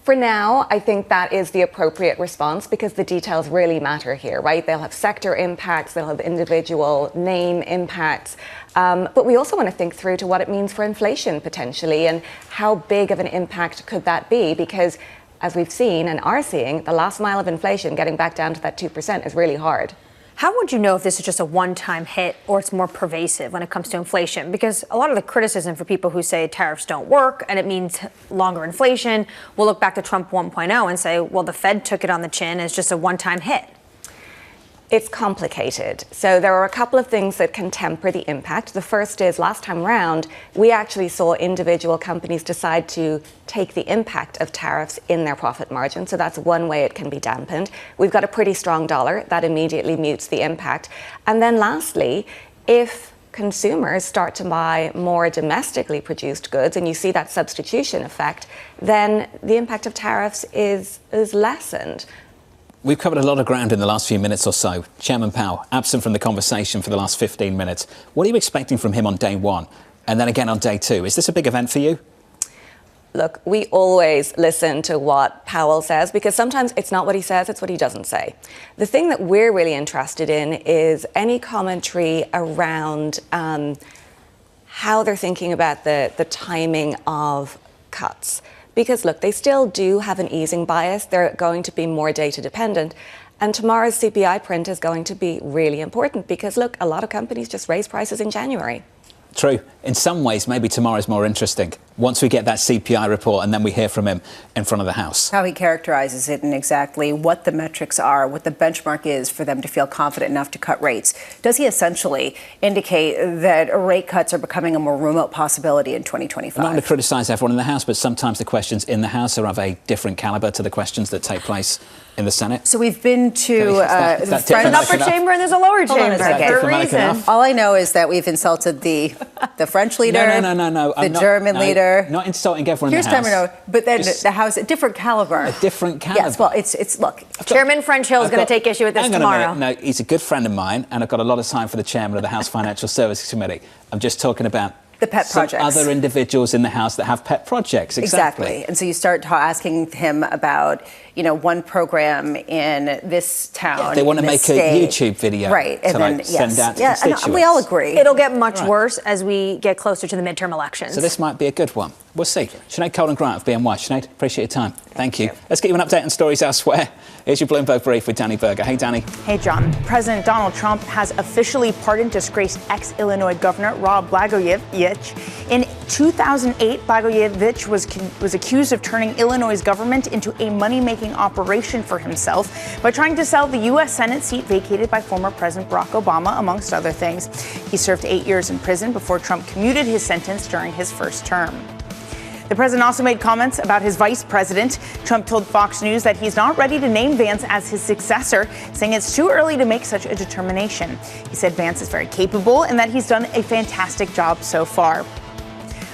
For now, I think that is the appropriate response because the details really matter here, right? They'll have sector impacts, they'll have individual name impacts. But we also want to think through to what it means for inflation potentially and how big of an impact could that be? Because as we've seen and are seeing, the last mile of inflation getting back down to that 2% is really hard. How would you know if this is just a one-time hit or it's more pervasive when it comes to inflation? Because a lot of the criticism for people who say tariffs don't work and it means longer inflation will look back to Trump 1.0 and say, well, the Fed took it on the chin as just a one-time hit. It's complicated. So there are a couple of things that can temper the impact. The first is last time round, we actually saw individual companies decide to take the impact of tariffs in their profit margin. So that's one way it can be dampened. We've got a pretty strong dollar that immediately mutes the impact. And then lastly, if consumers start to buy more domestically produced goods and you see that substitution effect, then the impact of tariffs is lessened. We've covered a lot of ground in the last few minutes or so. Chairman Powell, absent from the conversation for the last 15 minutes. What are you expecting from him on day one and then again on day two? Is this a big event for you? Look, we always listen to what Powell says because sometimes it's not what he says, it's what he doesn't say. The thing that we're really interested in is any commentary around how they're thinking about the timing of cuts. Because, look, they still do have an easing bias. They're going to be more data dependent. And tomorrow's CPI print is going to be really important because, look, a lot of companies just raise prices in January. True. In some ways, maybe tomorrow's more interesting once we get that CPI report and then we hear from him in front of the House. How he characterizes it and exactly what the metrics are, what the benchmark is for them to feel confident enough to cut rates. Does he essentially indicate that rate cuts are becoming a more remote possibility in 2025? I'm not going to criticise everyone in the House, but sometimes the questions in the House are of a different calibre to the questions that take place in the Senate. So we've been to the French upper chamber and there's a lower chamber for a reason. All I know is that we've insulted the French leader, no. the German leader. Not insulting everyone in the House. But then the House, a different caliber. A different caliber. Yes, well, it's look. Chairman French Hill is going to take issue with this tomorrow. No, he's a good friend of mine, and I've got a lot of time for the chairman of the House Financial Services Committee. I'm just talking about the pet projects. Other individuals in the House that have pet projects. Exactly. And so you start asking him about, one program in this town. Yeah, they want to make a YouTube video. Right. And then, send out to constituents. And we all agree. It'll get much worse as we get closer to the midterm elections. So this might be a good one. We'll see. Sinead, Colton, Grant of BNY. Sinead, appreciate your time. Thank you. Let's get you an update on stories elsewhere. Here's your Bloomberg Brief with Danny Berger. Hey, Danny. Hey, John. President Donald Trump has officially pardoned disgraced ex-Illinois Governor Rod Blagojevich. In 2008, Blagojevich was accused of turning Illinois' government into a money-making operation for himself by trying to sell the U.S. Senate seat vacated by former President Barack Obama, amongst other things. He served 8 years in prison before Trump commuted his sentence during his first term. The president also made comments about his vice president. Trump told Fox News that he's not ready to name Vance as his successor, saying it's too early to make such a determination. He said Vance is very capable and that he's done a fantastic job so far.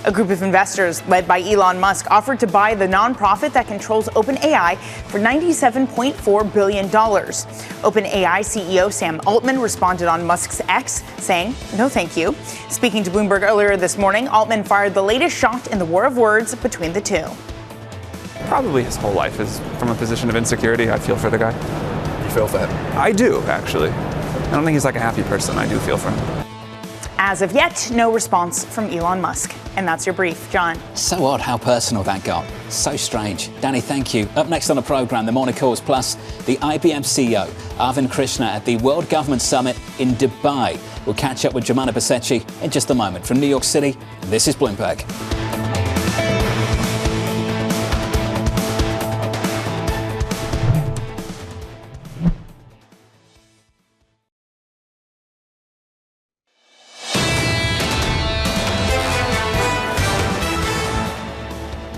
A group of investors led by Elon Musk offered to buy the nonprofit that controls OpenAI for $97.4 billion. OpenAI CEO Sam Altman responded on Musk's X, saying, "No, thank you." Speaking to Bloomberg earlier this morning, Altman fired the latest shot in the war of words between the two. Probably his whole life is from a position of insecurity. I feel for the guy. You feel for him? I do, actually. I don't think he's like a happy person. I do feel for him. As of yet, no response from Elon Musk. And that's your brief, John. So odd how personal that got. So strange. Danny, thank you. Up next on the programme, the Morning Calls Plus, the IBM CEO, Arvind Krishna at the World Government Summit in Dubai. We'll catch up with Jemana Basechi in just a moment. From New York City, this is Bloomberg.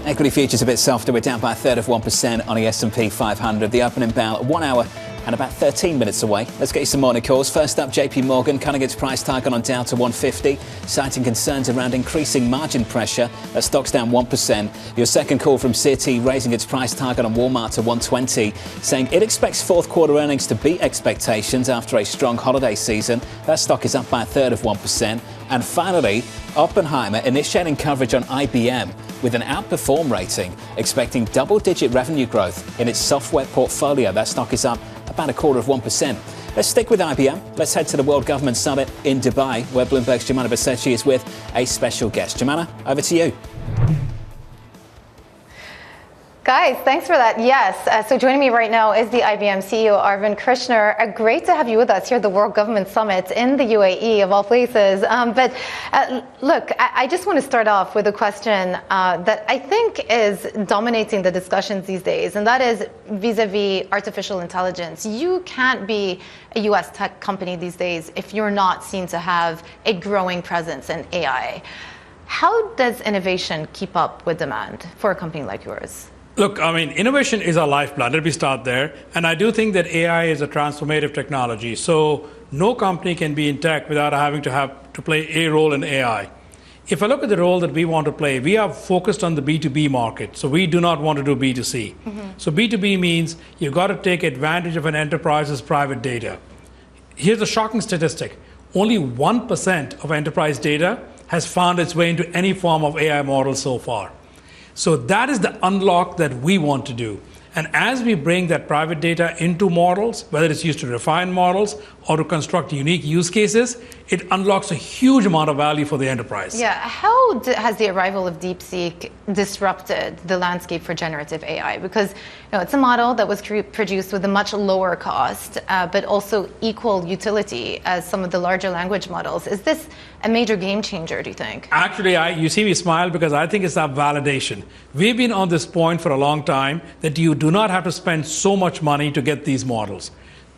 Equity futures a bit softer. We're down by a third of 1% on the S&P 500. The opening bell 1 hour and about 13 minutes away. Let's get you some morning calls. First up, JP Morgan cutting its price target on Dow to 150, citing concerns around increasing margin pressure. That stock's down 1%. Your second call from Citi raising its price target on Walmart to 120, saying it expects fourth quarter earnings to beat expectations after a strong holiday season. That stock is up by 1/3 of 1%. And finally, Oppenheimer initiating coverage on IBM with an outperform rating, expecting double-digit revenue growth in its software portfolio. That stock is up about 1/4 of 1%. Let's stick with IBM. Let's head to the World Government Summit in Dubai, where Bloomberg's Jemana Basechi is with a special guest. Jemana, over to you. Guys, thanks for that. Yes, so joining me right now is the IBM CEO, Arvind Krishna. Great to have you with us here at the World Government Summit in the UAE, of all places. Look, I just want to start off with a question that I think is dominating the discussions these days, and that is vis-a-vis artificial intelligence. You can't be a U.S. tech company these days if you're not seen to have a growing presence in AI. How does innovation keep up with demand for a company like yours? Look, I mean, innovation is our lifeblood. Let me start there. And I do think that AI is a transformative technology. So no company can be in tech without having to play a role in AI. If I look at the role that we want to play, we are focused on the B2B market. So we do not want to do B2C. So B2B means you've got to take advantage of an enterprise's private data. Here's a shocking statistic. Only 1% of enterprise data has found its way into any form of AI model so far. So that is the unlock that we want to do. And as we bring that private data into models, whether it's used to refine models or to construct unique use cases, it unlocks a huge amount of value for the enterprise. Yeah, how has the arrival of DeepSeek disrupted the landscape for generative AI? Because it's a model that was produced with a much lower cost, but also equal utility as some of the larger language models. Is this a major game changer, do you think? Actually, you see me smile because I think it's that validation. We've been on this point for a long time that you do not have to spend so much money to get these models.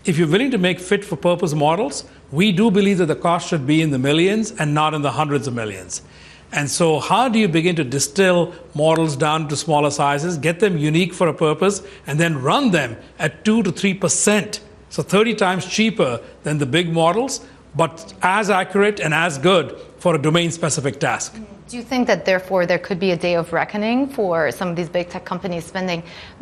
If you're willing to make fit-for-purpose models, we do believe that the cost should be in the millions and not in the hundreds of millions. And so how do you begin to distill models down to smaller sizes, get them unique for a purpose, and then run them at 2 to 3%, so 30 times cheaper than the big models, but as accurate and as good for a domain-specific task? Do you think that, therefore, there could be a day of reckoning for some of these big tech companies spending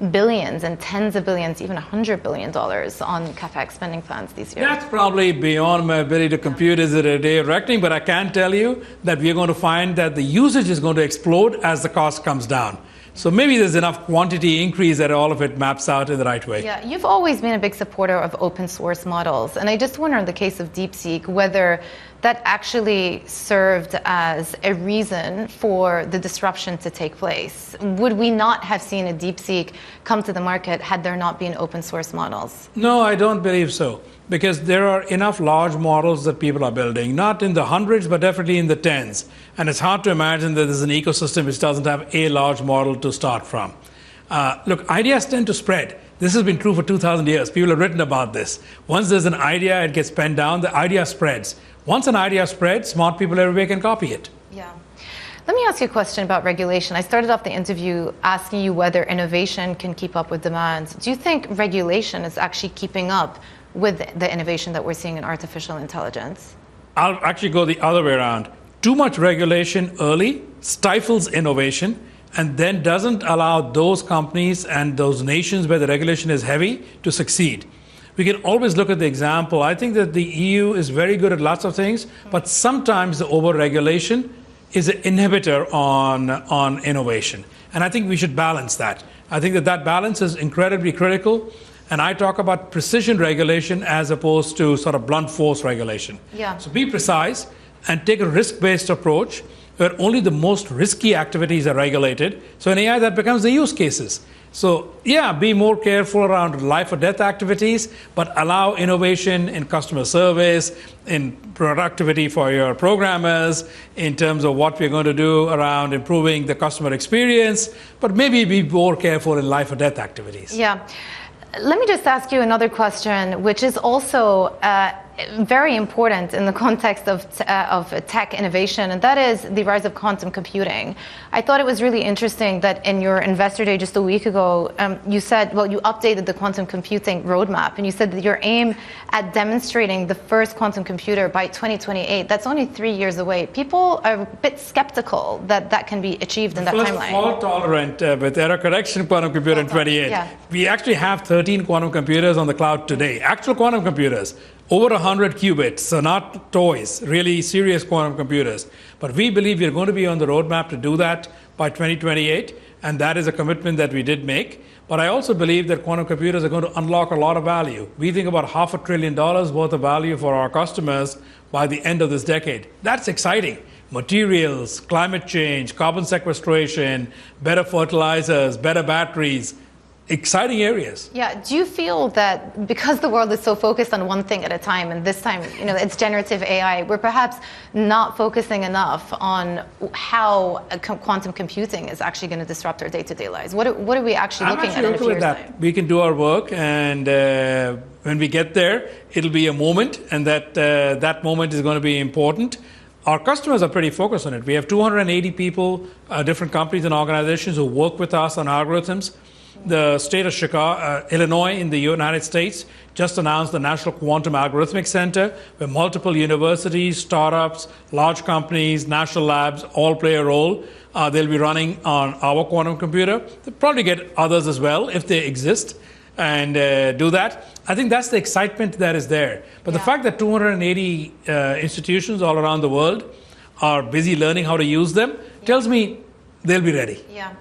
billions and tens of billions, even $100 billion on CapEx spending plans these years? That's probably beyond my ability to compute. Is it a day of reckoning? But I can tell you that we're going to find that the usage is going to explode as the cost comes down. So maybe there's enough quantity increase that all of it maps out in the right way. Yeah, you've always been a big supporter of open source models. And I just wonder in the case of DeepSeek, whether that actually served as a reason for the disruption to take place. Would we not have seen a DeepSeek come to the market had there not been open source models? No, I don't believe so. Because there are enough large models that people are building, not in the hundreds, but definitely in the tens. And it's hard to imagine that there's an ecosystem which doesn't have a large model to start from. Look, ideas tend to spread. This has been true for 2,000 years. People have written about this. Once there's an idea, it gets penned down, the idea spreads. Once an idea spreads, smart people everywhere can copy it. Yeah. Let me ask you a question about regulation. I started off the interview asking you whether innovation can keep up with demand. Do you think regulation is actually keeping up with the innovation that we're seeing in artificial intelligence? I'll actually go the other way around. Too much regulation early stifles innovation and then doesn't allow those companies and those nations where the regulation is heavy to succeed. We can always look at the example. I think that the EU is very good at lots of things, but sometimes the over-regulation is an inhibitor on innovation. And I think we should balance that. I think that balance is incredibly critical. And I talk about precision regulation as opposed to sort of blunt force regulation. Yeah. So be precise and take a risk-based approach where only the most risky activities are regulated. So in AI, that becomes the use cases. So yeah, be more careful around life or death activities, but allow innovation in customer service, in productivity for your programmers, in terms of what we're going to do around improving the customer experience, but maybe be more careful in life or death activities. Yeah. Let me just ask you another question, which is also very important in the context of tech innovation, and that is the rise of quantum computing. I thought it was really interesting that in your Investor Day just a week ago, you said, well, you updated the quantum computing roadmap, and you said that your aim at demonstrating the first quantum computer by 2028, that's only 3 years away. People are a bit skeptical that that can be achieved in that timeline. Fault tolerant with error correction quantum computer in 28. Yeah. We actually have 13 quantum computers on the cloud today, actual quantum computers, over 100 qubits, so not toys, really serious quantum computers. But we believe we're going to be on the roadmap to do that by 2028, and that is a commitment that we did make. But I also believe that quantum computers are going to unlock a lot of value. We think about $500 billion worth of value for our customers by the end of this decade. That's exciting. Materials, climate change, carbon sequestration, better fertilizers, better batteries. Exciting areas. Yeah. Do you feel that because the world is so focused on one thing at a time, and this time, it's generative AI, we're perhaps not focusing enough on how quantum computing is actually going to disrupt our day-to-day lives? What are we actually looking at in a few years' time? We can do our work, and when we get there, it'll be a moment, and that moment is going to be important. Our customers are pretty focused on it. We have 280 people, different companies and organizations who work with us on algorithms. The state of Chicago, Illinois in the United States just announced the National Quantum Algorithmic Center, where multiple universities, startups, large companies, national labs all play a role. They'll be running on our quantum computer. They'll probably get others as well if they exist and do that. I think that's the excitement that is there. But the fact that 280 institutions all around the world are busy learning how to use them tells me they'll be ready. Yeah.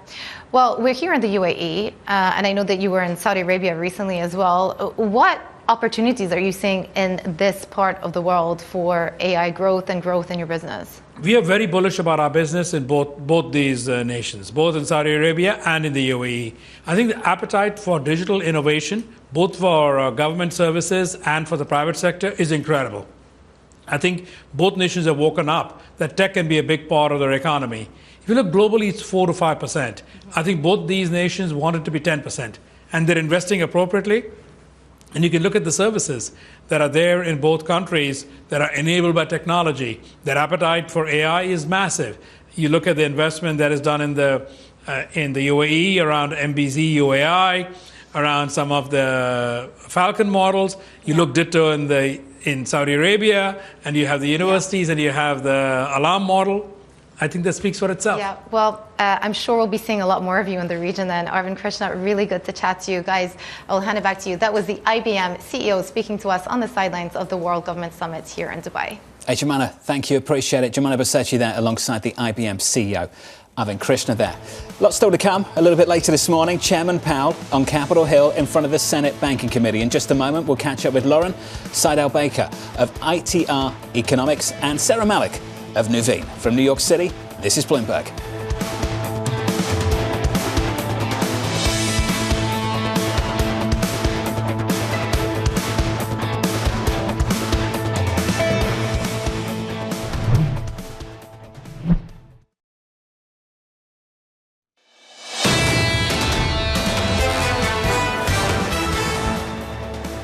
Well, we're here in the UAE, and I know that you were in Saudi Arabia recently as well. What opportunities are you seeing in this part of the world for AI growth and growth in your business? We are very bullish about our business in both these nations, both in Saudi Arabia and in the UAE. I think the appetite for digital innovation, both for government services and for the private sector, is incredible. I think both nations have woken up that tech can be a big part of their economy. If you look globally, it's 4 to 5%. I think both these nations want it to be 10%, and they're investing appropriately. And you can look at the services that are there in both countries that are enabled by technology. Their appetite for AI is massive. You look at the investment that is done in the UAE around MBZ UAI, around some of the Falcon models. You look ditto in Saudi Arabia, and you have the universities, and you have the Alarm model. I think that speaks for itself. Yeah, well, I'm sure we'll be seeing a lot more of you in the region then. Arvind Krishna, really good to chat to you guys. I'll hand it back to you. That was the IBM CEO speaking to us on the sidelines of the World Government Summit here in Dubai. Hey, Jumana, thank you. Appreciate it. Jumana Basechi there alongside the IBM CEO. Arvind Krishna there. Lots still to come. A little bit later this morning, Chairman Powell on Capitol Hill in front of the Senate Banking Committee. In just a moment, we'll catch up with Lauren Saidel-Baker of ITR Economics and Sarah Malik of Nuveen. From New York City, this is Bloomberg.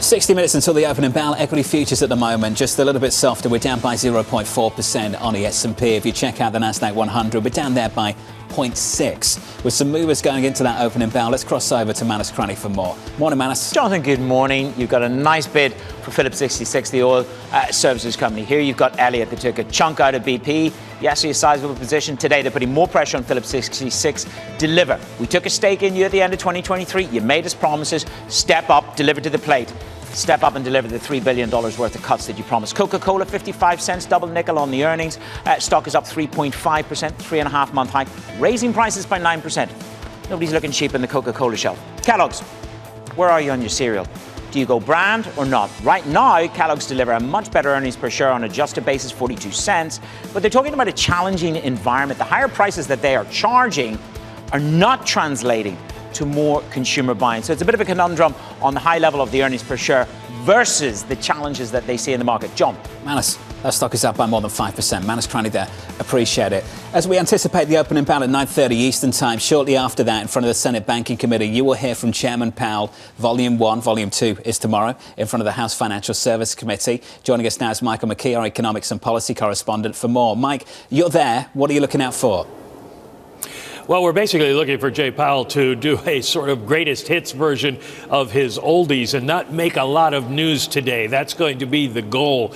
$60 minutes until the opening bell. Equity futures at the moment just a little bit softer. We're down by 0.4% on the S&P. If you check out the Nasdaq 100, we're down there by 0.6. With some movers going into that opening bell, let's cross over to Manus Cranny for more. Morning, Manus. Jonathan, good morning. You've got a nice bid for Phillips 66, the oil services company. Here you've got Elliott that took a chunk out of BP. Yes, a sizable position. Today they're putting more pressure on Phillips 66. Deliver. We took a stake in you at the end of 2023. You made us promises. Step up, deliver to the plate. Step up and deliver the $3 billion worth of cuts that you promised. Coca-Cola, 55 cents, double nickel on the earnings. Stock is up 3.5%, 3.5-month high, raising prices by 9%. Nobody's looking cheap in the Coca-Cola shelf. Kellogg's, where are you on your cereal? Do you go brand or not? Right now, Kellogg's deliver a much better earnings per share on an adjusted basis, 42 cents. But they're talking about a challenging environment. The higher prices that they are charging are not translating to more consumer buying. So it's a bit of a conundrum on the high level of the earnings per share versus the challenges that they see in the market. John. Manus. That stock is up by more than 5%. Manus Cranny there. Appreciate it. As we anticipate the opening bell at 9:30 Eastern Time, shortly after that, in front of the Senate Banking Committee, you will hear from Chairman Powell. Volume 1, Volume 2 is tomorrow in front of the House Financial Services Committee. Joining us now is Michael McKee, our economics and policy correspondent, for more. Mike, you're there. What are you looking out for? Well, we're basically looking for Jay Powell to do a sort of greatest hits version of his oldies and not make a lot of news today. That's going to be the goal.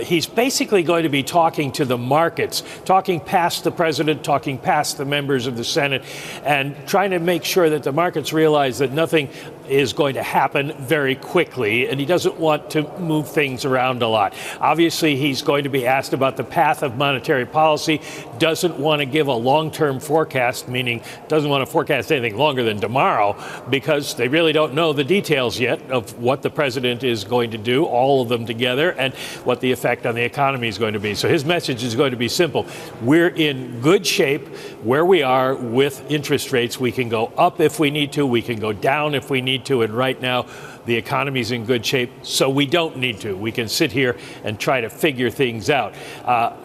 He's basically going to be talking to the markets, talking past the president, talking past the members of the Senate, and trying to make sure that the markets realize that nothing is going to happen very quickly, and he doesn't want to move things around a lot. Obviously, he's going to be asked about the path of monetary policy, doesn't want to give a long-term forecast, meaning doesn't want to forecast anything longer than tomorrow, because they really don't know the details yet of what the president is going to do, all of them together, and what the effect on the economy is going to be. So his message is going to be simple. We're in good shape where we are with interest rates. We can go up if we need to. We can go down if we need to. And right now, the economy's in good shape, so we don't need to. We can sit here and try to figure things out.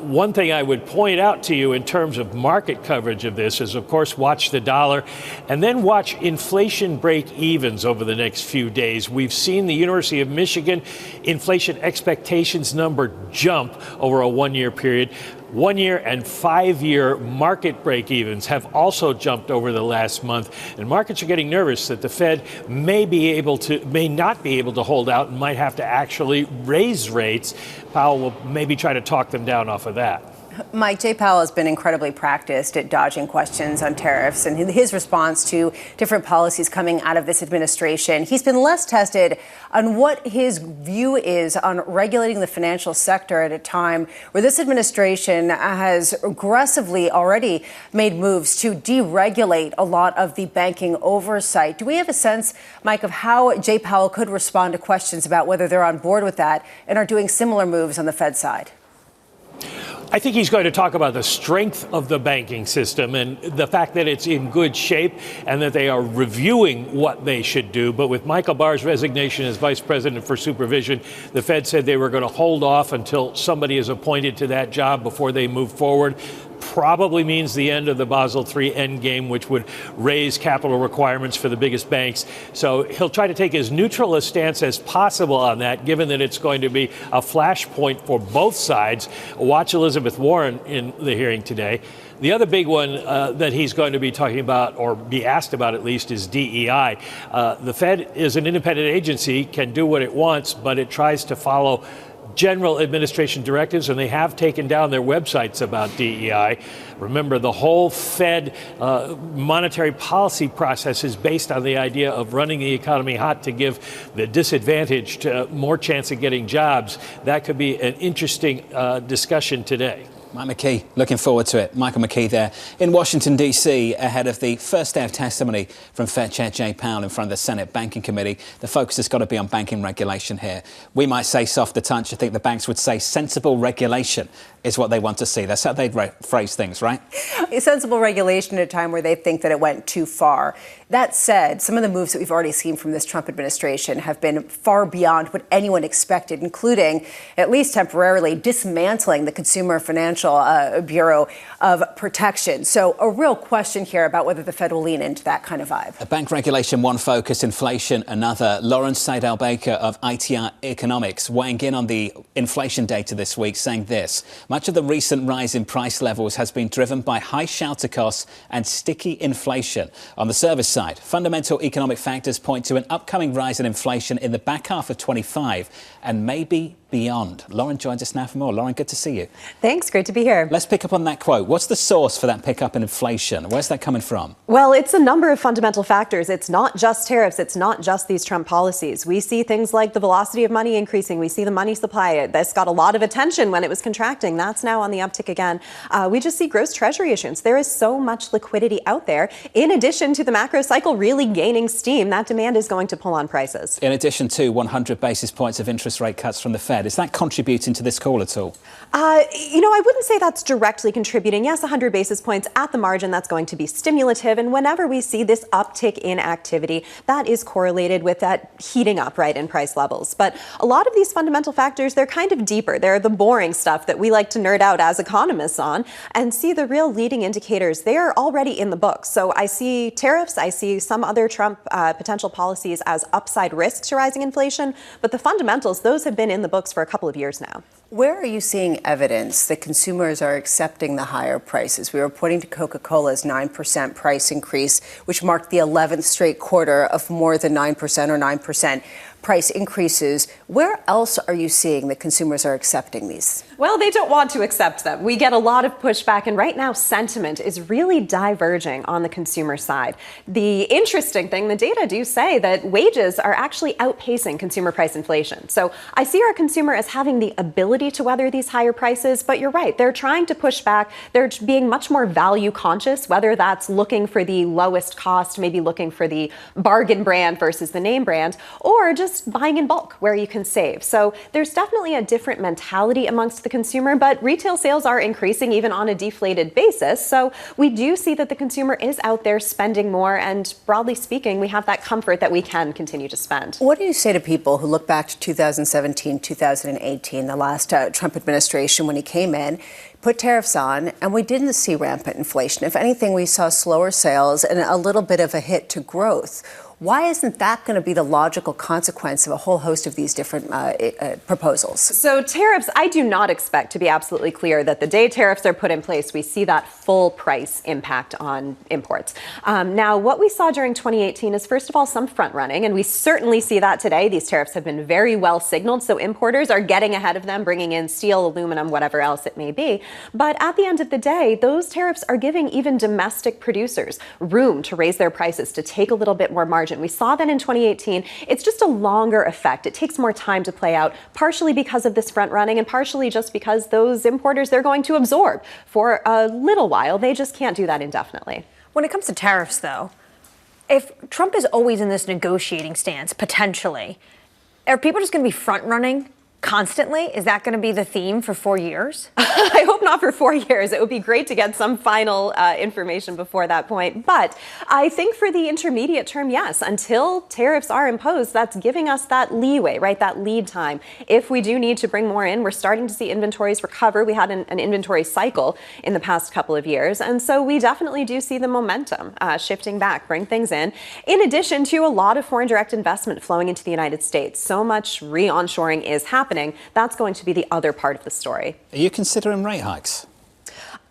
One thing I would point out to you in terms of market coverage of this is, of course, watch the dollar and then watch inflation break-evens over the next few days. We've seen the University of Michigan inflation expectations number jump over a one-year period. 1 year and 5 year market break-evens have also jumped over the last month, and markets are getting nervous that the Fed may not be able to hold out and might have to actually raise rates. Powell will maybe try to talk them down off of that. Mike, Jay Powell has been incredibly practiced at dodging questions on tariffs and his response to different policies coming out of this administration. He's been less tested on what his view is on regulating the financial sector at a time where this administration has aggressively already made moves to deregulate a lot of the banking oversight. Do we have a sense, Mike, of how Jay Powell could respond to questions about whether they're on board with that and are doing similar moves on the Fed side? I think he's going to talk about the strength of the banking system and the fact that it's in good shape and that they are reviewing what they should do. But with Michael Barr's resignation as vice president for supervision, the Fed said they were going to hold off until somebody is appointed to that job before they move forward. Probably means the end of the Basel III endgame, which would raise capital requirements for the biggest banks. So he'll try to take as neutral a stance as possible on that, given that it's going to be a flashpoint for both sides. Watch Elizabeth Warren in the hearing today. The other big one that he's going to be talking about, or be asked about at least, is DEI. The Fed is an independent agency, can do what it wants, but it tries to follow general administration directives, and they have taken down their websites about DEI. Remember, the whole Fed monetary policy process is based on the idea of running the economy hot to give the disadvantaged more chance of getting jobs. That could be an interesting discussion today. Mike McKee, looking forward to it. Michael McKee there in Washington, D.C., ahead of the first day of testimony from Fed Chair Jay Powell in front of the Senate Banking Committee. The focus has got to be on banking regulation here. We might say softer touch. I think the banks would say sensible regulation is what they want to see. That's how they'd phrase things, right? Sensible regulation at a time where they think that it went too far. That said, some of the moves that we've already seen from this Trump administration have been far beyond what anyone expected, including, at least temporarily, dismantling the Consumer Financial Bureau of Protection. So a real question here about whether the Fed will lean into that kind of vibe. A bank regulation, one focus, inflation, another. Lawrence Saidel-Baker of ITR Economics weighing in on the inflation data this week, saying this: much of the recent rise in price levels has been driven by high shelter costs and sticky inflation. On the service side, fundamental economic factors point to an upcoming rise in inflation in the back half of 25 and maybe beyond. Lauren joins us now for more. Lauren, good to see you. Thanks. Great to be here. Let's pick up on that quote. What's the source for that pickup in inflation? Where's that coming from? Well, it's a number of fundamental factors. It's not just tariffs. It's not just these Trump policies. We see things like the velocity of money increasing. We see the money supply. This got a lot of attention when it was contracting. That's now on the uptick again. We just see gross treasury issuance. There is so much liquidity out there. In addition to the macro cycle really gaining steam, that demand is going to pull on prices. In addition to 100 basis points of interest rate cuts from the Fed, Fed. Is that contributing to this call at all? I wouldn't say that's directly contributing. Yes, 100 basis points at the margin, that's going to be stimulative. And whenever we see this uptick in activity, that is correlated with that heating up, right, in price levels. But a lot of these fundamental factors, they're kind of deeper. They're the boring stuff that we like to nerd out as economists on and see the real leading indicators. They are already in the books. So I see tariffs, I see some other Trump potential policies as upside risks to rising inflation. But the fundamentals, those have been in the books for a couple of years now. Where are you seeing evidence that consumers are accepting the higher prices? We were pointing to Coca-Cola's 9% price increase, which marked the 11th straight quarter of more than 9% or 9% price increases. Where else are you seeing that consumers are accepting these? Well, they don't want to accept them. We get a lot of pushback, and right now sentiment is really diverging on the consumer side. The interesting thing, the data do say that wages are actually outpacing consumer price inflation. So I see our consumer as having the ability to weather these higher prices, but you're right, they're trying to push back. They're being much more value conscious, whether that's looking for the lowest cost, maybe looking for the bargain brand versus the name brand, or just buying in bulk where you can save. So there's definitely a different mentality amongst the consumer, but retail sales are increasing even on a deflated basis. So we do see that the consumer is out there spending more, and broadly speaking, we have that comfort that we can continue to spend. What do you say to people who look back to 2017, 2018, the last Trump administration when he came in, put tariffs on, and we didn't see rampant inflation? If anything, we saw slower sales and a little bit of a hit to growth. Why isn't that going to be the logical consequence of a whole host of these different proposals? So tariffs, I do not expect, to be absolutely clear, that the day tariffs are put in place, we see that full price impact on imports. Now, what we saw during 2018 is, first of all, some front running, and we certainly see that today. These tariffs have been very well signaled, so importers are getting ahead of them, bringing in steel, aluminum, whatever else it may be. But at the end of the day, those tariffs are giving even domestic producers room to raise their prices, to take a little bit more margin. We saw that in 2018. It's just a longer effect. It takes more time to play out, partially because of this front running and partially just because those importers, they're going to absorb for a little while. They just can't do that indefinitely. When it comes to tariffs, though, if Trump is always in this negotiating stance, potentially, are people just going to be front running constantly? Is that going to be the theme for 4 years? I hope not for 4 years. It would be great to get some final information before that point. But I think for the intermediate term, yes, until tariffs are imposed, that's giving us that leeway, right? That lead time. If we do need to bring more in, we're starting to see inventories recover. We had an inventory cycle in the past couple of years. And so we definitely do see the momentum shifting back, bring things in addition to a lot of foreign direct investment flowing into the United States. So much re-onshoring is happening. That's going to be the other part of the story. Are you considering rate hikes?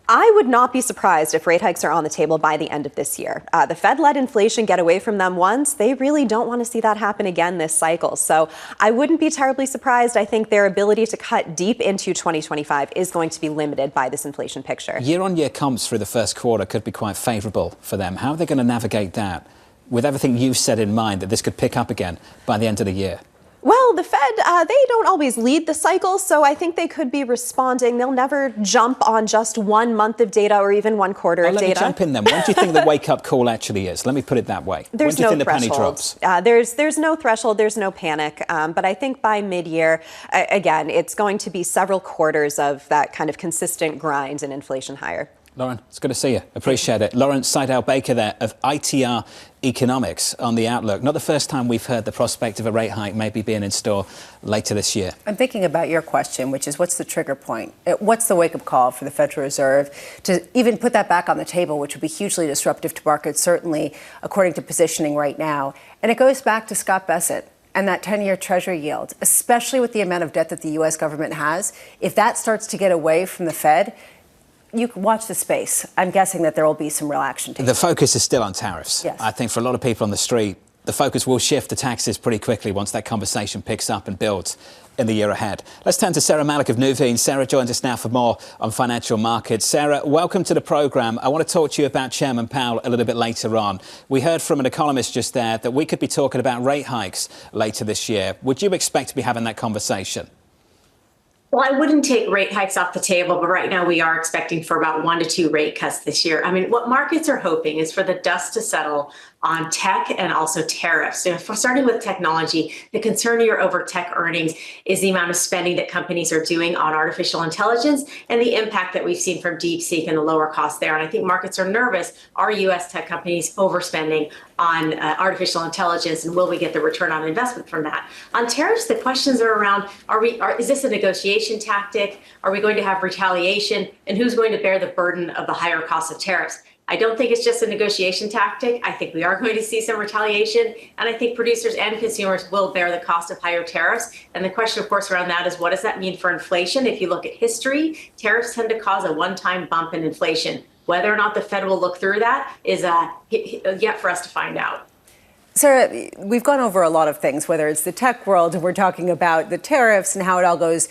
I would not be surprised if rate hikes are on the table by the end of this year. The Fed let inflation get away from them once. They really don't want to see that happen again this cycle. So I wouldn't be terribly surprised. I think their ability to cut deep into 2025 is going to be limited by this inflation picture. Year-on-year comps through the first quarter could be quite favourable for them. How are they going to navigate that with everything you've said in mind, that this could pick up again by the end of the year? Well, the Fed, they don't always lead the cycle, so I think they could be responding. They'll never jump on just 1 month of data or even 1 quarter of data. Let me jump in then. When do you think the wake-up call actually is? Let me put it that way. There's when do you no think the penny threshold. drops? There's no threshold. There's no panic. But I think by mid-year, again, it's going to be several quarters of that kind of consistent grind and inflation higher. Lauren, it's good to see you. Appreciate it. Lauren Saidel-Baker there of ITR Economics on the outlook. Not the first time we've heard the prospect of a rate hike maybe being in store later this year. I'm thinking about your question, which is what's the trigger point? What's the wake-up call for the Federal Reserve to even put that back on the table, which would be hugely disruptive to markets, certainly according to positioning right now. And it goes back to Scott Bessent and that 10-year Treasury yield, especially with the amount of debt that the U.S. government has. If that starts to get away from the Fed, you can watch the space. I'm guessing that there will be some real action taken. The focus is still on tariffs. Yes. I think for a lot of people on the street, the focus will shift to taxes pretty quickly once that conversation picks up and builds in the year ahead. Let's turn to Saira Malik of Nuveen. Saira joins us now for more on financial markets. Saira, welcome to the programme. I want to talk to you about Chairman Powell a little bit later on. We heard from an economist just there that we could be talking about rate hikes later this year. Would you expect to be having that conversation? Well, I wouldn't take rate hikes off the table, but right now we are expecting for about 1 to 2 rate cuts this year. I mean, what markets are hoping is for the dust to settle on tech and also tariffs. So if we're starting with technology, the concern here over tech earnings is the amount of spending that companies are doing on artificial intelligence and the impact that we've seen from DeepSeek and the lower cost there. And I think markets are nervous. Are U.S. tech companies overspending on artificial intelligence, and will we get the return on investment from that? On tariffs, the questions are around, is this a negotiation tactic? Are we going to have retaliation? And who's going to bear the burden of the higher cost of tariffs? I don't think it's just a negotiation tactic. I think we are going to see some retaliation. And I think producers and consumers will bear the cost of higher tariffs. And the question, of course, around that is, what does that mean for inflation? If you look at history, tariffs tend to cause a one-time bump in inflation. Whether or not the Fed will look through that is yet for us to find out. Saira, we've gone over a lot of things, whether it's the tech world, and we're talking about the tariffs and how it all goes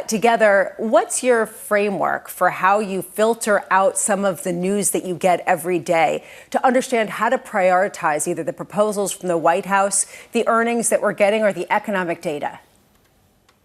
together. What's your framework for how you filter out some of the news that you get every day to understand how to prioritize either the proposals from the White House, the earnings that we're getting, or the economic data?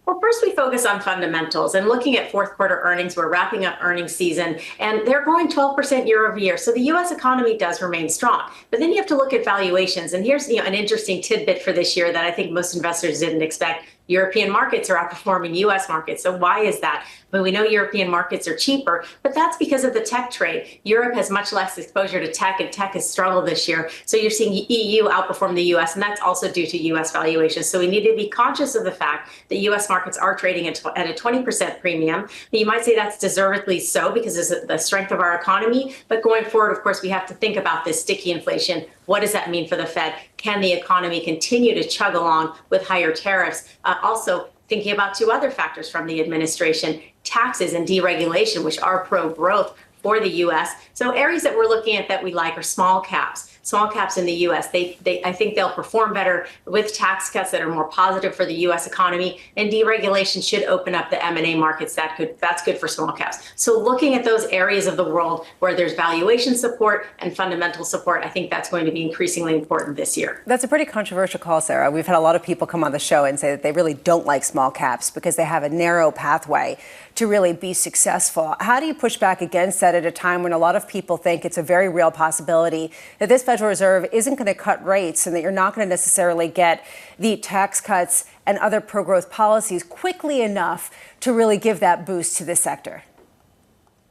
Well, first we focus on fundamentals, and looking at fourth quarter earnings, we're wrapping up earnings season and they're growing 12% year over year. So the U.S. economy does remain strong, but then you have to look at valuations. And here's an interesting tidbit for this year that I think most investors didn't expect. European markets are outperforming U.S. markets. So why is that? Well, we know European markets are cheaper, but that's because of the tech trade. Europe has much less exposure to tech, and tech has struggled this year. So you're seeing EU outperform the U.S., and that's also due to U.S. valuations. So we need to be conscious of the fact that U.S. markets are trading at a 20% premium. You might say that's deservedly so because of the strength of our economy. But going forward, of course, we have to think about this sticky inflation. What does that mean for the Fed? Can the economy continue to chug along with higher tariffs? Also, thinking about two other factors from the administration, taxes and deregulation, which are pro-growth for the U.S. So areas that we're looking at that we like are small caps. Small caps in the U.S., I think they'll perform better with tax cuts that are more positive for the U.S. economy, and deregulation should open up the M&A markets. That's good for small caps. So looking at those areas of the world where there's valuation support and fundamental support, I think that's going to be increasingly important this year. That's a pretty controversial call, Saira. We've had a lot of people come on the show and say that they really don't like small caps because they have a narrow pathway to really be successful. How do you push back against that at a time when a lot of people think it's a very real possibility that this Federal Reserve isn't going to cut rates and that you're not going to necessarily get the tax cuts and other pro-growth policies quickly enough to really give that boost to this sector?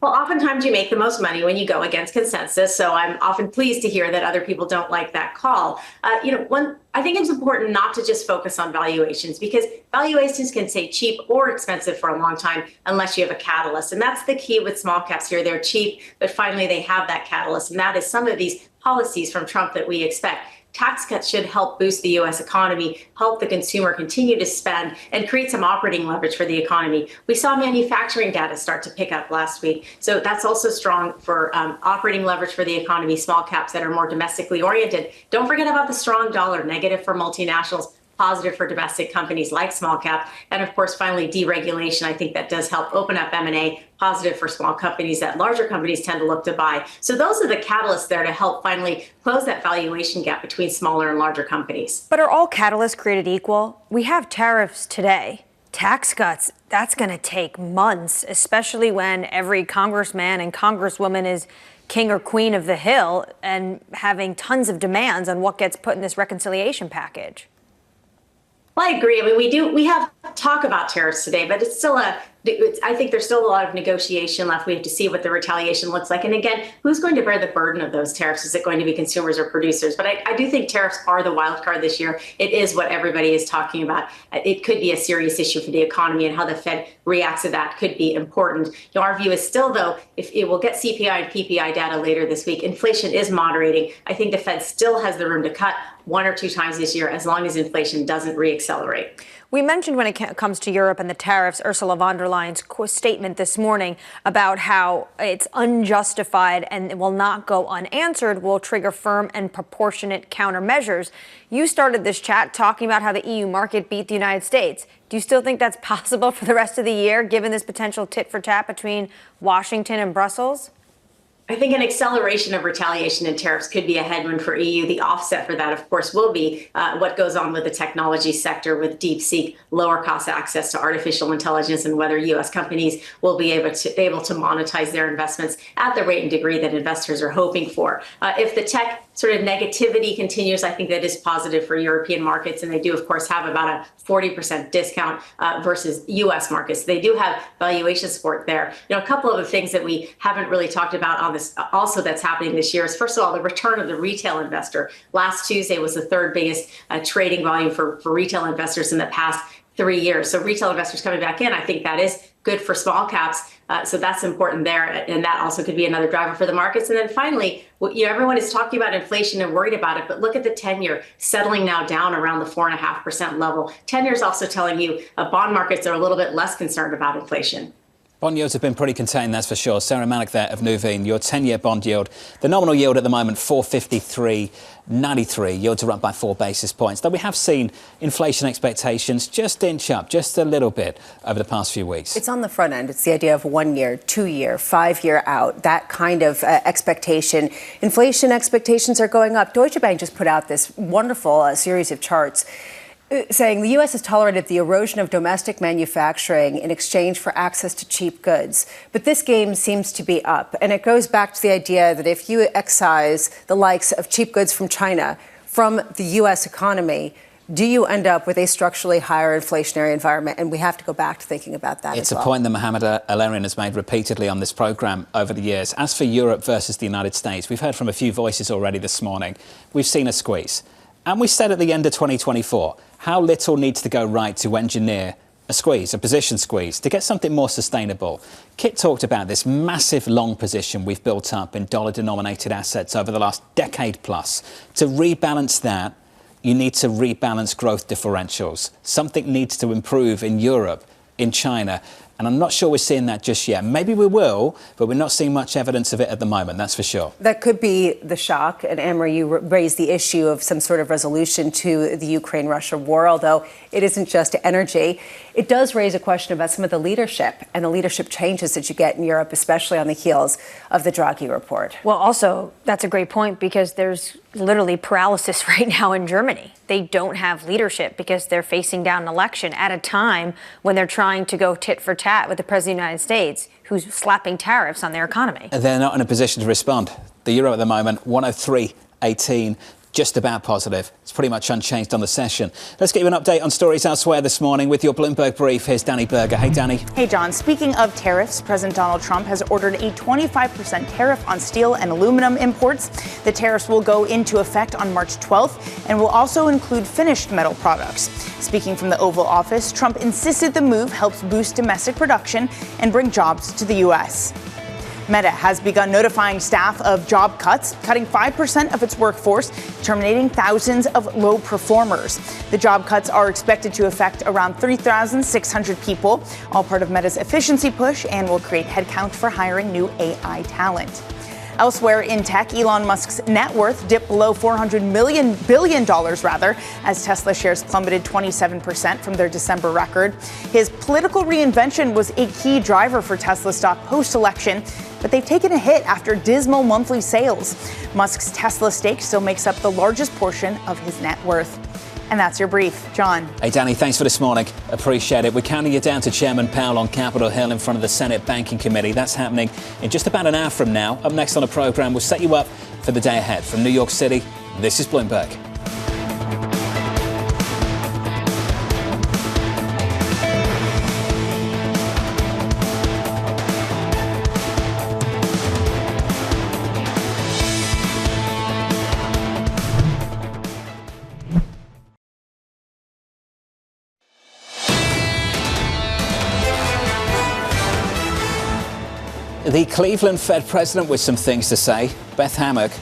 Well, oftentimes you make the most money when you go against consensus. So I'm often pleased to hear that other people don't like that call. I think it's important not to just focus on valuations, because valuations can stay cheap or expensive for a long time unless you have a catalyst. And that's the key with small caps here. They're cheap, but finally they have that catalyst. And that is some of these policies from Trump that we expect. Tax cuts should help boost the U.S. economy, help the consumer continue to spend, and create some operating leverage for the economy. We saw manufacturing data start to pick up last week. So that's also strong for operating leverage for the economy, small caps that are more domestically oriented. Don't forget about the strong dollar, negative for multinationals, positive for domestic companies like small cap. And of course, finally, deregulation. I think that does help open up M&A, positive for small companies that larger companies tend to look to buy. So those are the catalysts there to help finally close that valuation gap between smaller and larger companies. But are all catalysts created equal? We have tariffs today. Tax cuts, that's going to take months, especially when every congressman and congresswoman is king or queen of the Hill and having tons of demands on what gets put in this reconciliation package. Well, I agree. I mean, we have talk about tariffs today, but it's still I think there's still a lot of negotiation left. We have to see what the retaliation looks like. And again, who's going to bear the burden of those tariffs? Is it going to be consumers or producers? But I do think tariffs are the wild card this year. It is what everybody is talking about. It could be a serious issue for the economy, and how the Fed reacts to that could be important. Our view is still, though, if it will get CPI and PPI data later this week, inflation is moderating. I think the Fed still has the room to cut one or two times this year, as long as inflation doesn't reaccelerate. We mentioned when it comes to Europe and the tariffs, Ursula von der Leyen's statement this morning about how it's unjustified and it will not go unanswered, will trigger firm and proportionate countermeasures. You started this chat talking about how the EU market beat the United States. Do you still think that's possible for the rest of the year, given this potential tit for tat between Washington and Brussels? I think an acceleration of retaliation and tariffs could be a headwind for EU. The offset for that, of course, will be what goes on with the technology sector with DeepSeek, lower cost access to artificial intelligence, and whether U.S. companies will be able to monetize their investments at the rate and degree that investors are hoping for. If the tech sort of negativity continues, I think that is positive for European markets. And they do, of course, have about a 40% discount versus U.S. markets. They do have valuation support there. A couple of the things that we haven't really talked about on this also that's happening this year is, first of all, the return of the retail investor. Last Tuesday was the third biggest trading volume for retail investors in the past 3 years. So retail investors coming back in, I think that is good for small caps. So that's important there. And that also could be another driver for the markets. And then finally, everyone is talking about inflation and worried about it, but look at the 10-year settling now down around the 4.5% level. 10 years also telling you bond markets are a little bit less concerned about inflation. Bond yields have been pretty contained, that's for sure. Saira, Malik there of Nuveen, your 10-year bond yield, the nominal yield at the moment, 453.93. Yields are up by 4 basis points. Though we have seen inflation expectations just inch up just a little bit over the past few weeks. It's on the front end. It's the idea of 1 year, 2 year, 5 year out, that kind of expectation. Inflation expectations are going up. Deutsche Bank just put out this wonderful series of charts saying the U.S. has tolerated the erosion of domestic manufacturing in exchange for access to cheap goods. But this game seems to be up. And it goes back to the idea that if you excise the likes of cheap goods from China from the U.S. economy, do you end up with a structurally higher inflationary environment? And we have to go back to thinking about that It's as well. a point that Mohammed El-Erian has made repeatedly on this programme over the years. As for Europe versus the United States, we've heard from a few voices already this morning. We've seen a squeeze. And we said at the end of 2024, how little needs to go right to engineer a squeeze, a position squeeze, to get something more sustainable. Kit talked about this massive long position we've built up in dollar-denominated assets over the last decade plus. To rebalance that, you need to rebalance growth differentials. Something needs to improve in Europe, in China. And I'm not sure we're seeing that just yet. Maybe we will, but we're not seeing much evidence of it at the moment, that's for sure. That could be the shock. And Annmarie, you raised the issue of some sort of resolution to the Ukraine-Russia war, although it isn't just energy. It does raise a question about some of the leadership and the leadership changes that you get in Europe, especially on the heels of the Draghi report. Well, also, that's a great point because there's literally paralysis right now in Germany. They don't have leadership because they're facing down an election at a time when they're trying to go tit for tat with the President of the United States, who's slapping tariffs on their economy. They're not in a position to respond. The euro at the moment, 103.18. Just about positive. It's pretty much unchanged on the session. Let's get you an update on stories elsewhere this morning with your Bloomberg brief. Here's Danny Berger. Hey, Danny. Hey, John. Speaking of tariffs, President Donald Trump has ordered a 25% tariff on steel and aluminum imports. The tariffs will go into effect on March 12th and will also include finished metal products. Speaking from the Oval Office, Trump insisted the move helps boost domestic production and bring jobs to the U.S. Meta has begun notifying staff of job cuts, cutting 5% of its workforce, terminating thousands of low performers. The job cuts are expected to affect around 3,600 people, all part of Meta's efficiency push, and will create headcount for hiring new AI talent. Elsewhere in tech, Elon Musk's net worth dipped below $400 billion, as Tesla shares plummeted 27% from their December record. His political reinvention was a key driver for Tesla stock post-election, but they've taken a hit after dismal monthly sales. Musk's Tesla stake still makes up the largest portion of his net worth. And that's your brief. John. Hey, Danny, thanks for this morning. Appreciate it. We're counting you down to Chairman Powell on Capitol Hill in front of the Senate Banking Committee. That's happening in just about an hour from now. Up next on the program, we'll set you up for the day ahead. From New York City, this is Bloomberg. The Cleveland Fed president with some things to say, Beth Hammack.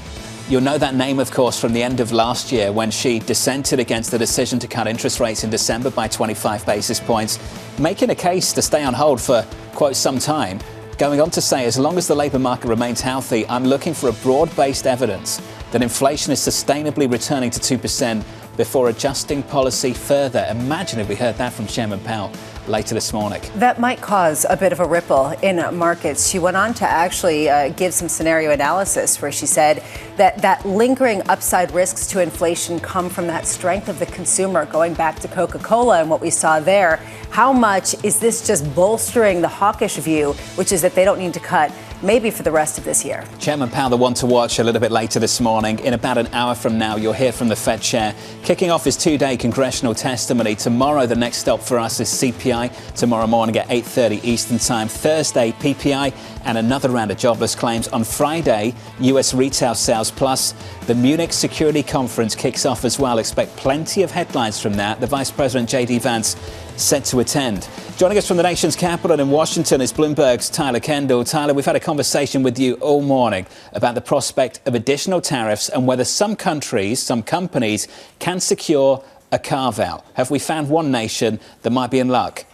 You'll know that name, of course, from the end of last year when she dissented against the decision to cut interest rates in December by 25 basis points, making a case to stay on hold for, quote, some time, going on to say, as long as the labour market remains healthy, I'm looking for a broad-based evidence that inflation is sustainably returning to 2% before adjusting policy further. Imagine if we heard that from Chairman Powell later this morning. That might cause a bit of a ripple in markets. She went on to actually give some scenario analysis where she said that lingering upside risks to inflation come from that strength of the consumer, going back to Coca-Cola and what we saw there. How much is this just bolstering the hawkish view, which is that they don't need to cut maybe for the rest of this year? Chairman Powell, the one to watch a little bit later this morning. In about an hour from now, you'll hear from the Fed chair, kicking off his two-day congressional testimony. Tomorrow, the next stop for us is CPI. Tomorrow morning at 8:30 Eastern Time. Thursday, PPI and another round of jobless claims. On Friday, U.S. retail sales, plus the Munich Security Conference kicks off as well. Expect plenty of headlines from that. The Vice President, J.D. Vance, set to attend. Joining us from the nation's capital in Washington is Bloomberg's Tyler Kendall. Tyler, we've had a conversation with you all morning about the prospect of additional tariffs and whether some countries, some companies can secure a carve-out. Have we found one nation that might be in luck?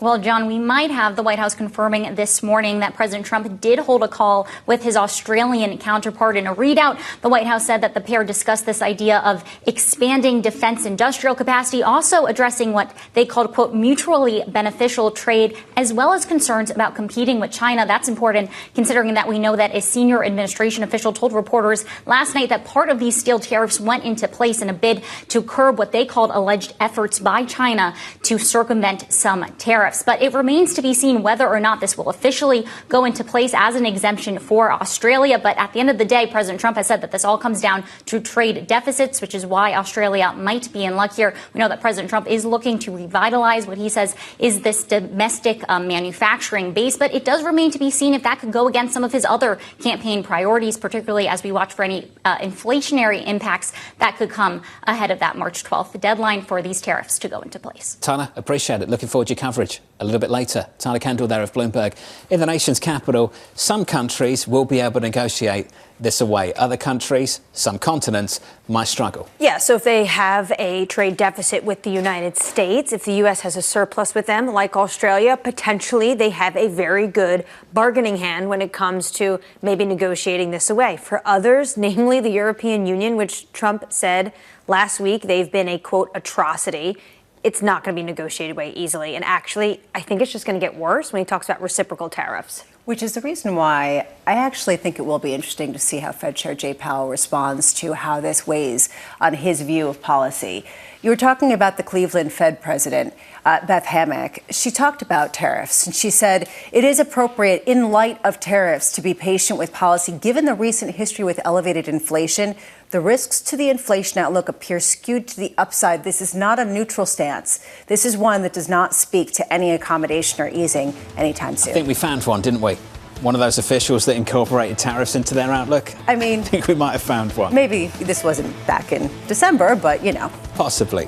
Well, John, we might have the White House confirming this morning that President Trump did hold a call with his Australian counterpart. In a readout, the White House said that the pair discussed this idea of expanding defense industrial capacity, also addressing what they called, quote, mutually beneficial trade, as well as concerns about competing with China. That's important, considering that we know that a senior administration official told reporters last night that part of these steel tariffs went into place in a bid to curb what they called alleged efforts by China to circumvent some tariffs. But it remains to be seen whether or not this will officially go into place as an exemption for Australia. But at the end of the day, President Trump has said that this all comes down to trade deficits, which is why Australia might be in luck here. We know that President Trump is looking to revitalize what he says is this domestic manufacturing base. But it does remain to be seen if that could go against some of his other campaign priorities, particularly as we watch for any inflationary impacts that could come ahead of that March 12th, the deadline for these tariffs to go into place. Tyler, appreciate it. Looking forward to your coverage a little bit later. Tyler Kendall there of Bloomberg. In the nation's capital, some countries will be able to negotiate this away. Other countries, some continents, might struggle. Yeah, so if they have a trade deficit with the United States, if the U.S. has a surplus with them, like Australia, potentially they have a very good bargaining hand when it comes to maybe negotiating this away. For others, namely the European Union, which Trump said last week they've been a, quote, atrocity, it's not going to be negotiated away easily. And actually, I think it's just going to get worse when he talks about reciprocal tariffs. Which is the reason why I actually think it will be interesting to see how Fed Chair Jay Powell responds to how this weighs on his view of policy. You were talking about the Cleveland Fed president, Beth Hammack. She talked about tariffs, and she said it is appropriate in light of tariffs to be patient with policy. Given the recent history with elevated inflation, the risks to the inflation outlook appear skewed to the upside. This is not a neutral stance. This is one that does not speak to any accommodation or easing anytime soon. I think we found one, didn't we? One of those officials that incorporated tariffs into their outlook. I mean, I think we might have found one. Maybe this wasn't back in December, but you know. Possibly.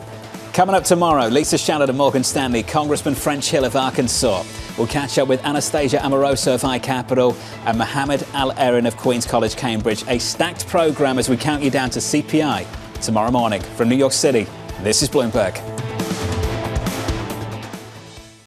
Coming up tomorrow, Lisa Shallard of Morgan Stanley, Congressman French Hill of Arkansas. We'll catch up with Anastasia Amoroso of iCapital and Mohammed Al-Erin of Queen's College, Cambridge. A stacked program as we count you down to CPI tomorrow morning. From New York City, this is Bloomberg.